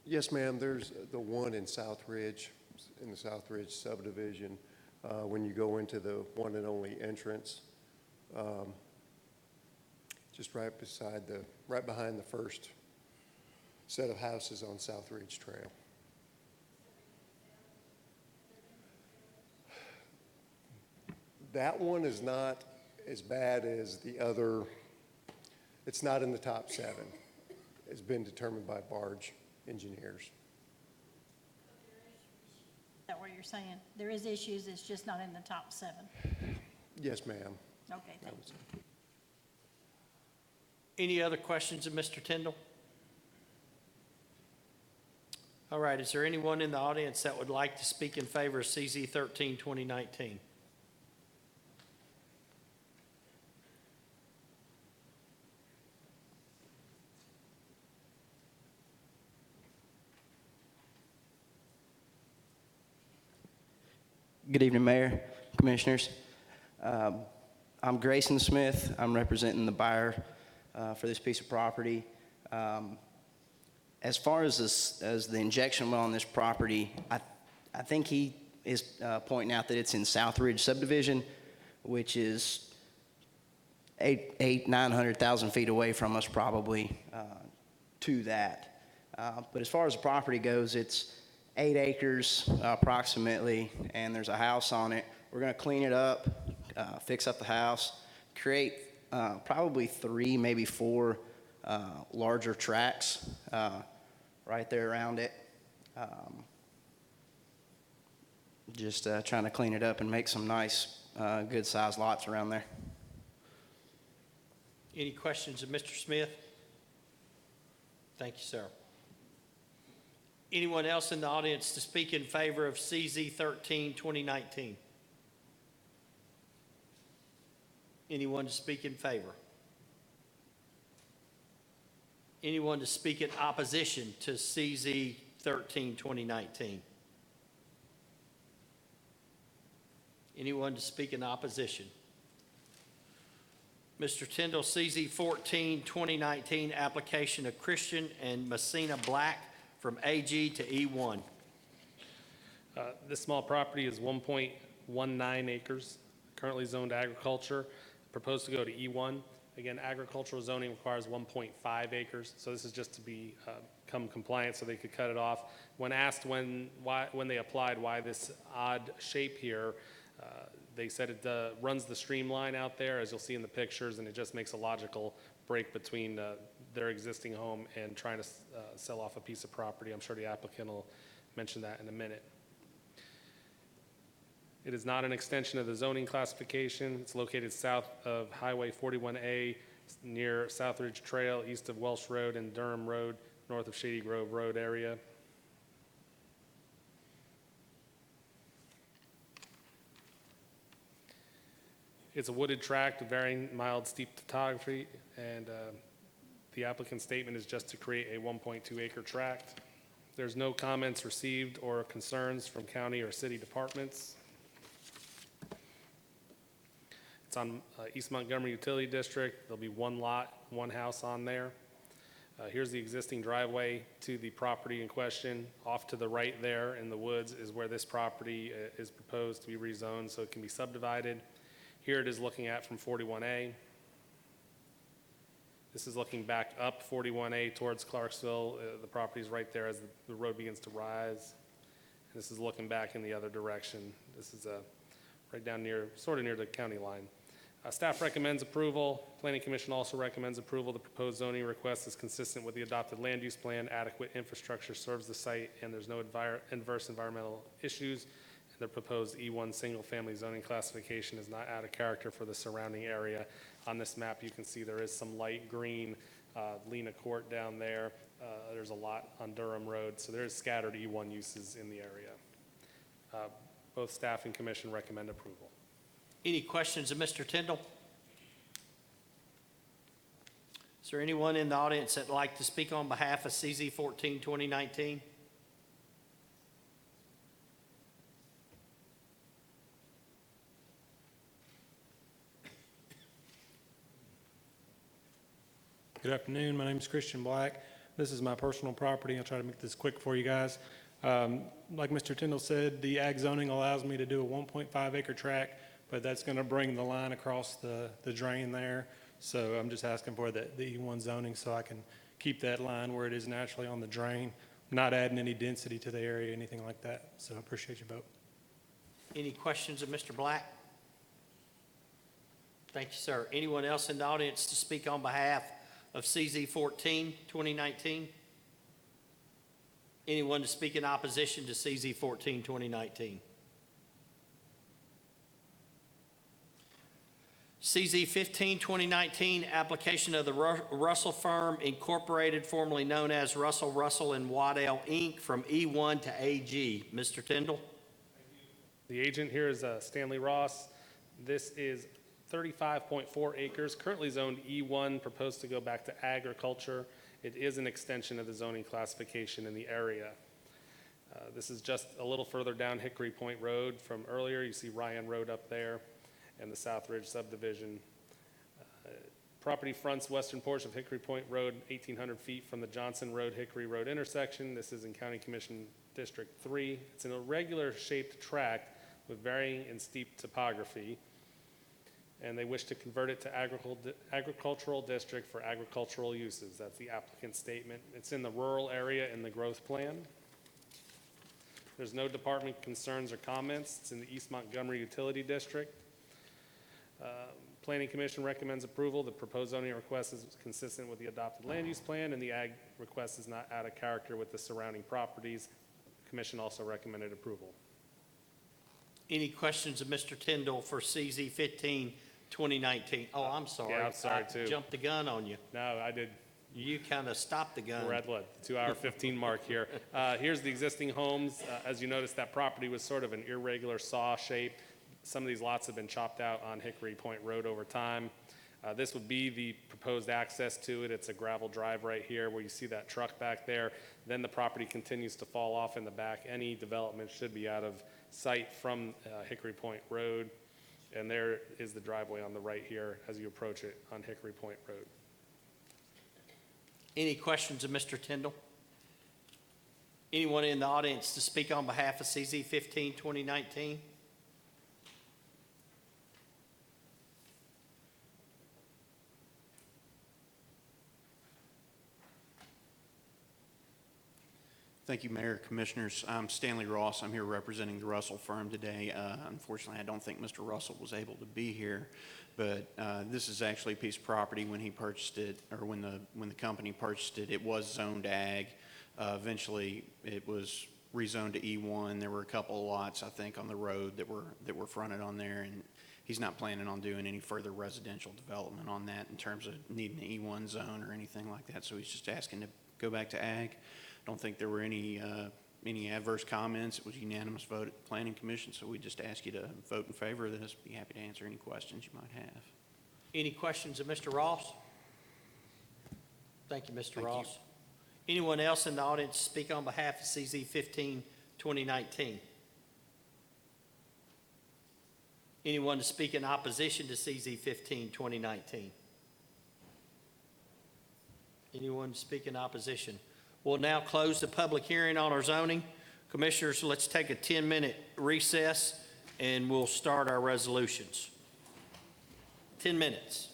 S4: Yes, ma'am. There's the one in South Ridge, in the South Ridge subdivision. When you go into the one and only entrance, just right behind the first set of houses on South Ridge Trail. That one is not as bad as the other. It's not in the top 7. It's been determined by barge engineers.
S2: Is that what you're saying? There is issues, it's just not in the top 7?
S4: Yes, ma'am.
S2: Okay, thank you.
S1: Any other questions of Mr. Tyndall? All right, is there anyone in the audience that would like to speak in favor of CZ 13, 2019?
S13: Good evening, Mayor, Commissioners. I'm Grayson Smith. I'm representing the buyer for this piece of property. As far as the injection well on this property, I think he is pointing out that it's in South Ridge subdivision, which is 900,000 feet away from us probably to that. But as far as the property goes, it's 8 acres approximately, and there's a house on it. We're going to clean it up, fix up the house, create probably 3, maybe 4 larger tracks right there around it. Just trying to clean it up and make some nice, good-sized lots around there.
S1: Any questions of Mr. Smith? Thank you, sir. Anyone else in the audience to speak in favor of CZ 13, 2019? Anyone to speak in favor? Anyone to speak in opposition to CZ 13, 2019? Anyone to speak in opposition? Mr. Tyndall, CZ 14, 2019, application of Christian and Messina Black from AG to E1.
S5: This small property is 1.19 acres, currently zoned agriculture, proposed to go to E1. Again, agricultural zoning requires 1.5 acres, so this is just to become compliant so they could cut it off. When asked when they applied why this odd shape here, they said it runs the streamline out there, as you'll see in the pictures, and it just makes a logical break between their existing home and trying to sell off a piece of property. I'm sure the applicant will mention that in a minute. It is not an extension of the zoning classification. It's located south of Highway 41A, near Southridge Trail, east of Welsh Road and Durham Road, north of Shady Grove Road area. It's a wooded tract with varying mild steep topography, and the applicant's statement is just to create a 1.2 acre tract. There's no comments received or concerns from county or city departments. It's on East Montgomery Utility District. There'll be 1 lot, 1 house on there. Here's the existing driveway to the property in question. Off to the right there in the woods is where this property is proposed to be rezoned so it can be subdivided. Here it is looking at from 41A. This is looking back up 41A towards Clarksville. The property is right there as the road begins to rise. And this is looking back in the other direction. This is right down near, sort of near the county line. Staff recommends approval. Planning Commission also recommends approval. The proposed zoning request is consistent with the adopted land use plan. Adequate infrastructure serves the site, and there's no adverse environmental issues. The proposed E1 single-family zoning classification is not out of character for the surrounding area. On this map, you can see there is some light green Lena Court down there. There's a lot on Durham Road, so there's scattered E1 uses in the area. Both staff and commission recommend approval.
S1: Any questions of Mr. Tyndall? Is there anyone in the audience that'd like to speak on behalf of CZ 14, 2019?
S9: Good afternoon. My name is Christian Black. This is my personal property. I'll try to make this quick for you guys. Like Mr. Tyndall said, the ag zoning allows me to do a 1.5 acre tract, but that's going to bring the line across the drain there. So I'm just asking for the E1 zoning so I can keep that line where it is naturally on the drain, not adding any density to the area, anything like that. So I appreciate your vote.
S1: Any questions of Mr. Black? Thank you, sir. Anyone else in the audience to speak on behalf of CZ 14, 2019? Anyone to speak in opposition to CZ 14, 2019? CZ 15, 2019, application of the Russell Firm Incorporated, formerly known as Russell, Russell & Waddell, Inc., from E1 to AG. Mr. Tyndall?
S5: The agent here is Stanley Ross. This is 35.4 acres, currently zoned E1, proposed to go back to agriculture. It is an extension of the zoning classification in the area. This is just a little further down Hickory Point Road from earlier. You see Ryan Road up there and the South Ridge subdivision. Property fronts western portion of Hickory Point Road, 1,800 feet from the Johnson Road, Hickory Road intersection. This is in County Commission District 3. It's an irregular shaped tract with varying and steep topography, and they wish to convert it to agricultural district for agricultural uses. That's the applicant's statement. It's in the rural area in the growth plan. There's no department concerns or comments. It's in the East Montgomery Utility District. Planning Commission recommends approval. The proposed zoning request is consistent with the adopted land use plan, and the ag request is not out of character with the surrounding properties. The Commission also recommended approval.
S1: Any questions of Mr. Tyndall for CZ 15, 2019? Oh, I'm sorry.
S5: Yeah, I'm sorry,
S1: I
S5: too.
S1: jumped the gun on you.
S5: No, I did.
S1: You kind of stopped the gun.
S5: We're at the 2-hour 15 mark here. Here's the existing homes. As you notice, that property was sort of an irregular saw shape. Some of these lots have been chopped out on Hickory Point Road over time. This would be the proposed access to it. It's a gravel drive right here where you see that truck back there. Then the property continues to fall off in the back. Any development should be out of sight from Hickory Point Road. And there is the driveway on the right here as you approach it on Hickory Point Road.
S1: Any questions of Mr. Tyndall? Anyone in the audience to speak on behalf of CZ 15, 2019?
S12: Thank you, Mayor, Commissioners. I'm Stanley Ross. I'm here representing the Russell firm today. Unfortunately, I don't think Mr. Russell was able to be here, but this is actually a piece of property. When he purchased it, or when the company purchased it, it was zoned ag. Eventually, it was rezoned to E1. There were a couple of lots, I think, on the road that were fronted on there, and he's not planning on doing any further residential development on that in terms of needing an E1 zone or anything like that. So he's just asking to go back to ag. Don't think there were any adverse comments. It was a unanimous vote at the Planning Commission, so we just ask you to vote in favor of this. Be happy to answer any questions you might have.
S1: Any questions of Mr. Ross? Thank you, Mr. Ross. Anyone else in the audience speak on behalf of CZ 15, 2019? Anyone to speak in opposition to CZ 15, 2019? Anyone to speak in opposition? We'll now close the public hearing on our zoning. Commissioners, let's take a 10-minute recess and we'll start our resolutions. 10 minutes.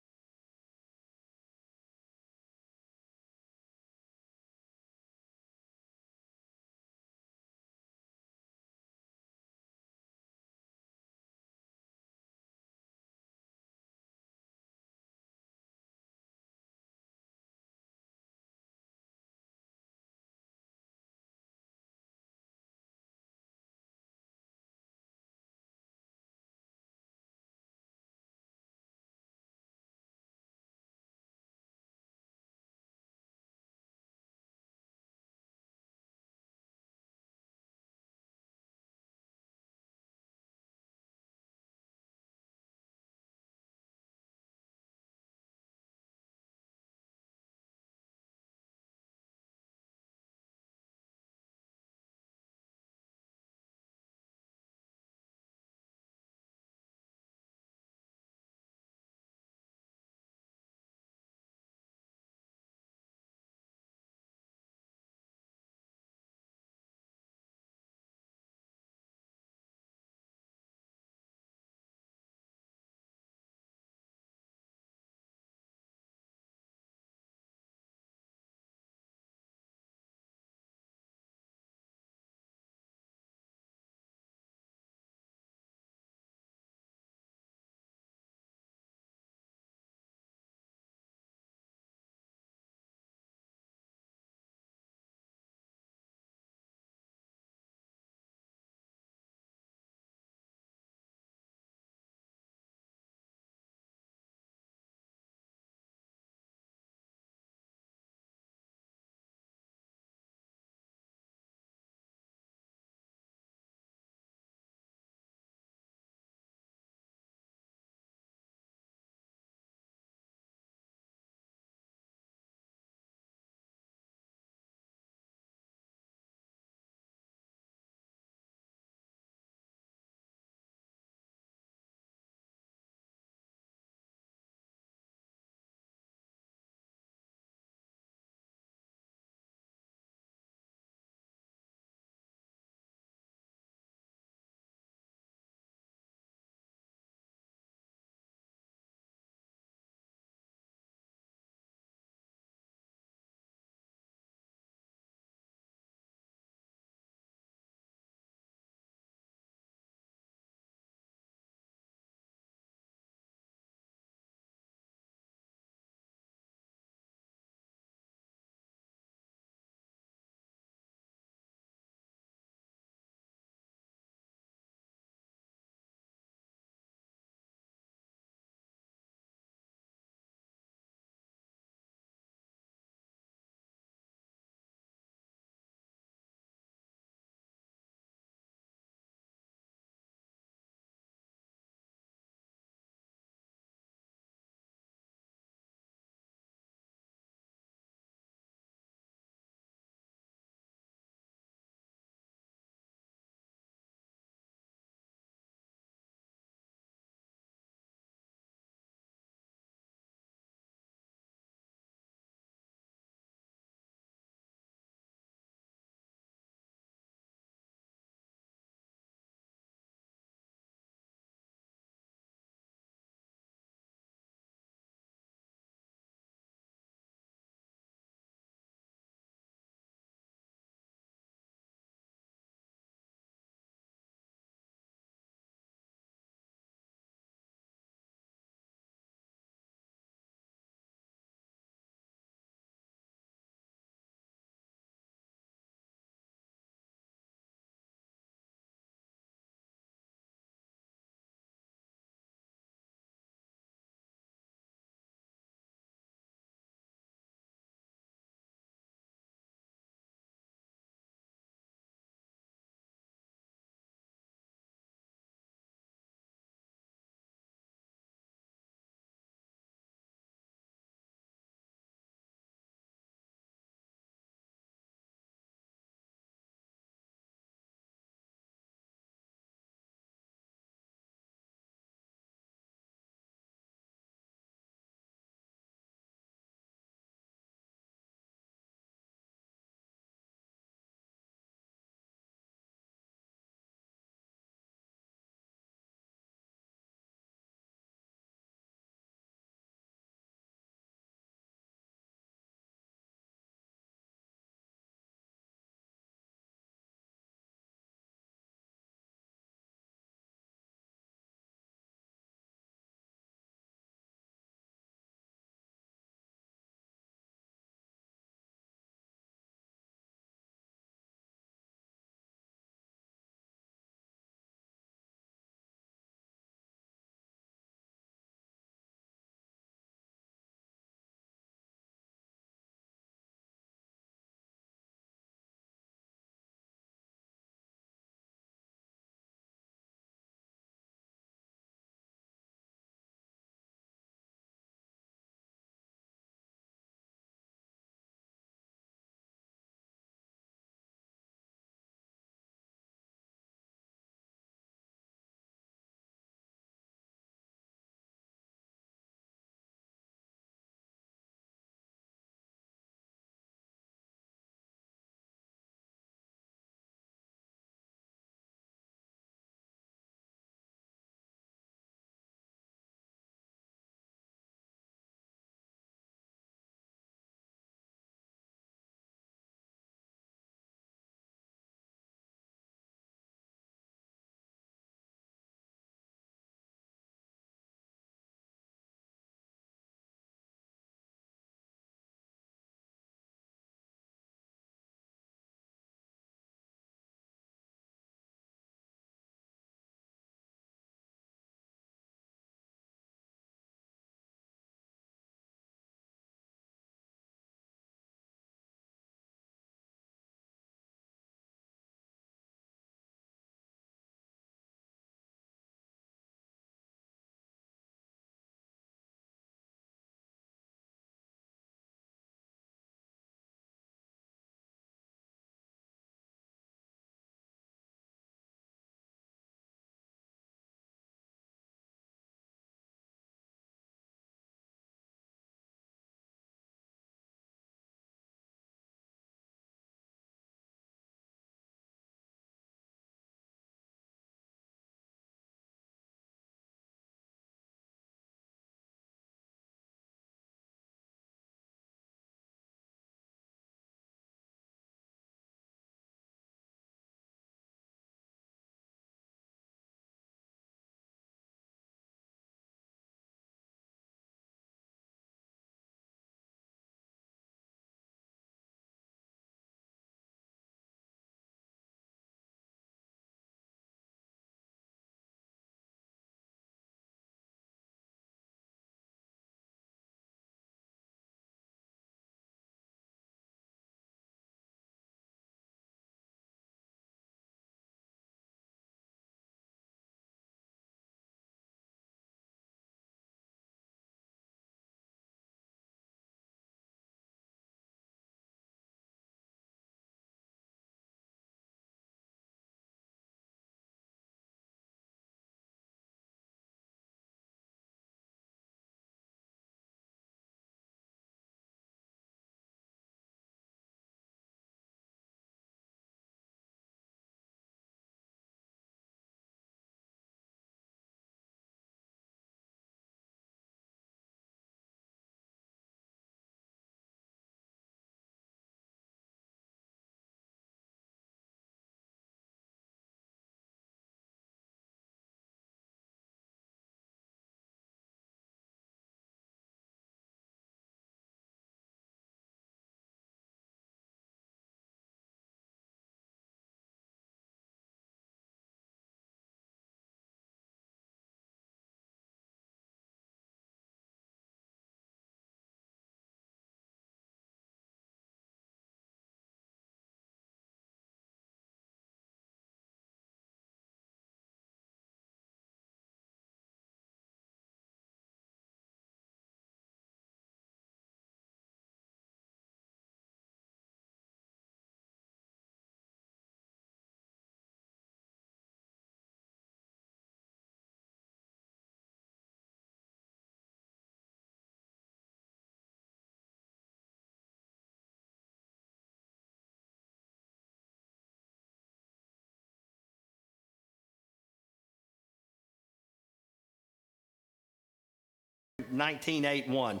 S1: 1981.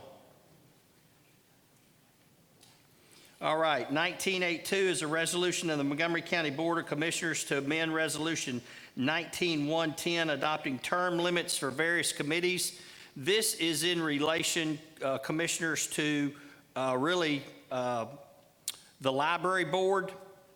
S1: All right, 1982 is a resolution of the Montgomery County Board of Commissioners to amend Resolution 19110 adopting term limits for various committees. This is in relation, commissioners, to really the library board,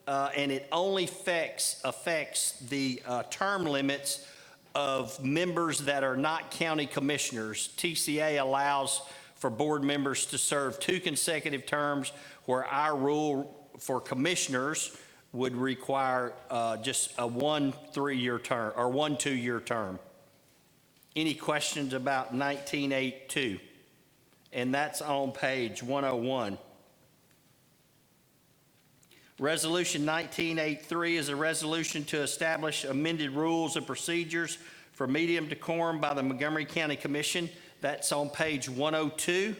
S1: and it only affects the term limits of members that are not county commissioners. TCA allows for board members to serve 2 consecutive terms, where our rule for commissioners would require just a 1 3-year term or 1 2-year term. Any questions about 1982? And that's on page 101. Resolution 1983 is a resolution to establish amended rules and procedures for medium decorum by the Montgomery County Commission. That's on page 102.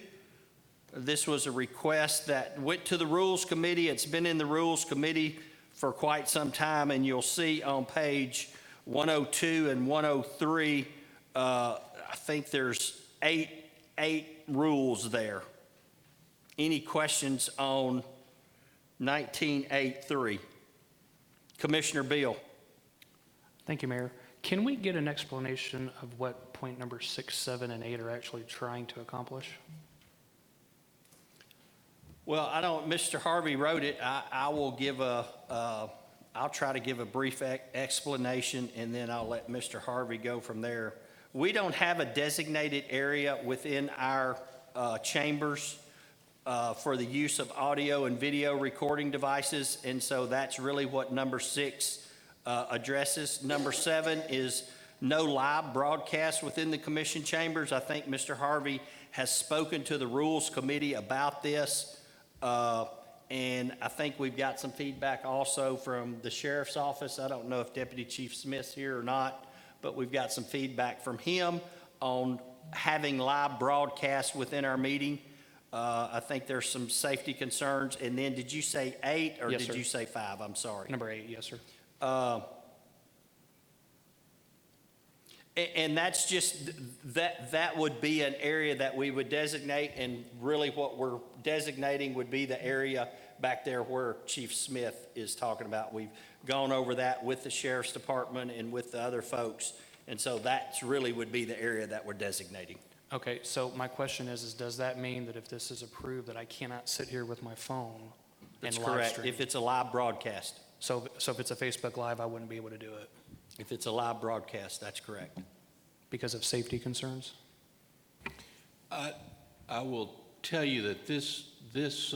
S1: This was a request that went to the Rules Committee. It's been in the Rules Committee for quite some time, and you'll see on page 102 and 103, I think there's eight rules there. Any questions on 1983? Commissioner Beal.
S10: Thank you, Mayor. Can we get an explanation of what point number 6, 7, and 8 are actually trying to accomplish?
S1: Well, Mr. Harvey wrote it. I'll try to give a brief explanation, and then I'll let Mr. Harvey go from there. We don't have a designated area within our chambers for the use of audio and video recording devices, and so that's really what number 6 addresses. Number 7 is no live broadcast within the commission chambers. I think Mr. Harvey has spoken to the Rules Committee about this. And I think we've got some feedback also from the Sheriff's Office. I don't know if Deputy Chief Smith's here or not, but we've got some feedback from him on having live broadcasts within our meeting. I think there's some safety concerns. And then did you say 8 or
S10: Yes,
S1: did
S10: sir.
S1: you say 5? I'm sorry.
S10: Number 8, yes, sir.
S1: And that's just, that would be an area that we would designate, and really what we're designating would be the area back there where Chief Smith is talking about. We've gone over that with the Sheriff's Department and with the other folks, and so that's really would be the area that we're designating.
S10: Okay, so my question is does that mean that if this is approved that I cannot sit here with my phone and
S1: That's
S10: live
S1: correct,
S10: stream?
S1: if it's a live broadcast.
S10: So if it's a Facebook Live, I wouldn't be able to do it
S1: If it's a live broadcast, that's correct.
S10: because of safety concerns?
S6: I will tell you that this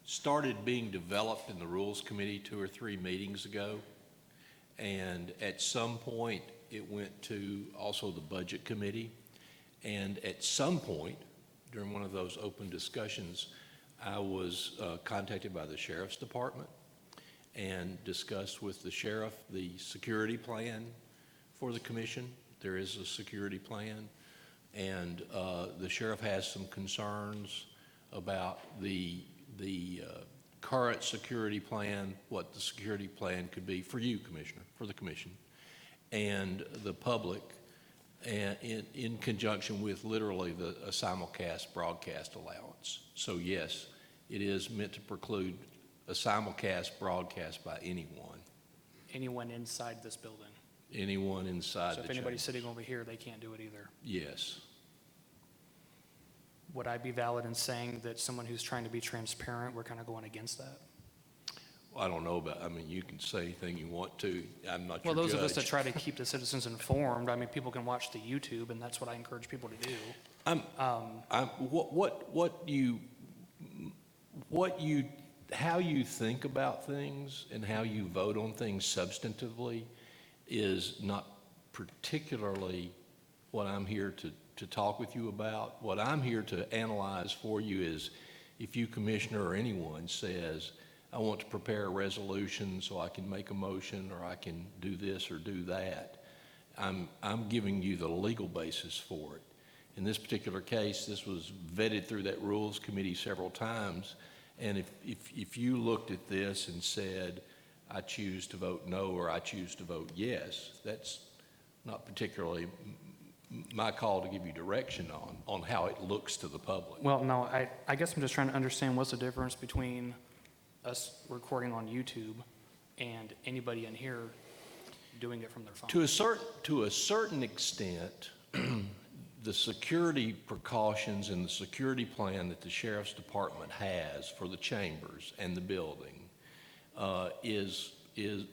S6: started being developed in the Rules Committee 2 or 3 meetings ago. And at some point, it went to also the Budget Committee. And at some point, during one of those open discussions, I was contacted by the Sheriff's Department and discussed with the sheriff the security plan for the commission. There is a security plan, and the sheriff has some concerns about the current security plan, what the security plan could be for you, Commissioner, for the commission, and the public, and in conjunction with literally a simulcast broadcast allowance. So yes, it is meant to preclude a simulcast broadcast by anyone.
S10: Anyone inside this building?
S6: Anyone inside
S10: So
S6: the
S10: if anybody's
S6: chamber.
S10: sitting over here, they can't do it either?
S6: Yes.
S10: Would I be valid in saying that someone who's trying to be transparent, we're kind of going against that?
S6: Well, I don't know about, I mean, you can say anything you want to. I'm not your
S10: Well, those
S6: judge.
S10: of us that try to keep the citizens informed, I mean, people can watch the YouTube, and that's what I encourage people to do.
S6: How you think about things and how you vote on things substantively is not particularly what I'm here to talk with you about. What I'm here to analyze for you is if you, Commissioner, or anyone says, I want to prepare a resolution so I can make a motion or I can do this or do that, I'm giving you the legal basis for it. In this particular case, this was vetted through that Rules Committee several times, and if you looked at this and said, I choose to vote no or I choose to vote yes, that's not particularly my call to give you direction on how it looks to the public.
S10: Well, no, I guess I'm just trying to understand what's the difference between us recording on YouTube and anybody in here doing it from their phone.
S6: To a certain extent, the security precautions and the security plan that the sheriff's department has for the chambers and the building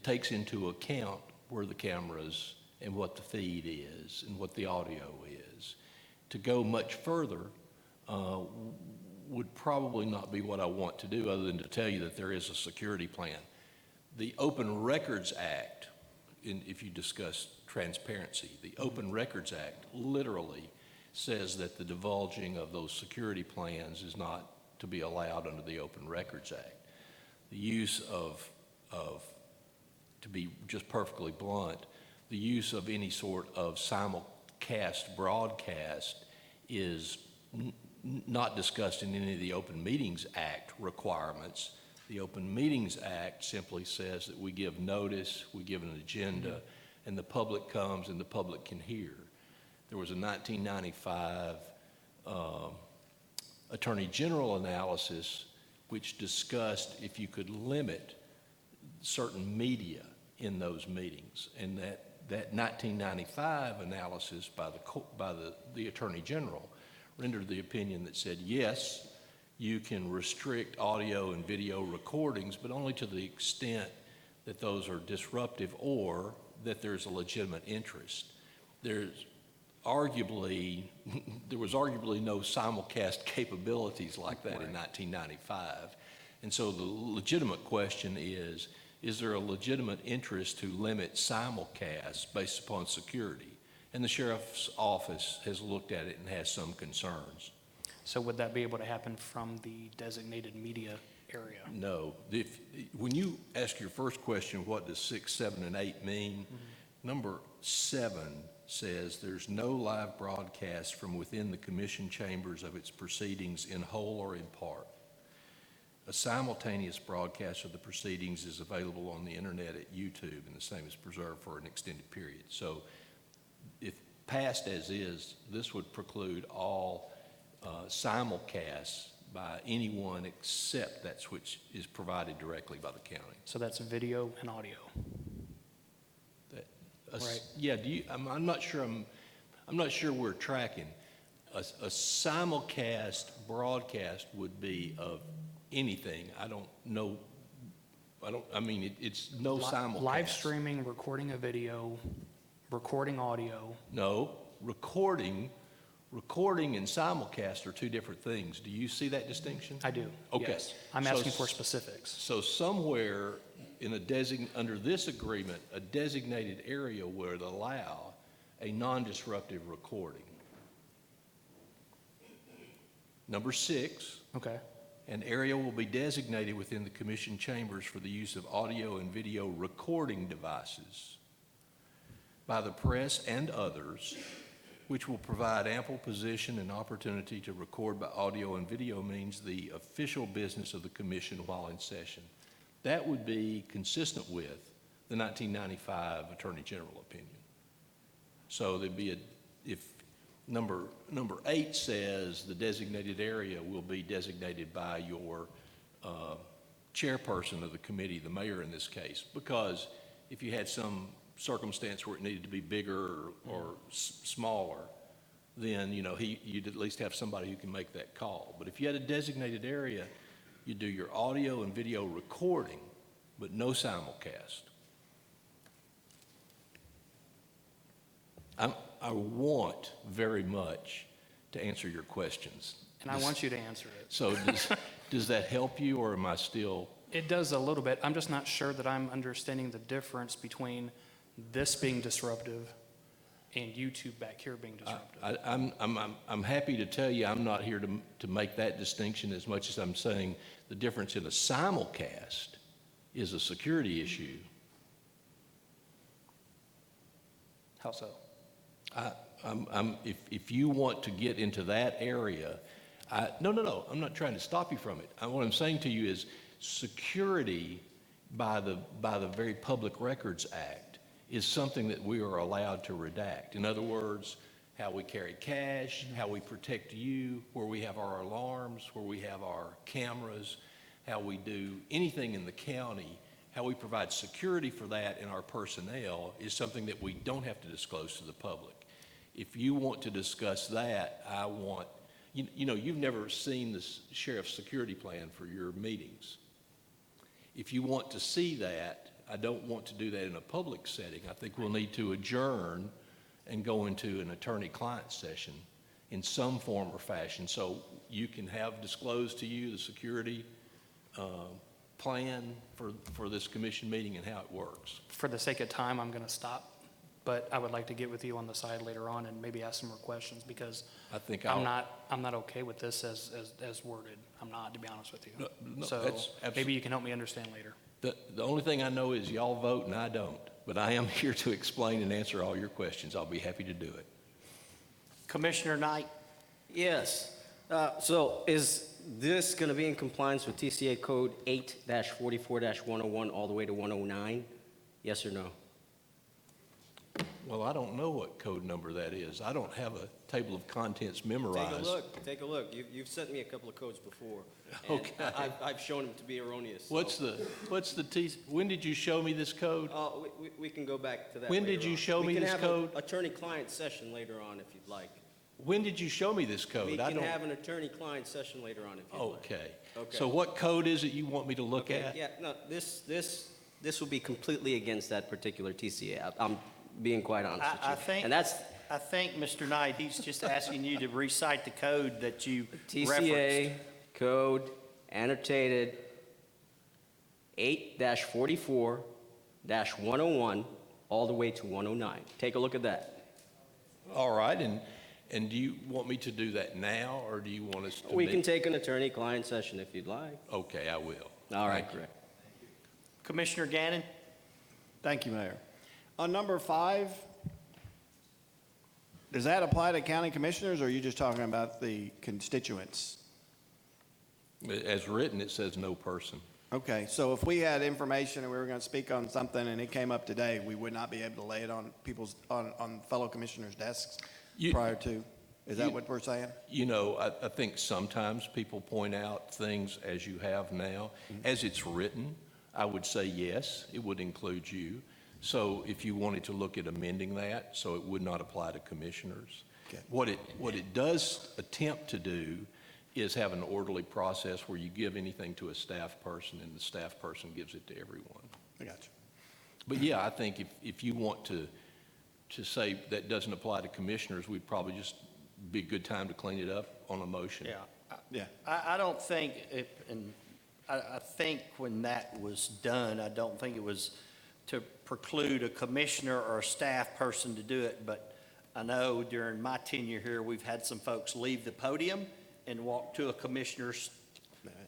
S6: takes into account where the cameras and what the feed is and what the audio is. To go much further would probably not be what I want to do, other than to tell you that there is a security plan. The Open Records Act, if you discuss transparency, the Open Records Act literally says that the divulging of those security plans is not to be allowed under the Open Records Act. The use of to be just perfectly blunt, the use of any sort of simulcast broadcast is not discussed in any of the Open Meetings Act requirements. The Open Meetings Act simply says that we give notice, we give an agenda, and the public comes and the public can hear. There was a 1995 Attorney General analysis which discussed if you could limit certain media in those meetings, and that 1995 analysis by the Attorney General rendered the opinion that said, yes, you can restrict audio and video recordings, but only to the extent that those are disruptive or that there's a legitimate interest. There was arguably no simulcast capabilities like that in 1995. And so the legitimate question is there a legitimate interest to limit simulcasts based upon security? And the sheriff's office has looked at it and has some concerns.
S10: So would that be able to happen from the designated media area?
S6: No. When you ask your first question, what does 6, 7, and 8 mean? Number 7 says there's no live broadcast from within the commission chambers of its proceedings in whole or in part. A simultaneous broadcast of the proceedings is available on the internet at YouTube, and the same is preserved for an extended period. So if passed as is, this would preclude all simulcasts by anyone except that which is provided directly by the county.
S10: So that's video and audio. Right.
S6: Yeah. I'm not sure. I'm not sure we're tracking. A simulcast broadcast would be of anything. I don't know. I mean, it's no simulcast.
S10: Live streaming, recording a video, recording audio.
S6: No, recording and simulcast are two different things. Do you see that distinction?
S10: I do.
S6: Okay.
S10: Yes. I'm asking for specifics.
S6: So somewhere in under this agreement, a designated area would allow a non-disruptive recording. Number 6.
S10: Okay.
S6: An area will be designated within the commission chambers for the use of audio and video recording devices by the press and others, which will provide ample position and opportunity to record by audio and video means the official business of the commission while in session. That would be consistent with the 1995 Attorney General opinion. So there'd be if number 8 says the designated area will be designated by your chairperson of the committee, the mayor in this case, because if you had some circumstance where it needed to be bigger or smaller, then you'd at least have somebody who can make that call. But if you had a designated area, you do your audio and video recording, but no simulcast. I want very much to answer your questions.
S10: And I want you to answer it.
S6: So does that help you, or am I still?
S10: It does a little bit. I'm just not sure that I'm understanding the difference between this being disruptive and YouTube back here being disruptive.
S6: I'm happy to tell you I'm not here to make that distinction as much as I'm saying the difference in a simulcast is a security issue.
S10: How so?
S6: If you want to get into that area, no, I'm not trying to stop you from it. What I'm saying to you is security by the very Public Records Act is something that we are allowed to redact. In other words, how we carry cash, how we protect you, where we have our alarms, where we have our cameras, how we do anything in the county, how we provide security for that in our personnel is something that we don't have to disclose to the public. If you want to discuss that, I want, you know, you've never seen the sheriff's security plan for your meetings. If you want to see that, I don't want to do that in a public setting. I think we'll need to adjourn and go into an attorney-client session in some form or fashion so you can have disclosed to you the security plan for this commission meeting and how it works.
S10: For the sake of time, I'm going to stop, but I would like to get with you on the side later on and maybe ask some more questions because
S6: I think
S10: I'm not okay with this as worded. I'm not, to be honest with you.
S6: No,
S10: So
S6: that's
S10: maybe you can help me understand later.
S6: The only thing I know is y'all vote and I don't, but I am here to explain and answer all your questions. I'll be happy to do it.
S1: Commissioner Knight?
S7: Yes. So is this going to be in compliance with TCA Code 8-44-101 all the way to 109? Yes or no?
S6: Well, I don't know what code number that is. I don't have a table of contents memorized.
S7: Take a look. You've sent me a couple of codes before.
S6: Okay.
S7: I've shown them to be erroneous.
S6: What's the when did you show me this code?
S7: We can go back to that
S6: When
S7: later
S6: did you
S7: on.
S6: show me this code?
S7: We can have an attorney-client session later on if you'd like.
S6: When did you show me this code?
S7: We
S6: I
S7: can
S6: don't.
S7: have an attorney-client session later on if you'd like.
S6: Okay.
S7: Okay.
S6: So what code is it you want me to look at?
S7: Yeah, no, this will be completely against that particular TCA. I'm being quite honest with you.
S1: I think, Mr. Knight, he's just asking you to recite the code that you
S7: TCA
S1: referenced.
S7: code annotated 8-44-101 all the way to 109. Take a look at that.
S6: All right, and do you want me to do that now, or do you want us to
S7: We can take an attorney-client session if you'd like.
S6: Okay, I will.
S7: All right,
S6: Thank you.
S7: great.
S1: Commissioner Gannon?
S3: Thank you, Mayor. On number 5, does that apply to county commissioners, or are you just talking about the constituents?
S6: As written, it says no person.
S3: Okay, so if we had information and we were going to speak on something and it came up today, we would not be able to lay it on on fellow commissioners' desks prior to? Is that what we're saying?
S6: You know, I think sometimes people point out things as you have now. As it's written, I would say yes, it would include you. So if you wanted to look at amending that, so it would not apply to commissioners.
S3: Okay.
S6: What it does attempt to do is have an orderly process where you give anything to a staff person and the staff person gives it to everyone.
S3: I got you.
S6: But yeah, I think if you want to say that doesn't apply to commissioners, we'd probably just be a good time to clean it up on a motion.
S3: Yeah.
S1: I don't think, I think when that was done, I don't think it was to preclude a commissioner or a staff person to do it, but I know during my tenure here, we've had some folks leave the podium and walk to a commissioner's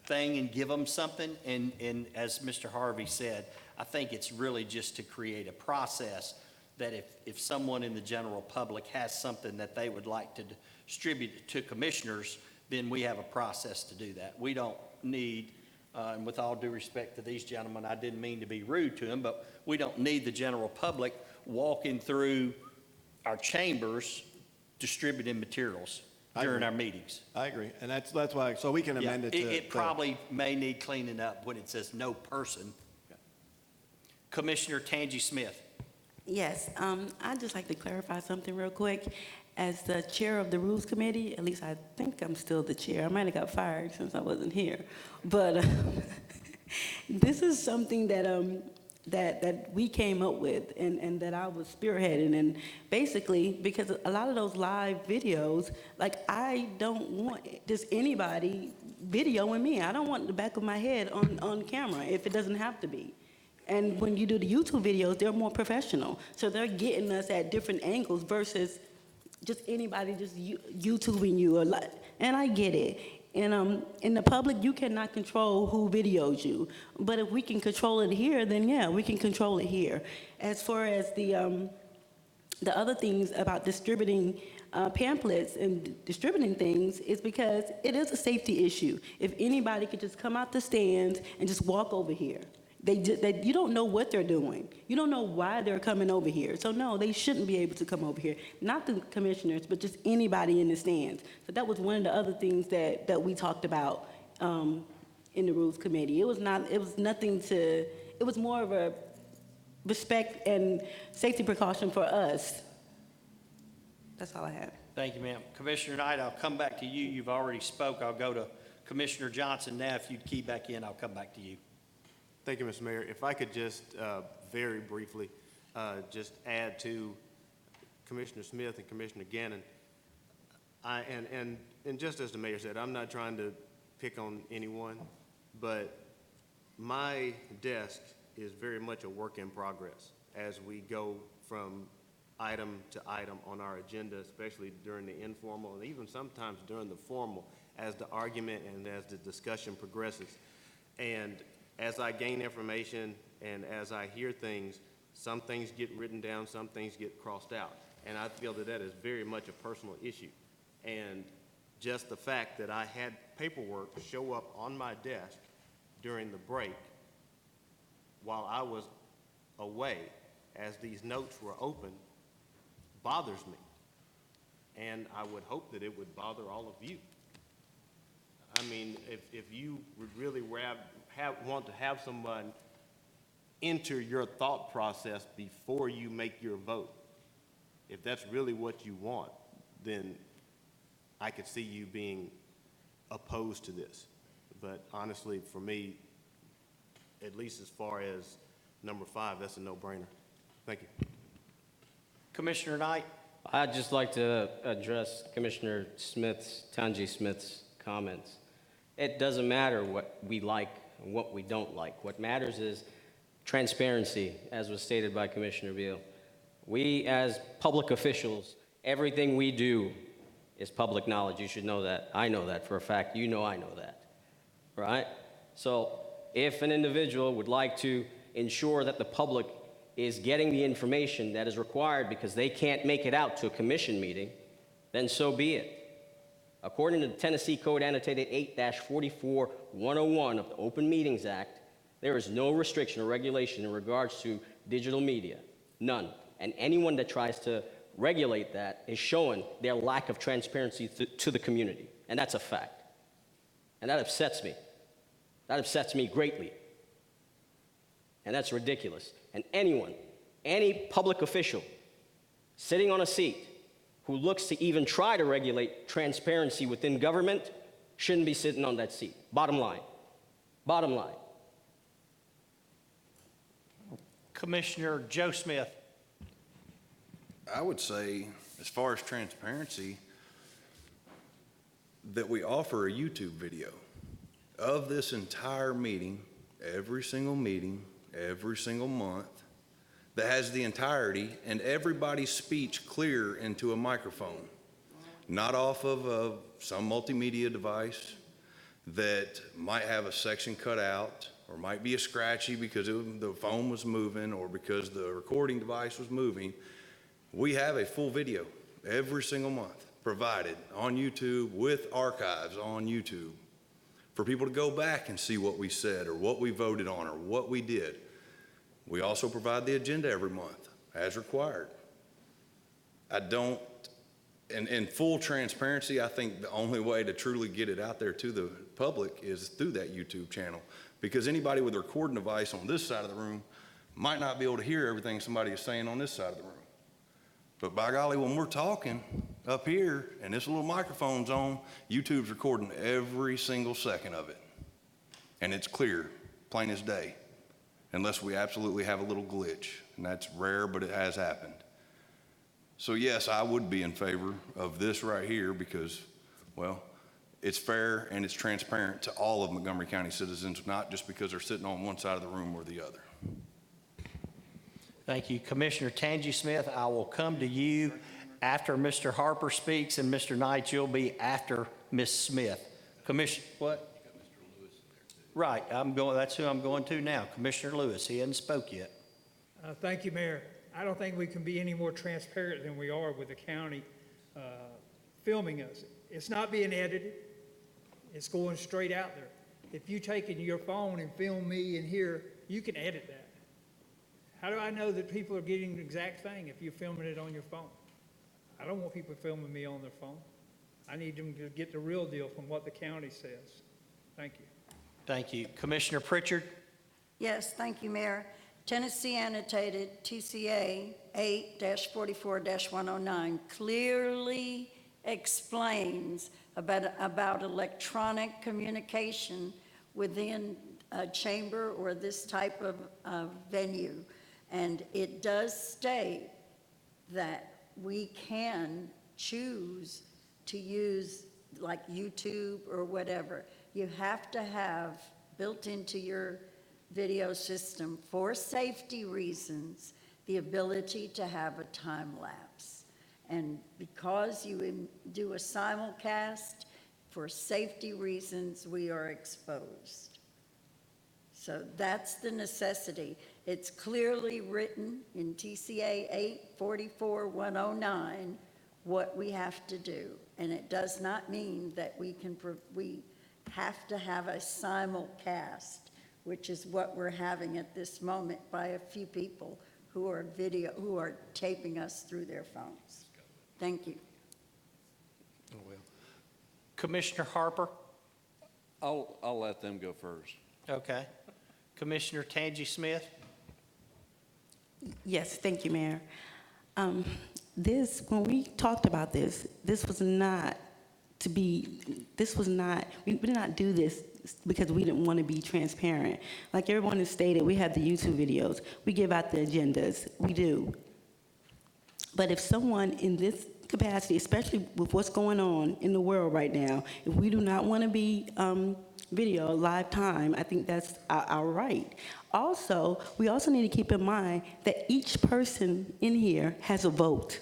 S1: thing and give them something, and as Mr. Harvey said, I think it's really just to create a process that if someone in the general public has something that they would like to distribute to commissioners, then we have a process to do that. We don't need, and with all due respect to these gentlemen, I didn't mean to be rude to them, but we don't need the general public walking through our chambers distributing materials during our meetings.
S3: I agree, and that's why, so we can amend it to.
S1: It probably may need cleaning up when it says no person. Commissioner Tangi Smith.
S15: Yes, I'd just like to clarify something real quick. As the chair of the Rules Committee, at least I think I'm still the chair. I might have got fired since I wasn't here. But this is something that that we came up with and that I was spearheading. And basically, because a lot of those live videos, like I don't want just anybody videoing me. I don't want the back of my head on camera if it doesn't have to be. And when you do the YouTube videos, they're more professional. So they're getting us at different angles versus just anybody just YouTubing you. And I get it. And in the public, you cannot control who videos you. But if we can control it here, then yeah, we can control it here. As far as the other things about distributing pamphlets and distributing things is because it is a safety issue. If anybody could just come out the stands and just walk over here, you don't know what they're doing. You don't know why they're coming over here. So no, they shouldn't be able to come over here. Not the commissioners, but just anybody in the stands. So that was one of the other things that we talked about in the Rules Committee. It was more of a respect and safety precaution for us. That's all I have.
S1: Thank you, ma'am. Commissioner Knight, I'll come back to you. You've already spoke. I'll go to Commissioner Johnson now. If you'd key back in, I'll come back to you.
S14: Thank you, Mr. Mayor. If I could just very briefly just add to Commissioner Smith and Commissioner Gannon, and just as the mayor said, I'm not trying to pick on anyone, but my desk is very much a work in progress as we go from item to item on our agenda, especially during the informal and even sometimes during the formal, as the argument and as the discussion progresses. And as I gain information and as I hear things, some things get written down, some things get crossed out. And I feel that that is very much a personal issue. And just the fact that I had paperwork show up on my desk during the break while I was away as these notes were open bothers me. And I would hope that it would bother all of you. I mean, if you would really want to have someone enter your thought process before you make your vote, if that's really what you want, then I could see you being opposed to this. But honestly, for me, at least as far as number 5, that's a no-brainer. Thank you.
S1: Commissioner Knight?
S7: I'd just like to address Commissioner Tanji Smith's comments. It doesn't matter what we like and what we don't like. What matters is transparency, as was stated by Commissioner Beal. We, as public officials, everything we do is public knowledge. You should know that. I know that for a fact. You know I know that, right? So if an individual would like to ensure that the public is getting the information that is required because they can't make it out to a commission meeting, then so be it. According to the Tennessee Code Annotated 8-44-101 of the Open Meetings Act, there is no restriction or regulation in regards to digital media, none. And anyone that tries to regulate that is showing their lack of transparency to the community, and that's a fact. And that upsets me. That upsets me greatly. And that's ridiculous. And anyone, any public official sitting on a seat who looks to even try to regulate transparency within government shouldn't be sitting on that seat. Bottom line. Bottom line.
S1: Commissioner Joe Smith.
S8: I would say, as far as transparency, that we offer a YouTube video of this entire meeting, every single month, that has the entirety and everybody's speech clear into a microphone, not off of some multimedia device that might have a section cut out or might be a scratchy because the phone was moving or because the recording device was moving. We have a full video every single month provided on YouTube with archives on YouTube for people to go back and see what we said or what we voted on or what we did. We also provide the agenda every month as required. In full transparency, I think the only way to truly get it out there to the public is through that YouTube channel, because anybody with a recording device on this side of the room might not be able to hear everything somebody is saying on this side of the room. But by golly, when we're talking up here and this little microphone's on, YouTube's recording every single second of it. And it's clear, plain as day, unless we absolutely have a little glitch. And that's rare, but it has happened. So yes, I would be in favor of this right here because, well, it's fair and it's transparent to all of Montgomery County citizens, not just because they're sitting on one side of the room or the other.
S1: Thank you. Commissioner Tanji Smith, I will come to you after Mr. Harper speaks, and Mr. Knight, you'll be after Ms. Smith. Commissioner, what? Right, that's who I'm going to now. Commissioner Lewis, he hasn't spoke yet.
S16: Thank you, Mayor. I don't think we can be any more transparent than we are with the county filming us. It's not being edited. It's going straight out there. If you take in your phone and film me in here you can edit that. How do I know that people are getting the exact thing if you're filming it on your phone? I don't want people filming me on their phone. I need them to get the real deal from what the county says. Thank you.
S1: Thank you. Commissioner Pritchard?
S2: Yes, thank you, Mayor. Tennessee annotated TCA 8-44-109 clearly explains about electronic communication within a chamber or this type of venue. And it does state that we can choose to use like YouTube or whatever. You have to have built into your video system for safety reasons the ability to have a time lapse. And because you do a simulcast, for safety reasons, we are exposed. So that's the necessity. It's clearly written in TCA 8-44-109 what we have to do. And it does not mean that we have to have a simulcast, which is what we're having at this moment by a few people who are taping us through their phones. Thank you.
S6: Oh, well.
S1: Commissioner Harper?
S11: I'll let them go first.
S1: Okay. Commissioner Tangi Smith?
S15: Yes, thank you, Mayor. When we talked about this was not, we did not do this because we didn't want to be transparent. Like everyone has stated, we have the YouTube videos. We give out the agendas. We do. But if someone in this capacity, especially with what's going on in the world right now, if we do not want to be video live time, I think that's our right. Also, we also need to keep in mind that each person in here has a vote.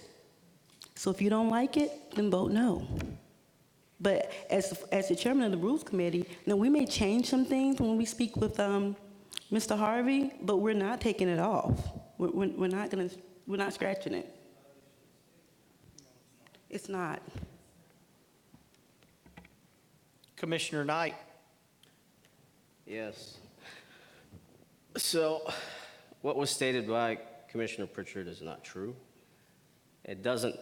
S15: So if you don't like it, then vote no. But as the chairman of the Rules Committee, we may change some things when we speak with Mr. Harvey, but we're not taking it off. We're not scratching it. It's not.
S1: Commissioner Knight?
S7: Yes. So what was stated by Commissioner Pritchard is not true. It doesn't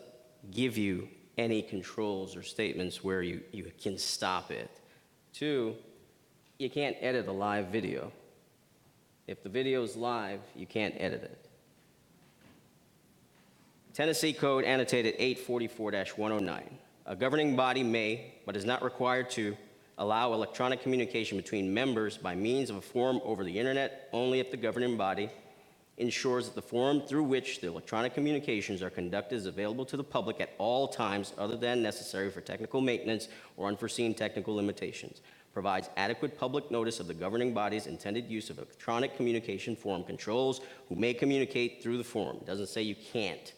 S7: give you any controls or statements where you can stop it. 2, you can't edit a live video. If the video is live, you can't edit it. Tennessee Code annotated 844-109. A governing body may, but is not required to, allow electronic communication between members by means of a forum over the internet only if the governing body ensures that the forum through which the electronic communications are conducted is available to the public at all times other than necessary for technical maintenance or unforeseen technical limitations, provides adequate public notice of the governing body's intended use of electronic communication forum, controls who may communicate through the forum. It doesn't say you can't.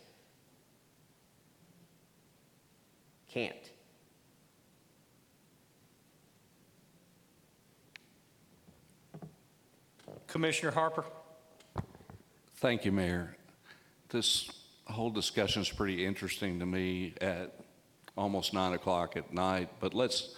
S7: Can't.
S1: Commissioner Harper?
S11: Thank you, Mayor. This whole discussion is pretty interesting to me at almost 9 o'clock at night, but let's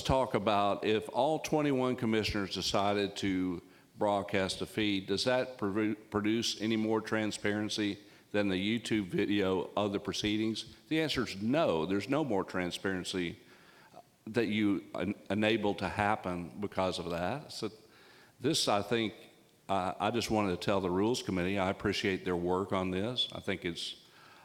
S11: talk about if all 21 commissioners decided to broadcast a feed, does that produce any more transparency than the YouTube video of the proceedings? The answer is no. There's no more transparency that you enable to happen because of that. So this, I think, I just wanted to tell the Rules Committee, I appreciate their work on this. I think it's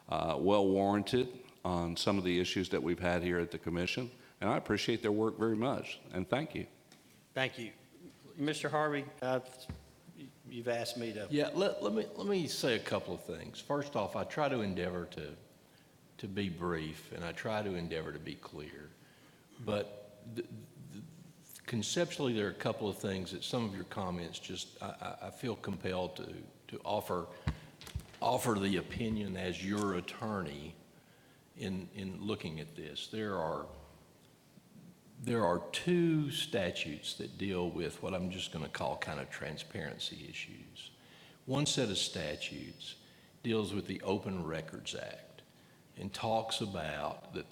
S11: well warranted on some of the issues that we've had here at the Commission, and I appreciate their work very much, and thank you.
S1: Thank you. Mr. Harvey, you've asked me to.
S6: Yeah, let me say a couple of things. First off, I try to endeavor to be brief, and I try to endeavor to be clear. But conceptually, there are a couple of things that some of your comments just, I feel compelled to offer the opinion as your attorney in looking at this. There are 2 statutes that deal with what I'm just going to call kind of transparency issues. One set of statutes deals with the Open Records Act and talks about that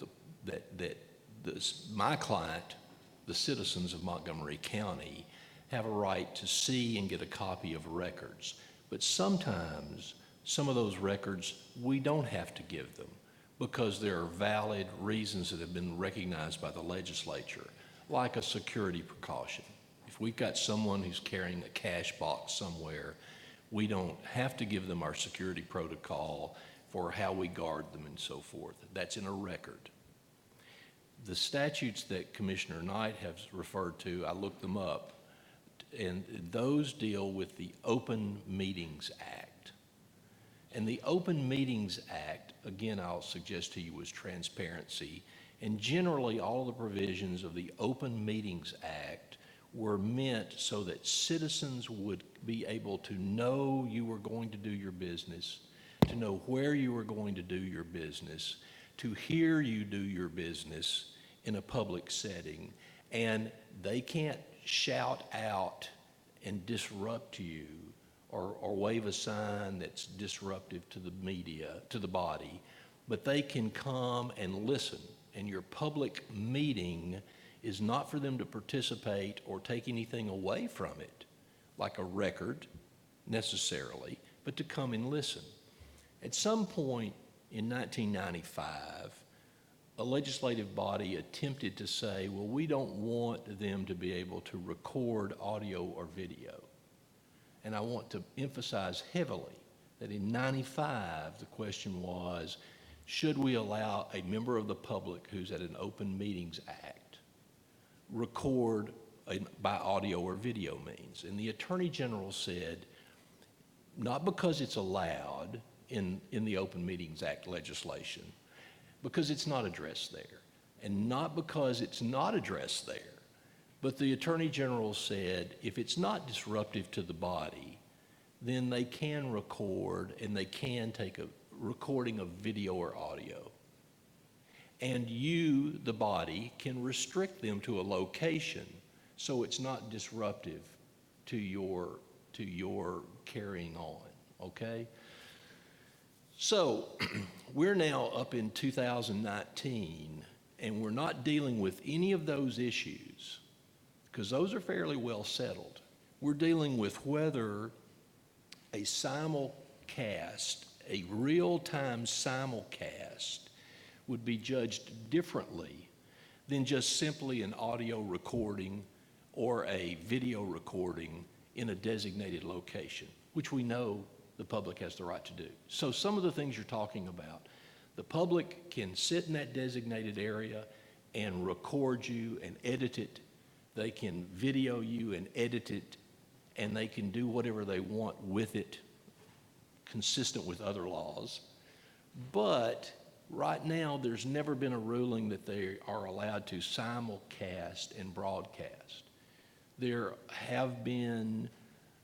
S6: my client, the citizens of Montgomery County, have a right to see and get a copy of records. But sometimes, some of those records, we don't have to give them because there are valid reasons that have been recognized by the legislature, like a security precaution. If we've got someone who's carrying a cash box somewhere, we don't have to give them our security protocol for how we guard them and so forth. That's in a record. The statutes that Commissioner Knight has referred to, I looked them up, and those deal with the Open Meetings Act. And the Open Meetings Act, again, I'll suggest to you, was transparency. And generally, all the provisions of the Open Meetings Act were meant so that citizens would be able to know you were going to do your business, to know where you were going to do your business, to hear you do your business in a public setting. And they can't shout out and disrupt you or wave a sign that's disruptive to the media, to the body, but they can come and listen. And your public meeting is not for them to participate or take anything away from it, like a record necessarily, but to come and listen. At some point in 1995, a legislative body attempted to say, well, we don't want them to be able to record audio or video. And I want to emphasize heavily that in 95, the question was, should we allow a member of the public who's at an Open Meetings Act record by audio or video means? And the Attorney General said, not because it's allowed in the Open Meetings Act legislation, because it's not addressed there, and not because it's not addressed there, but the Attorney General said if it's not disruptive to the body, then they can record and they can take a recording of video or audio. And you, the body, can restrict them to a location so it's not disruptive to your carrying on, okay? So we're now up in 2019, and we're not dealing with any of those issues because those are fairly well settled. We're dealing with whether a simulcast, a real-time simulcast, would be judged differently than just simply an audio recording or a video recording in a designated location, which we know the public has the right to do. So some of the things you're talking about, the public can sit in that designated area and record you and edit it. They can video you and edit it, and they can do whatever they want with it, consistent with other laws. But right now, there's never been a ruling that they are allowed to simulcast and broadcast. There have been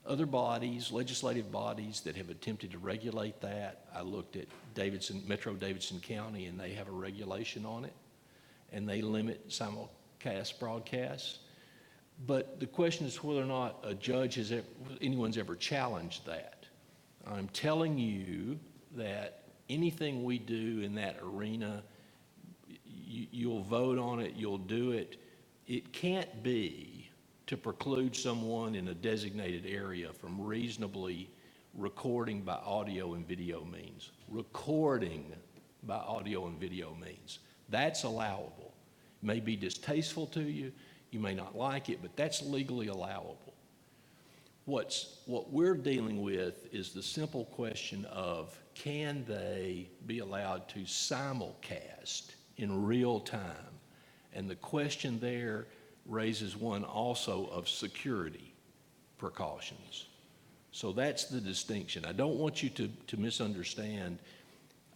S6: other bodies, legislative bodies, that have attempted to regulate that. I looked at Metro Davidson County, and they have a regulation on it, and they limit simulcast broadcasts. But the question is whether or not a judge anyone's ever challenged that. I'm telling you that anything we do in that arena, you'll vote on it, you'll do it. It can't be to preclude someone in a designated area from reasonably recording by audio and video means. Recording by audio and video means. That's allowable. It may be distasteful to you, you may not like it, but that's legally allowable. What we're dealing with is the simple question of, can they be allowed to simulcast in real time? And the question there raises one also of security precautions. So that's the distinction. I don't want you to misunderstand.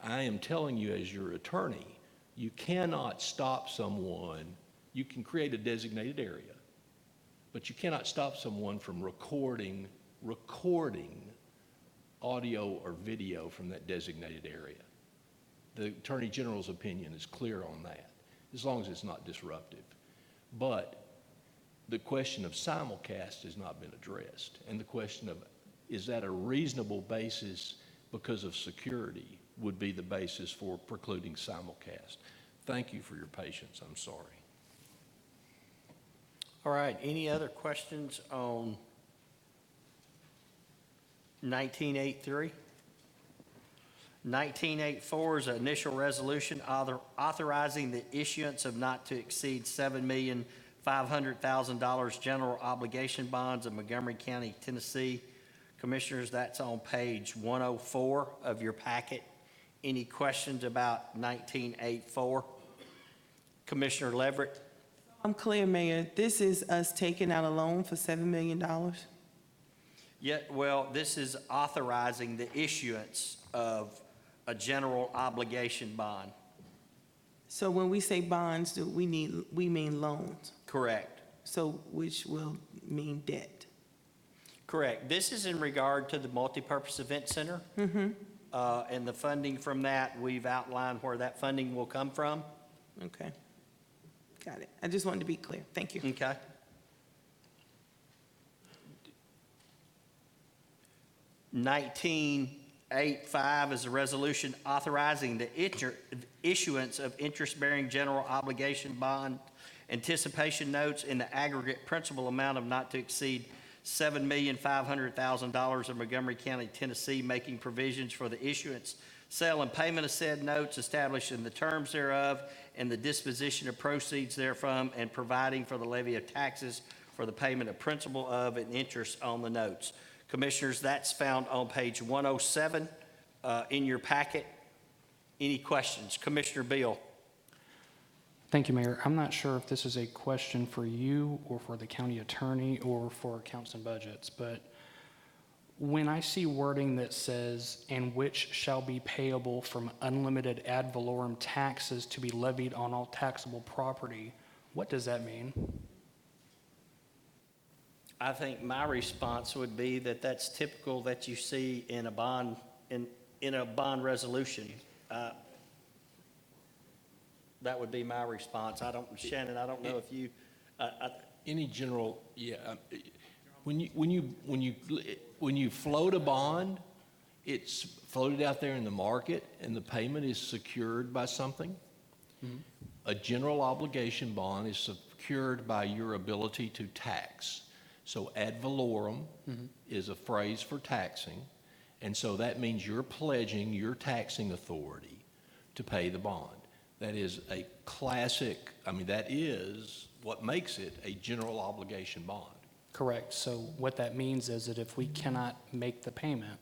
S6: I am telling you as your attorney, you cannot stop someone. You can create a designated area, but you cannot stop someone from recording audio or video from that designated area. The Attorney General's opinion is clear on that, as long as it's not disruptive. But the question of simulcast has not been addressed, and the question of, is that a reasonable basis because of security, would be the basis for precluding simulcast. Thank you for your patience. I'm sorry.
S1: All right, any other questions on 1983? 1984 is an initial resolution authorizing the issuance of not to exceed $7,500,000 general obligation bonds of Montgomery County, Tennessee. Commissioners, that's on page 104 of your packet. Any questions about 1984? Commissioner Leverett?
S17: I'm clear, Mayor. This is us taking out a loan for $7 million?
S1: Yeah, well, this is authorizing the issuance of a general obligation bond.
S17: So when we say bonds, we mean loans?
S1: Correct.
S17: So which will mean debt?
S1: Correct. This is in regard to the multipurpose event center. And the funding from that, we've outlined where that funding will come from.
S17: Okay. Got it. I just wanted to be clear. Thank you.
S1: Okay. $19.85 is a resolution authorizing the issuance of interest-bearing general obligation bond anticipation notes in the aggregate principal amount of not to exceed $7,500,000 of Montgomery County, Tennessee, making provisions for the issuance, sale, and payment of said notes, establishing the terms thereof, and the disposition of proceeds therefrom, and providing for the levy of taxes for the payment of principal of and interest on the notes. Commissioners, that's found on page 107 in your packet. Any questions? Commissioner Beal.
S10: Thank you, Mayor. I'm not sure if this is a question for you or for the county attorney or for accounts and budgets, but when I see wording that says, "and which shall be payable from unlimited ad valorem taxes to be levied on all taxable property," what does that mean?
S1: I think my response would be that that's typical that you see in a bond, in a bond resolution. That would be my response. Shannon, I don't know if you,
S6: Any general, yeah, when you float a bond, it's floated out there in the market and the payment is secured by something. A general obligation bond is secured by your ability to tax. So ad valorem is a phrase for taxing, and so that means you're pledging your taxing authority to pay the bond. That is a classic, that is what makes it a general obligation bond.
S10: Correct. So what that means is that if we cannot make the payment,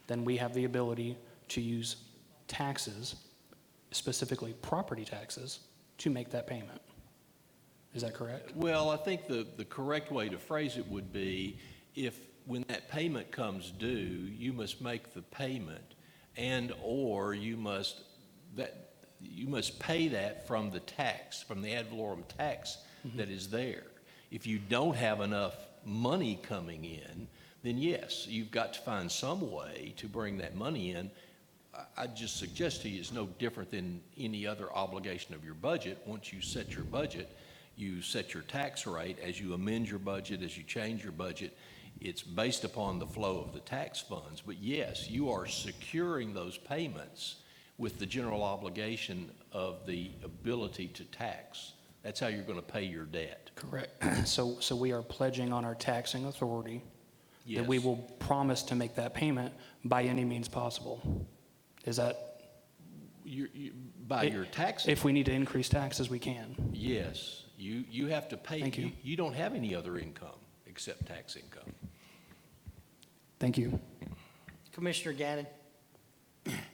S10: then we have the ability to use taxes, specifically property taxes, to make that payment. Is that correct?
S6: Well, I think the correct way to phrase it would be, when that payment comes due, you must make the payment, and or you must pay that from the tax, from the ad valorem tax that is there. If you don't have enough money coming in, then yes, you've got to find some way to bring that money in. I just suggest to you it's no different than any other obligation of your budget. Once you set your budget, you set your tax rate. As you amend your budget, as you change your budget, it's based upon the flow of the tax funds. But yes, you are securing those payments with the general obligation of the ability to tax. That's how you're going to pay your debt.
S10: Correct. So we are pledging on our taxing authority
S6: Yes.
S10: that we will promise to make that payment by any means possible. Is that?
S6: By your taxing.
S10: If we need to increase taxes, we can.
S6: Yes, you have to pay.
S10: Thank you.
S6: You don't have any other income except tax income.
S10: Thank you.
S1: Commissioner Gannon.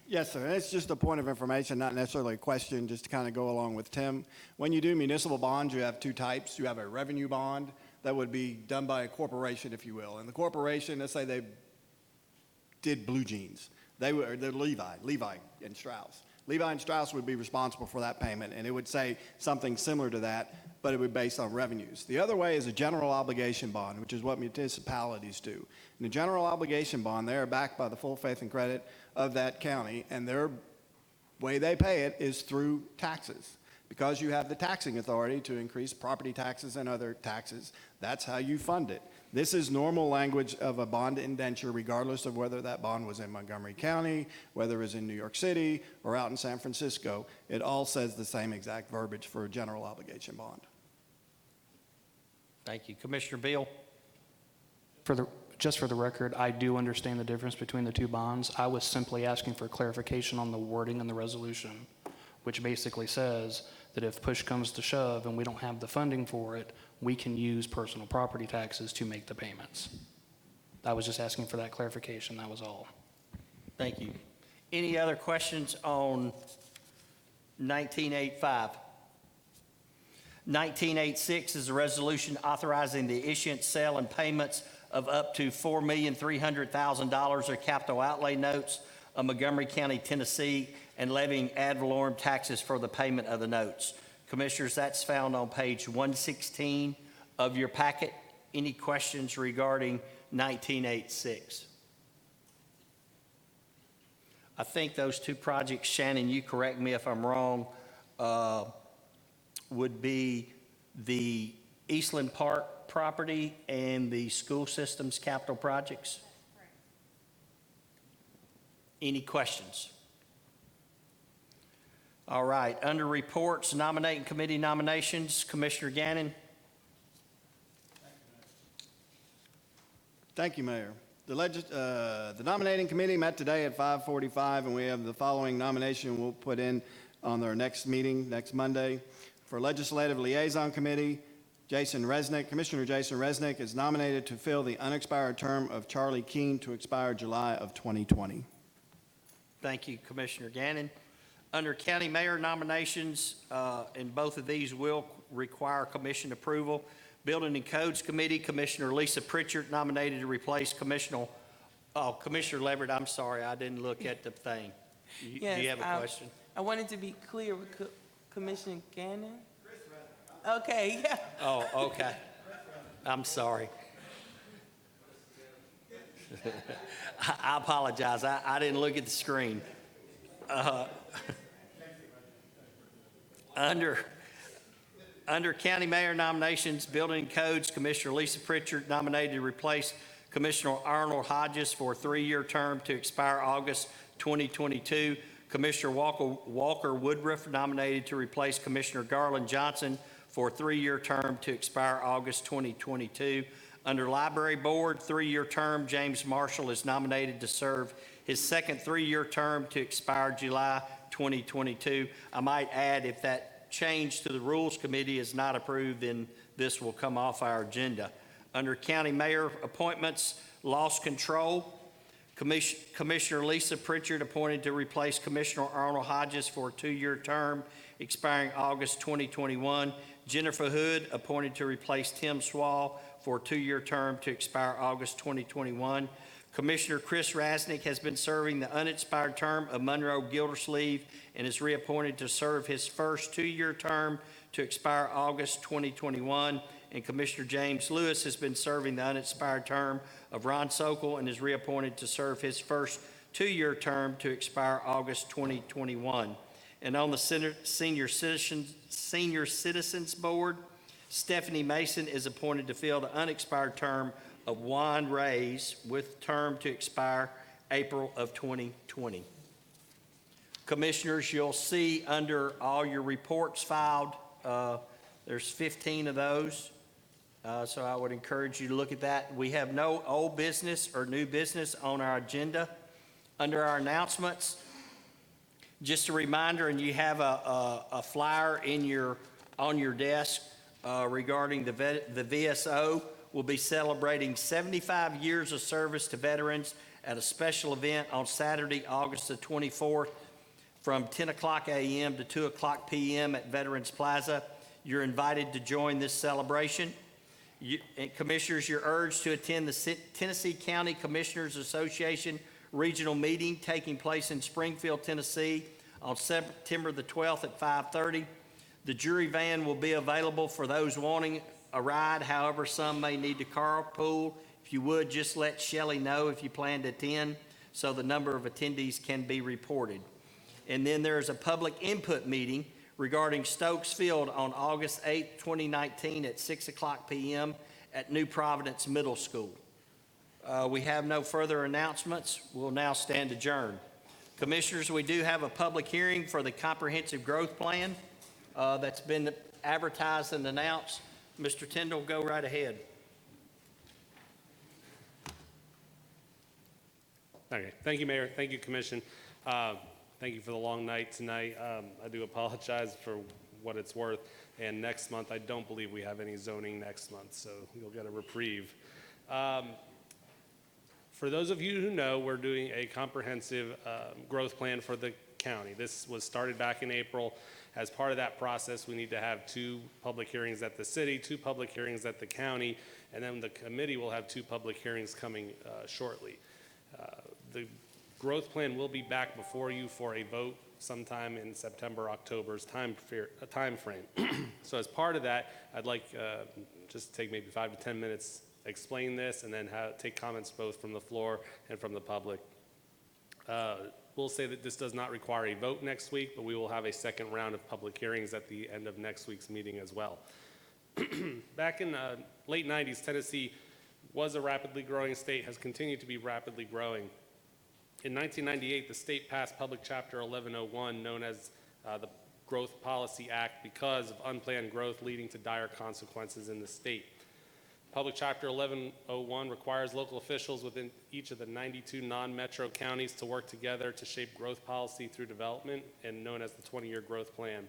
S3: Yes, sir. It's just a point of information, not necessarily a question, just to kind of go along with Tim. When you do municipal bonds, you have two types. You have a revenue bond that would be done by a corporation, if you will. And the corporation, let's say they did blue jeans. They're Levi and Strauss. Levi and Strauss would be responsible for that payment, and it would say something similar to that, but it would be based on revenues. The other way is a general obligation bond, which is what municipalities do. In a general obligation bond, they are backed by the full faith and credit of that county, and their way they pay it is through taxes. Because you have the taxing authority to increase property taxes and other taxes, that's how you fund it. This is normal language of a bond indenture, regardless of whether that bond was in Montgomery County, whether it was in New York City, or out in San Francisco. It all says the same exact verbiage for a general obligation bond.
S1: Thank you. Commissioner Beal?
S10: Just for the record, I do understand the difference between the two bonds. I was simply asking for clarification on the wording in the resolution, which basically says that if push comes to shove and we don't have the funding for it, we can use personal property taxes to make the payments. I was just asking for that clarification, that was all.
S1: Thank you. Any other questions on 1985? 1986 is a resolution authorizing the issuance, sale, and payments of up to $4,300,000 of capital outlay notes of Montgomery County, Tennessee, and levying ad valorem taxes for the payment of the notes. Commissioners, that's found on page 116 of your packet. Any questions regarding 1986? I think those two projects, Shannon, you correct me if I'm wrong, would be the Eastland Park property and the school systems capital projects. Any questions? All right, under reports, nominating committee nominations, Commissioner Gannon.
S3: Thank you, Mayor. The nominating committee met today at 5:45, and we have the following nomination we'll put in on their next meeting, next Monday. For Legislative Liaison Committee, Commissioner Jason Resnick is nominated to fill the unexpired term of Charlie Keene to expire July of 2020.
S1: Thank you, Commissioner Gannon. Under county mayor nominations, and both of these will require commission approval. Building and Codes Committee, Commissioner Lisa Pritchard nominated to replace Commissioner Leverett. I'm sorry, I didn't look at the thing. Do you have a question?
S17: I wanted to be clear with Commissioner Gannon. Okay, yeah.
S1: Oh, okay. I'm sorry. I apologize. I didn't look at the screen. Under county mayor nominations, Building and Codes, Commissioner Lisa Pritchard nominated to replace Commissioner Arnold Hodges for a 3-year term to expire August 2022. Commissioner Walker Woodruff nominated to replace Commissioner Garland Johnson for a 3-year term to expire August 2022. Under Library Board, 3-year term, James Marshall is nominated to serve his second 3-year term to expire July 2022. I might add, if that change to the Rules Committee is not approved, then this will come off our agenda. Under County Mayor appointments, Loss Control, Commissioner Lisa Pritchard appointed to replace Commissioner Arnold Hodges for a 2-year term expiring August 2021. Jennifer Hood appointed to replace Tim Swall for a 2-year term to expire August 2021. Commissioner Chris Rasnick has been serving the unexpired term of Monroe Gildersleeve and is reappointed to serve his first 2-year term to expire August 2021. And Commissioner James Lewis has been serving the unexpired term of Ron Sokol and is reappointed to serve his first 2-year term to expire August 2021. And on the Senior Citizens Board, Stephanie Mason is appointed to fill the unexpired term of Juan Reyes with term to expire April of 2020. Commissioners, you'll see under all your reports filed, there's 15 of those. So I would encourage you to look at that. We have no old business or new business on our agenda. Under our announcements, just a reminder, and you have a flyer on your desk regarding the VSO. We'll be celebrating 75 years of service to veterans at a special event on Saturday, August the 24th from 10 o'clock a.m. to 2 o'clock p.m. at Veterans Plaza. You're invited to join this celebration. Commissioners, you're urged to attend the Tennessee County Commissioners Association regional meeting taking place in Springfield, Tennessee on September the 12th at 5:30. The jury van will be available for those wanting a ride. However, some may need to carpool. If you would, just let Shelley know if you plan to attend so the number of attendees can be reported. And then there's a public input meeting regarding Stokes Field on August 8, 2019 at 6 o'clock p.m. at New Providence Middle School. We have no further announcements. We'll now stand adjourned. Commissioners, we do have a public hearing for the Comprehensive Growth Plan that's been advertised and announced. Mr. Tyndall, go right ahead.
S5: Okay, thank you, Mayor. Thank you, Commission. Thank you for the long night tonight. I do apologize for what it's worth. And next month, I don't believe we have any zoning next month, so you'll get a reprieve. For those of you who know, we're doing a comprehensive growth plan for the county. This was started back in April. As part of that process, we need to have 2 public hearings at the city, 2 public hearings at the county, and then the committee will have 2 public hearings coming shortly. The growth plan will be back before you for a vote sometime in September, October's time frame. So as part of that, I'd like just take maybe 5 to 10 minutes, explain this, and then take comments both from the floor and from the public. We'll say that this does not require a vote next week, but we will have a second round of public hearings at the end of next week's meeting as well. Back in the late 90s, Tennessee was a rapidly growing state, has continued to be rapidly growing. In 1998, the state passed Public Chapter 1101, known as the Growth Policy Act, because of unplanned growth leading to dire consequences in the state. Public Chapter 1101 requires local officials within each of the 92 non-metro counties to work together to shape growth policy through development, and known as the 20-year growth plan,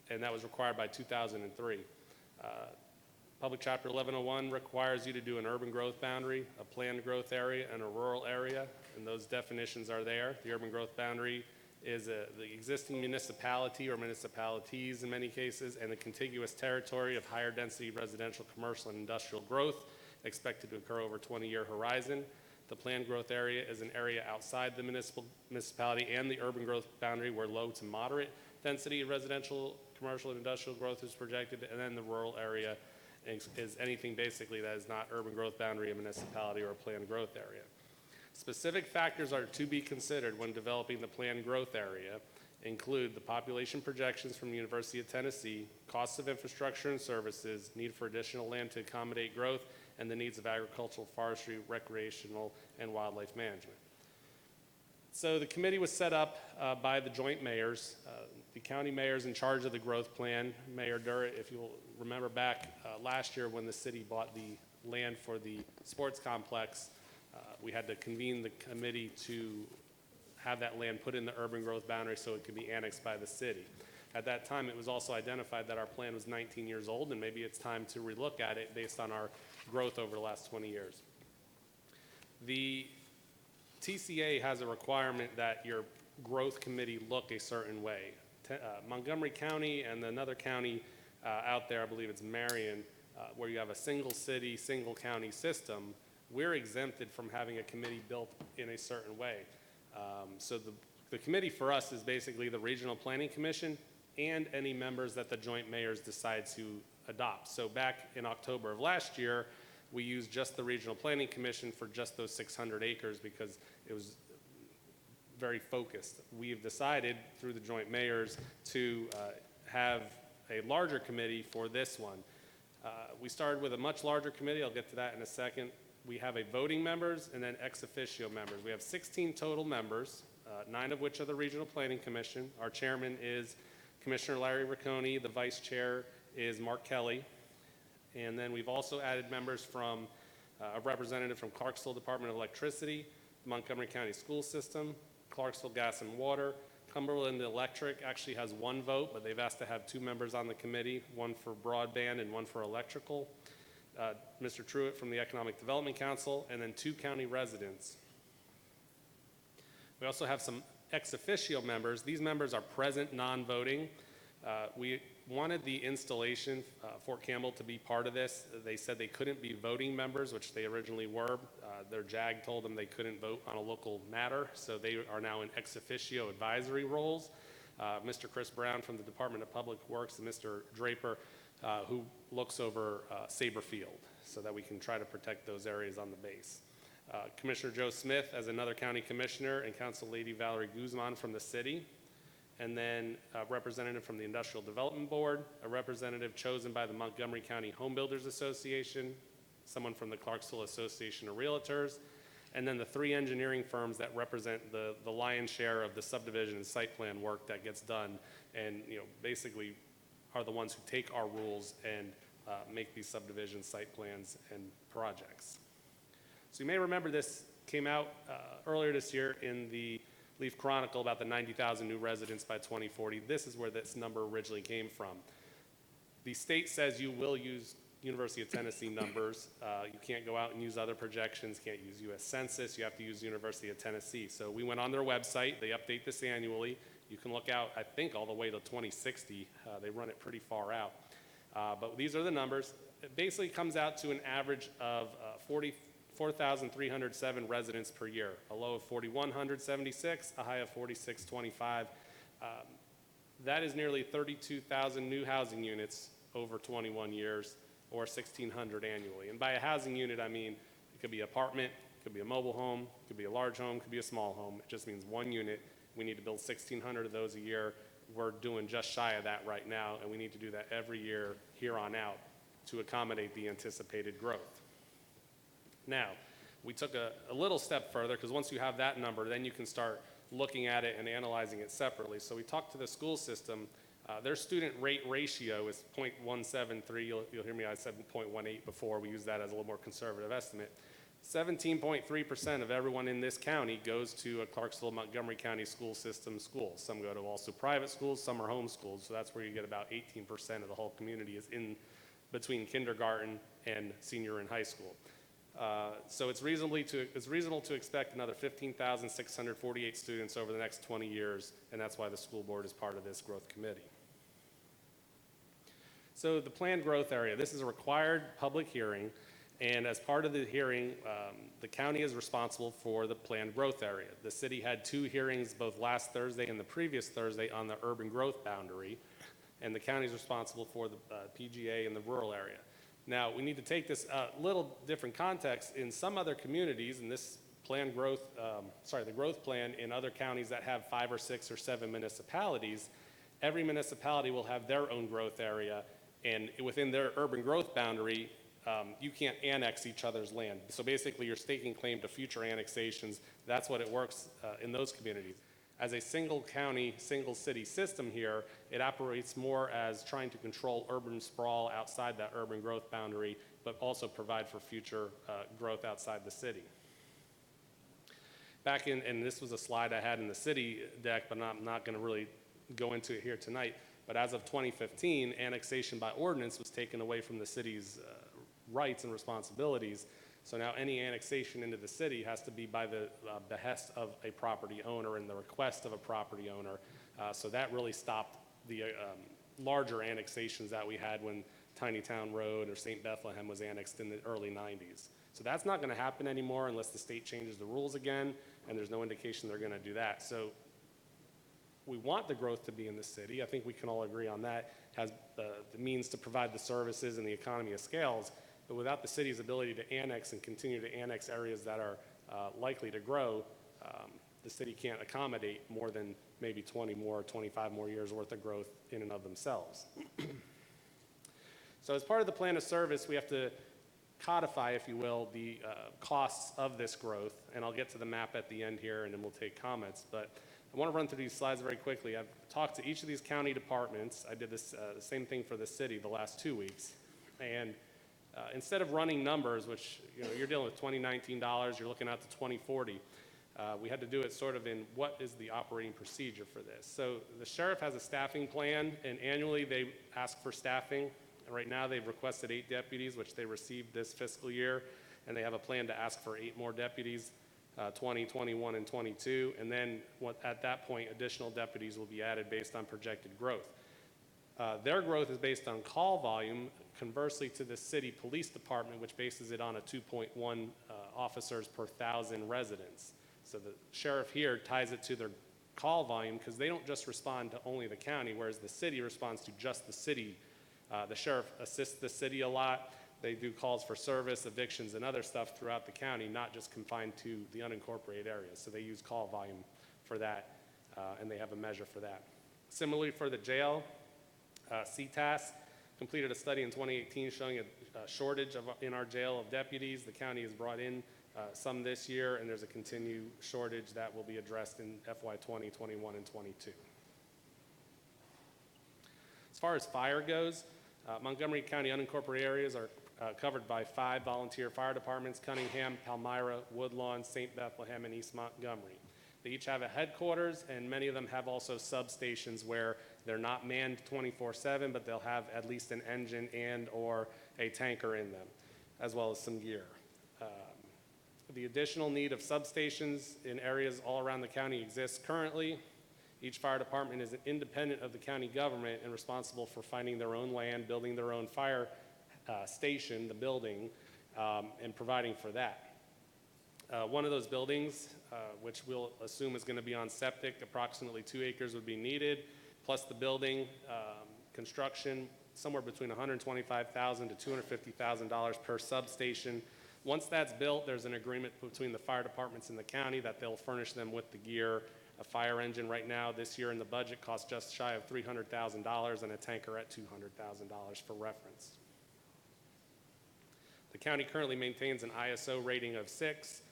S5: and that was required by 2003. Public Chapter 1101 requires you to do an urban growth boundary, a planned growth area, and a rural area, and those definitions are there. The urban growth boundary is the existing municipality or municipalities in many cases, and the contiguous territory of higher density residential, commercial, and industrial growth expected to occur over a 20-year horizon. The planned growth area is an area outside the municipality and the urban growth boundary where low to moderate density residential, commercial, and industrial growth is projected, and then the rural area is anything basically that is not urban growth boundary, a municipality, or a planned growth area. Specific factors are to be considered when developing the planned growth area include the population projections from the University of Tennessee, costs of infrastructure and services, need for additional land to accommodate growth, and the needs of agricultural, forestry, recreational, and wildlife management. So the committee was set up by the joint mayors. The county mayor's in charge of the growth plan. Mayor Durrett, if you'll remember back last year when the city bought the land for the sports complex, we had to convene the committee to have that land put in the urban growth boundary so it could be annexed by the city. At that time, it was also identified that our plan was 19 years old, and maybe it's time to relook at it based on our growth over the last 20 years. The TCA has a requirement that your growth committee look a certain way. Montgomery County and another county out there, I believe it's Marion, where you have a single city, single county system, we're exempted from having a committee built in a certain way. So the committee for us is basically the Regional Planning Commission and any members that the joint mayors decide to adopt. So back in October of last year, we used just the Regional Planning Commission for just those 600 acres because it was very focused. We have decided through the joint mayors to have a larger committee for this one. We started with a much larger committee. I'll get to that in a second. We have a voting members and then ex officio members. We have 16 total members, 9 of which are the Regional Planning Commission. Our chairman is Commissioner Larry Riccone. The vice chair is Mark Kelly. And then we've also added members from a representative from Clarksville Department of Electricity, Montgomery County School System, Clarksville Gas and Water. Cumberland Electric actually has 1 vote, but they've asked to have 2 members on the committee, 1 for broadband and 1 for electrical. Mr. Truitt from the Economic Development Council, and then 2 county residents. We also have some ex officio members. These members are present, non-voting. We wanted the installation, Fort Campbell, to be part of this. They said they couldn't be voting members, which they originally were. Their JAG told them they couldn't vote on a local matter, so they are now in ex officio advisory roles. Mr. Chris Brown from the Department of Public Works and Mr. Draper, who looks over Sabre Field, so that we can try to protect those areas on the base. Commissioner Joe Smith as another county commissioner, and Council Lady Valerie Guzman from the city. And then a representative from the Industrial Development Board, a representative chosen by the Montgomery County Home Builders Association, someone from the Clarksville Association of Realtors, and then the 3 engineering firms that represent the lion's share of the subdivision and site plan work that gets done, and basically are the ones who take our rules and make these subdivision site plans and projects. So you may remember this came out earlier this year in the Leaf Chronicle about the 90,000 new residents by 2040. This is where this number originally came from. The state says you will use University of Tennessee numbers. You can't go out and use other projections, can't use US Census, you have to use University of Tennessee. So we went on their website, they update this annually. You can look out, I think, all the way to 2060. They run it pretty far out. But these are the numbers. It basically comes out to an average of 44,307 residents per year, a low of 4,176, a high of 4,625. That is nearly 32,000 new housing units over 21 years, or 1,600 annually. And by a housing unit, I mean it could be an apartment, it could be a mobile home, it could be a large home, it could be a small home. It just means one unit. We need to build 1,600 of those a year. We're doing just shy of that right now, and we need to do that every year here on out to accommodate the anticipated growth. Now, we took a little step further, because once you have that number, then you can start looking at it and analyzing it separately. So we talked to the school system. Their student rate ratio is 0.173. You'll hear me, I said 0.18 before. We use that as a little more conservative estimate. 17.3% of everyone in this county goes to a Clarksville, Montgomery County school system schools. Some go to also private schools, some are homeschooled, so that's where you get about 18% of the whole community is in between kindergarten and senior in high school. So it's reasonable to expect another 15,648 students over the next 20 years, and that's why the school board is part of this growth committee. So the planned growth area, this is a required public hearing, and as part of the hearing, the county is responsible for the planned growth area. The city had 2 hearings both last Thursday and the previous Thursday on the urban growth boundary, and the county is responsible for the PGA in the rural area. Now, we need to take this little different context. In some other communities, and this planned growth, the growth plan in other counties that have 5 or 6 or 7 municipalities, every municipality will have their own growth area, and within their urban growth boundary, you can't annex each other's land. So basically, you're staking claim to future annexations. That's what it works in those communities. As a single county, single city system here, it operates more as trying to control urban sprawl outside that urban growth boundary, but also provide for future growth outside the city. Back in, and this was a slide I had in the city deck, but I'm not going to really go into it here tonight, but as of 2015, annexation by ordinance was taken away from the city's rights and responsibilities. So now any annexation into the city has to be by the behest of a property owner and the request of a property owner. So that really stopped the larger annexations that we had when Tiny Town Road or St. Bethlehem was annexed in the early 90s. So that's not going to happen anymore unless the state changes the rules again, and there's no indication they're going to do that. So we want the growth to be in the city. I think we can all agree on that. It has the means to provide the services and the economy of scales. But without the city's ability to annex and continue to annex areas that are likely to grow, the city can't accommodate more than maybe 20 more, 25 more years worth of growth in and of themselves. So as part of the plan of service, we have to codify, if you will, the costs of this growth. And I'll get to the map at the end here, and then we'll take comments. But I want to run through these slides very quickly. I've talked to each of these county departments. I did this the same thing for the city the last 2 weeks. And instead of running numbers, which you're dealing with $2019, you're looking out to 2040, we had to do it sort of in what is the operating procedure for this. So the sheriff has a staffing plan, and annually they ask for staffing. And right now they've requested 8 deputies, which they received this fiscal year, and they have a plan to ask for 8 more deputies, 20, 21, and 22. And then at that point, additional deputies will be added based on projected growth. Their growth is based on call volume, conversely to the city police department, which bases it on a 2.1 officers per 1,000 residents. So the sheriff here ties it to their call volume because they don't just respond to only the county, whereas the city responds to just the city. The sheriff assists the city a lot. They do calls for service, evictions, and other stuff throughout the county, not just confined to the unincorporated areas. So they use call volume for that, and they have a measure for that. Similarly for the jail, CTAS completed a study in 2018 showing a shortage in our jail of deputies. The county has brought in some this year, and there's a continued shortage that will be addressed in FY 20, 21, and 22. As far as fire goes, Montgomery County unincorporated areas are covered by 5 volunteer fire departments: Cunningham, Palmyra, Woodlawn, St. Bethlehem, and East Montgomery. They each have a headquarters, and many of them have also substations where they're not manned 24/7, but they'll have at least an engine and or a tanker in them, as well as some gear. The additional need of substations in areas all around the county exists currently. Each fire department is independent of the county government and responsible for finding their own land, building their own fire station, the building, and providing for that. One of those buildings, which we'll assume is going to be on septic, approximately 2 acres would be needed, plus the building construction, somewhere between $125,000 to $250,000 per substation. Once that's built, there's an agreement between the fire departments in the county that they'll furnish them with the gear. A fire engine right now, this year in the budget, costs just shy of $300,000, and a tanker at $200,000 for reference. The county currently maintains an ISO rating of 6.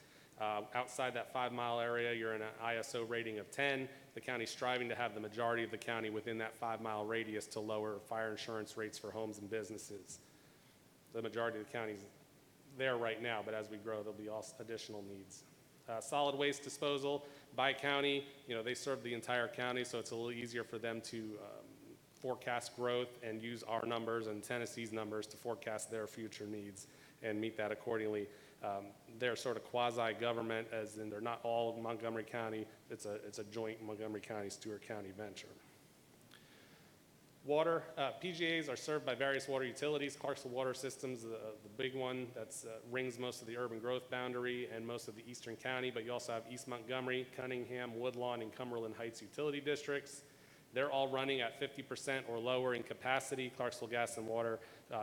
S5: Outside that 5-mile area, you're in an ISO rating of 10. The county's striving to have the majority of the county within that 5-mile radius to lower fire insurance rates for homes and businesses. The majority of the county's there right now, but as we grow, there'll be also additional needs. Solid waste disposal by county, they serve the entire county, so it's a little easier for them to forecast growth and use our numbers and Tennessee's numbers to forecast their future needs and meet that accordingly. They're sort of quasi-government, as in they're not all Montgomery County. It's a joint Montgomery County, Stewart County venture. Water, PGAs are served by various water utilities. Clarksville Water Systems, the big one that rings most of the urban growth boundary and most of the eastern county, but you also have East Montgomery, Cunningham, Woodlawn, and Cumberland Heights utility districts. They're all running at 50% or lower in capacity. Clarksville Gas and Water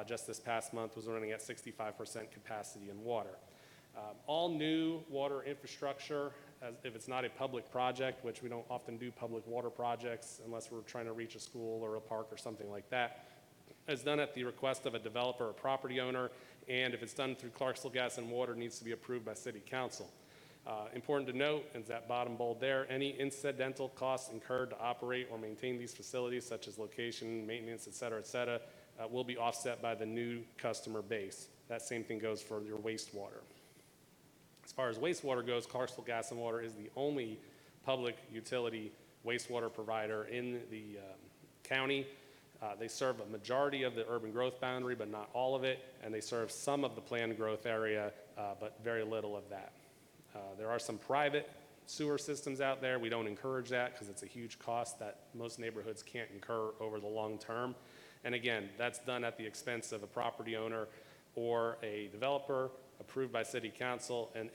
S5: just this past month was running at 65% capacity in water. All new water infrastructure, if it's not a public project, which we don't often do public water projects unless we're trying to reach a school or a park or something like that, is done at the request of a developer or property owner, and if it's done through Clarksville Gas and Water, it needs to be approved by City Council. Important to note is that bottom bold there, any incidental costs incurred to operate or maintain these facilities, such as location, maintenance, et cetera, will be offset by the new customer base. That same thing goes for your wastewater. As far as wastewater goes, Clarksville Gas and Water is the only public utility wastewater provider in the county. They serve a majority of the urban growth boundary, but not all of it, and they serve some of the planned growth area, but very little of that. There are some private sewer systems out there. We don't encourage that because it's a huge cost that most neighborhoods can't incur over the long term. And again, that's done at the expense of a property owner or a developer approved by City Council, and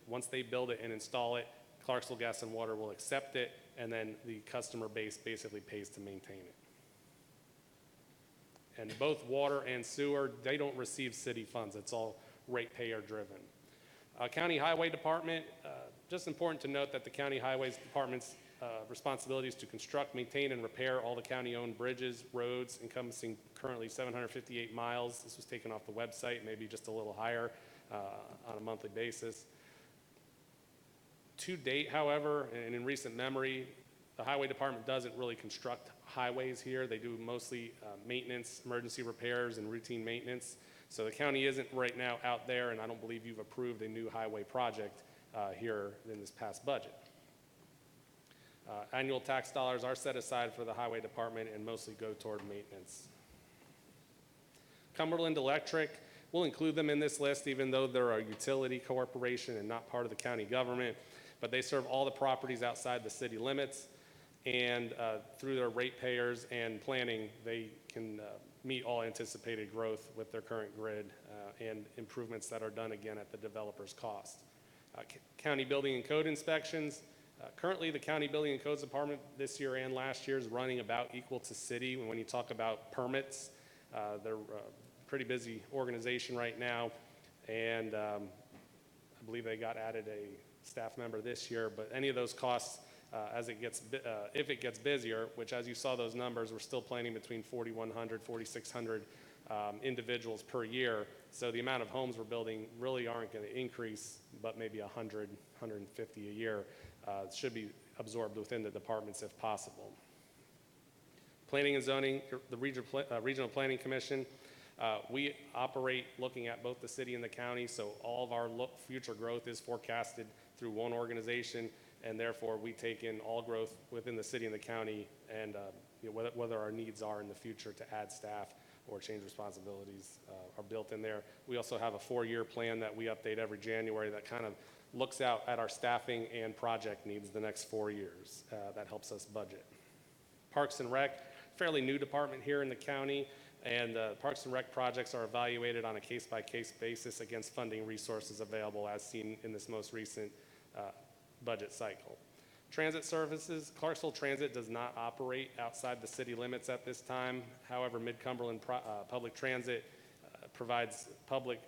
S5: once they build it and install it, Clarksville Gas and Water will accept it, and then the customer base basically pays to maintain it. And both water and sewer, they don't receive city funds. It's all ratepayer driven. County Highway Department, just important to note that the County Highways Department's responsibility is to construct, maintain, and repair all the county-owned bridges, roads, encompassing currently 758 miles. This was taken off the website, maybe just a little higher on a monthly basis. To date, however, and in recent memory, the Highway Department doesn't really construct highways here. They do mostly maintenance, emergency repairs, and routine maintenance. So the county isn't right now out there, and I don't believe you've approved a new highway project here in this past budget. Annual tax dollars are set aside for the Highway Department and mostly go toward maintenance. Cumberland Electric, we'll include them in this list even though they're a utility corporation and not part of the county government, but they serve all the properties outside the city limits, and through their ratepayers and planning, they can meet all anticipated growth with their current grid and improvements that are done again at the developer's cost. County building and code inspections. Currently, the County Building and Codes Department this year and last year is running about equal to city. When you talk about permits, they're a pretty busy organization right now, and I believe they got added a staff member this year, but any of those costs, if it gets busier, which as you saw those numbers, we're still planning between 4,100, 4,600 individuals per year. So the amount of homes we're building really aren't going to increase, but maybe 100, 150 a year should be absorbed within the departments if possible. Planning and zoning, the Regional Planning Commission, we operate looking at both the city and the county, so all of our future growth is forecasted through one organization, and therefore we take in all growth within the city and the county, and whether our needs are in the future to add staff or change responsibilities are built in there. We also have a 4-year plan that we update every January that kind of looks out at our staffing and project needs the next 4 years. That helps us budget. Parks and Rec, fairly new department here in the county, and Parks and Rec projects are evaluated on a case-by-case basis against funding resources available as seen in this most recent budget cycle. Transit services, Clarksville Transit does not operate outside the city limits at this time. However, Mid-Cumberland Public Transit provides public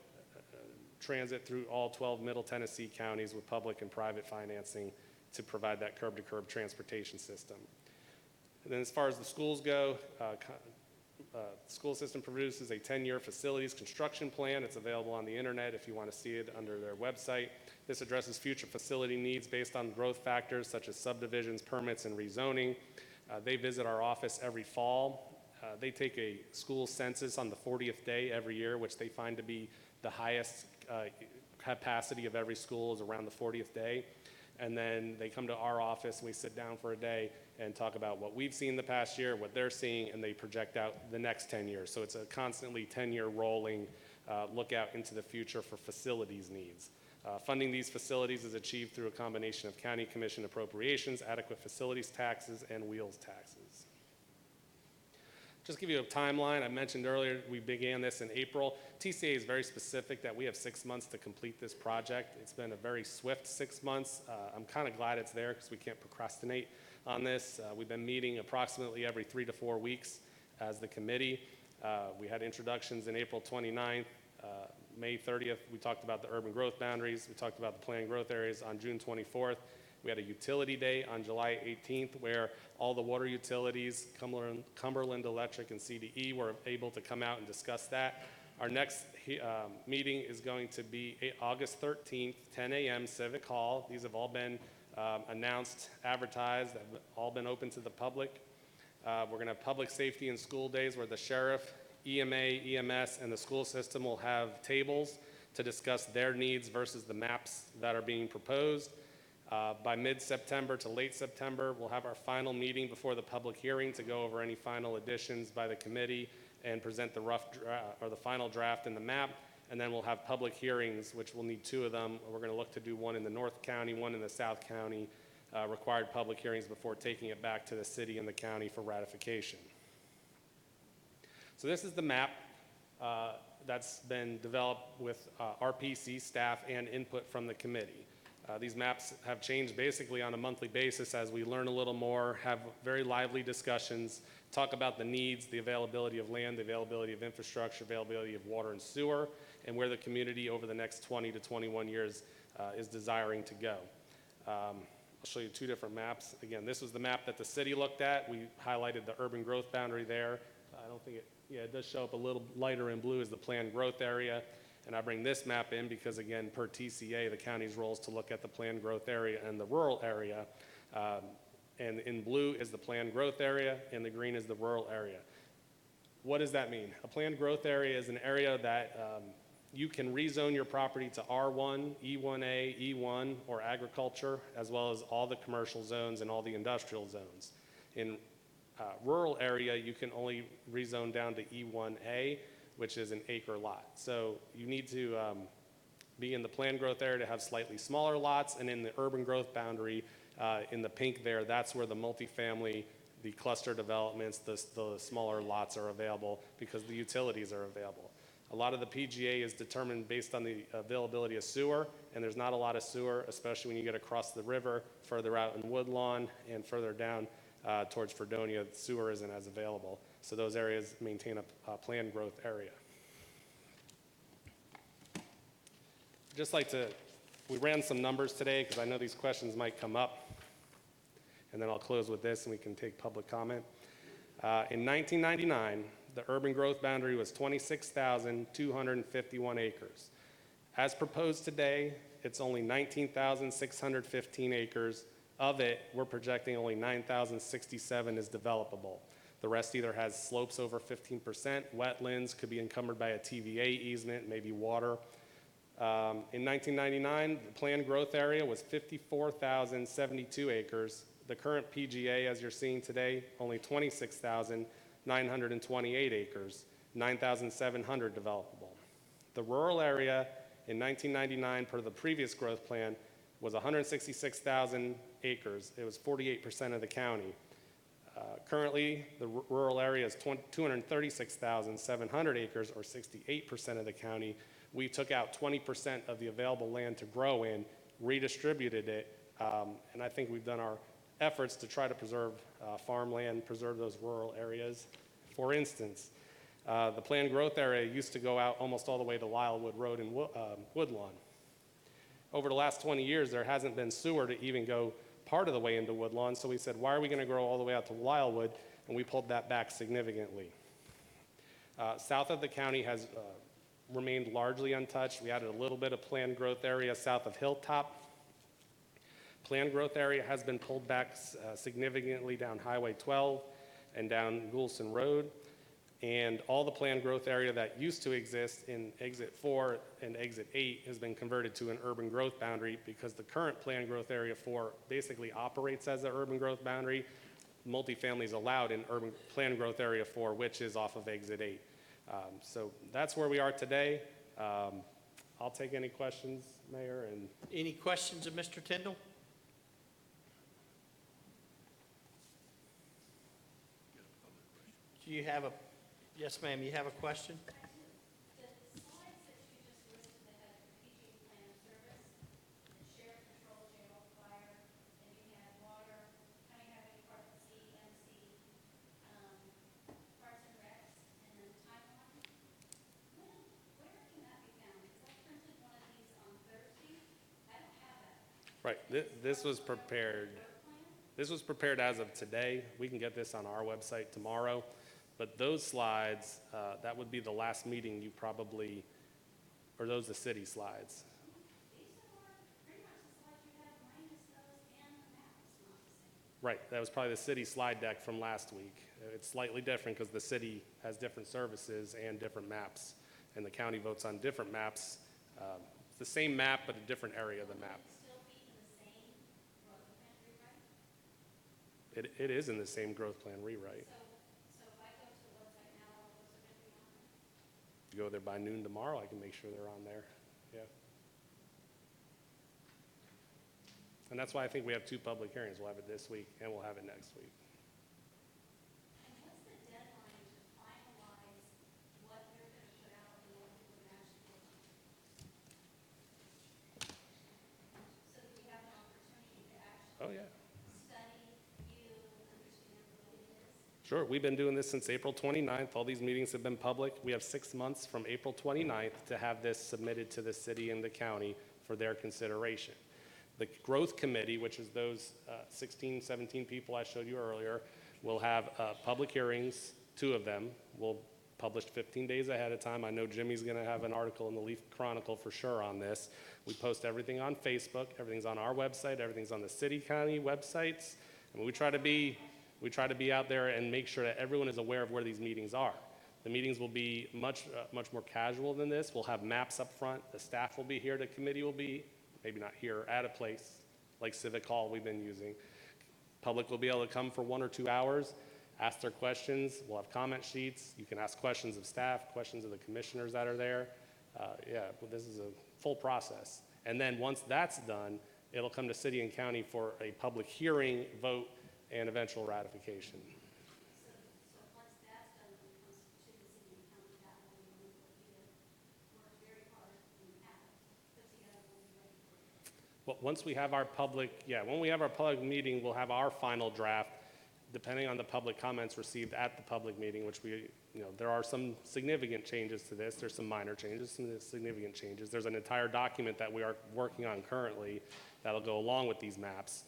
S5: transit through all 12 Middle Tennessee counties with public and private financing to provide that curb-to-curb transportation system. And then as far as the schools go, the school system produces a 10-year facilities construction plan. It's available on the internet if you want to see it under their website. This addresses future facility needs based on growth factors such as subdivisions, permits, and rezoning. They visit our office every fall. They take a school census on the 40th day every year, which they find to be the highest capacity of every school is around the 40th day. And then they come to our office and we sit down for a day and talk about what we've seen the past year, what they're seeing, and they project out the next 10 years. So it's a constantly 10-year rolling look out into the future for facilities needs. Funding these facilities is achieved through a combination of county commission appropriations, adequate facilities taxes, and wheels taxes. Just give you a timeline. I mentioned earlier we began this in April. TCA is very specific that we have 6 months to complete this project. It's been a very swift 6 months. I'm kind of glad it's there because we can't procrastinate on this. We've been meeting approximately every 3 to 4 weeks as the committee. We had introductions in April 29th. May 30th, we talked about the urban growth boundaries. We talked about the planned growth areas on June 24th. We had a utility day on July 18th where all the water utilities, Cumberland Electric and CDE, were able to come out and discuss that. Our next meeting is going to be August 13th, 10 a.m., Civic Hall. These have all been announced, advertised, have all been open to the public. We're going to have public safety and school days where the sheriff, EMA, EMS, and the school system will have tables to discuss their needs versus the maps that are being proposed. By mid-September to late September, we'll have our final meeting before the public hearing to go over any final additions by the committee and present the the final draft in the map. And then we'll have public hearings, which we'll need 2 of them. We're going to look to do one in the North County, one in the South County, required public hearings before taking it back to the city and the county for ratification. So this is the map that's been developed with RPC staff and input from the committee. These maps have changed basically on a monthly basis as we learn a little more, have very lively discussions, talk about the needs, the availability of land, the availability of infrastructure, availability of water and sewer, and where the community over the next 20 to 21 years is desiring to go. I'll show you 2 different maps. Again, this was the map that the city looked at. We highlighted the urban growth boundary there. I don't think it does show up a little lighter in blue as the planned growth area. And I bring this map in because, again, per TCA, the county's role is to look at the planned growth area and the rural area. And in blue is the planned growth area, and the green is the rural area. What does that mean? A planned growth area is an area that you can rezone your property to R1, E1A, E1, or agriculture, as well as all the commercial zones and all the industrial zones. In rural area, you can only rezone down to E1A, which is an acre lot. So you need to be in the planned growth area to have slightly smaller lots, and in the urban growth boundary, in the pink there, that's where the multifamily, the cluster developments, the smaller lots are available because the utilities are available. A lot of the PGA is determined based on the availability of sewer, and there's not a lot of sewer, especially when you get across the river, further out in Woodlawn and further down towards Fredonia, sewer isn't as available. So those areas maintain a planned growth area. Just like to, we ran some numbers today because I know these questions might come up. And then I'll close with this and we can take public comment. In 1999, the urban growth boundary was 26,251 acres. As proposed today, it's only 19,615 acres. Of it, we're projecting only 9,067 is developable. The rest either has slopes over 15%, wetlands, could be encumbered by a TVA easement, maybe water. In 1999, the planned growth area was 54,072 acres. The current PGA, as you're seeing today, only 26,928 acres, 9,700 developable. The rural area in 1999, per the previous growth plan, was 166,000 acres. It was 48% of the county. Currently, the rural area is 236,700 acres, or 68% of the county. We took out 20% of the available land to grow in, redistributed it, and I think we've done our efforts to try to preserve farmland, preserve those rural areas. For instance, the planned growth area used to go out almost all the way to Lylewood Road and Woodlawn. Over the last 20 years, there hasn't been sewer to even go part of the way into Woodlawn, so we said, why are we going to grow all the way out to Lylewood? And we pulled that back significantly. South of the county has remained largely untouched. We added a little bit of planned growth area south of Hilltop. Planned growth area has been pulled back significantly down Highway 12 and down Goulson Road. And all the planned growth area that used to exist in Exit 4 and Exit 8 has been converted to an urban growth boundary because the current planned growth area 4 basically operates as an urban growth boundary. Multifamily is allowed in urban planned growth area 4, which is off of Exit 8. So that's where we are today. I'll take any questions, Mayor. And
S1: Any questions of Mr. Tyndall? Do you have a, yes, ma'am, you have a question?
S5: Right, this was prepared. This was prepared as of today. We can get this on our website tomorrow. But those slides, that would be the last meeting you probably, or those the city slides. Right, that was probably the city slide deck from last week. It's slightly different because the city has different services and different maps, and the county votes on different maps. It's the same map, but a different area of the map. It is in the same growth plan rewrite. If you go there by noon tomorrow, I can make sure they're on there. Yeah. And that's why I think we have 2 public hearings. We'll have it this week and we'll have it next week.
S18: And what's the deadline to finalize what they're going to put out and what people can actually look at? So that we have an opportunity to actually study, view, understand what it is?
S5: Sure, we've been doing this since April 29th. All these meetings have been public. We have 6 months from April 29th to have this submitted to the city and the county for their consideration. The growth committee, which is those 16, 17 people I showed you earlier, will have public hearings, 2 of them. We'll publish 15 days ahead of time. I know Jimmy's going to have an article in the Leaf Chronicle for sure on this. We post everything on Facebook. Everything's on our website. Everything's on the city, county websites. And we try to be out there and make sure that everyone is aware of where these meetings are. The meetings will be much more casual than this. We'll have maps up front. The staff will be here. The committee will be, maybe not here, at a place like Civic Hall we've been using. Public will be able to come for 1 or 2 hours, ask their questions. We'll have comment sheets. You can ask questions of staff, questions of the commissioners that are there. This is a full process. And then once that's done, it'll come to city and county for a public hearing, vote, and eventual ratification.
S18: So once that's done, when it comes to the city and county, that will be when we work very hard and have put together when we're ready for it.
S5: Well, once we have our when we have our public meeting, we'll have our final draft, depending on the public comments received at the public meeting, which there are some significant changes to this. There's some minor changes, some significant changes. There's an entire document that we are working on currently that'll go along with these maps.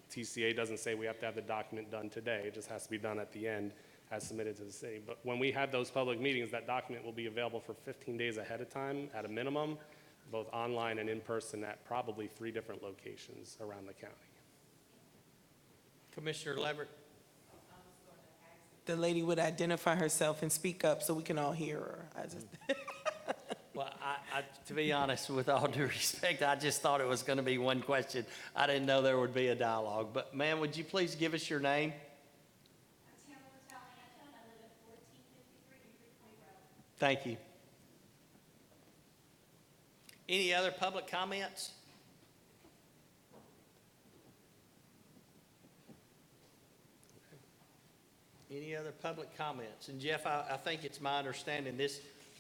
S5: TCA doesn't say we have to have the document done today. It just has to be done at the end as submitted to the city. But when we have those public meetings, that document will be available for 15 days ahead of time at a minimum, both online and in person at probably 3 different locations around the county.
S1: Commissioner Leverett?
S18: I was going to ask if
S17: the lady would identify herself and speak up so we can all hear her. I just,
S1: Well, to be honest, with all due respect, I just thought it was going to be one question. I didn't know there would be a dialogue. But ma'am, would you please give us your name? Thank you. Any other public comments? Any other public comments? And Jeff, I think it's my understanding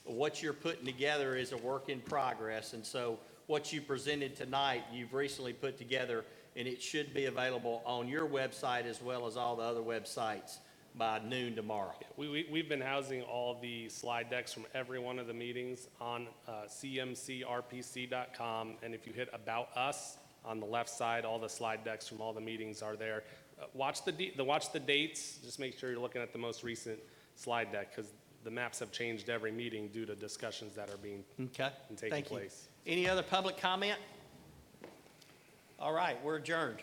S1: what you're putting together is a work in progress. And so what you presented tonight, you've recently put together, and it should be available on your website as well as all the other websites by noon tomorrow.
S5: We've been housing all the slide decks from every one of the meetings on cmcrpc.com, and if you hit About Us on the left side, all the slide decks from all the meetings are there. Watch the dates. Just make sure you're looking at the most recent slide deck, because the maps have changed every meeting due to discussions that are being taking
S1: Thank you.
S5: place.
S1: Any other public comment? All right, we're adjourned.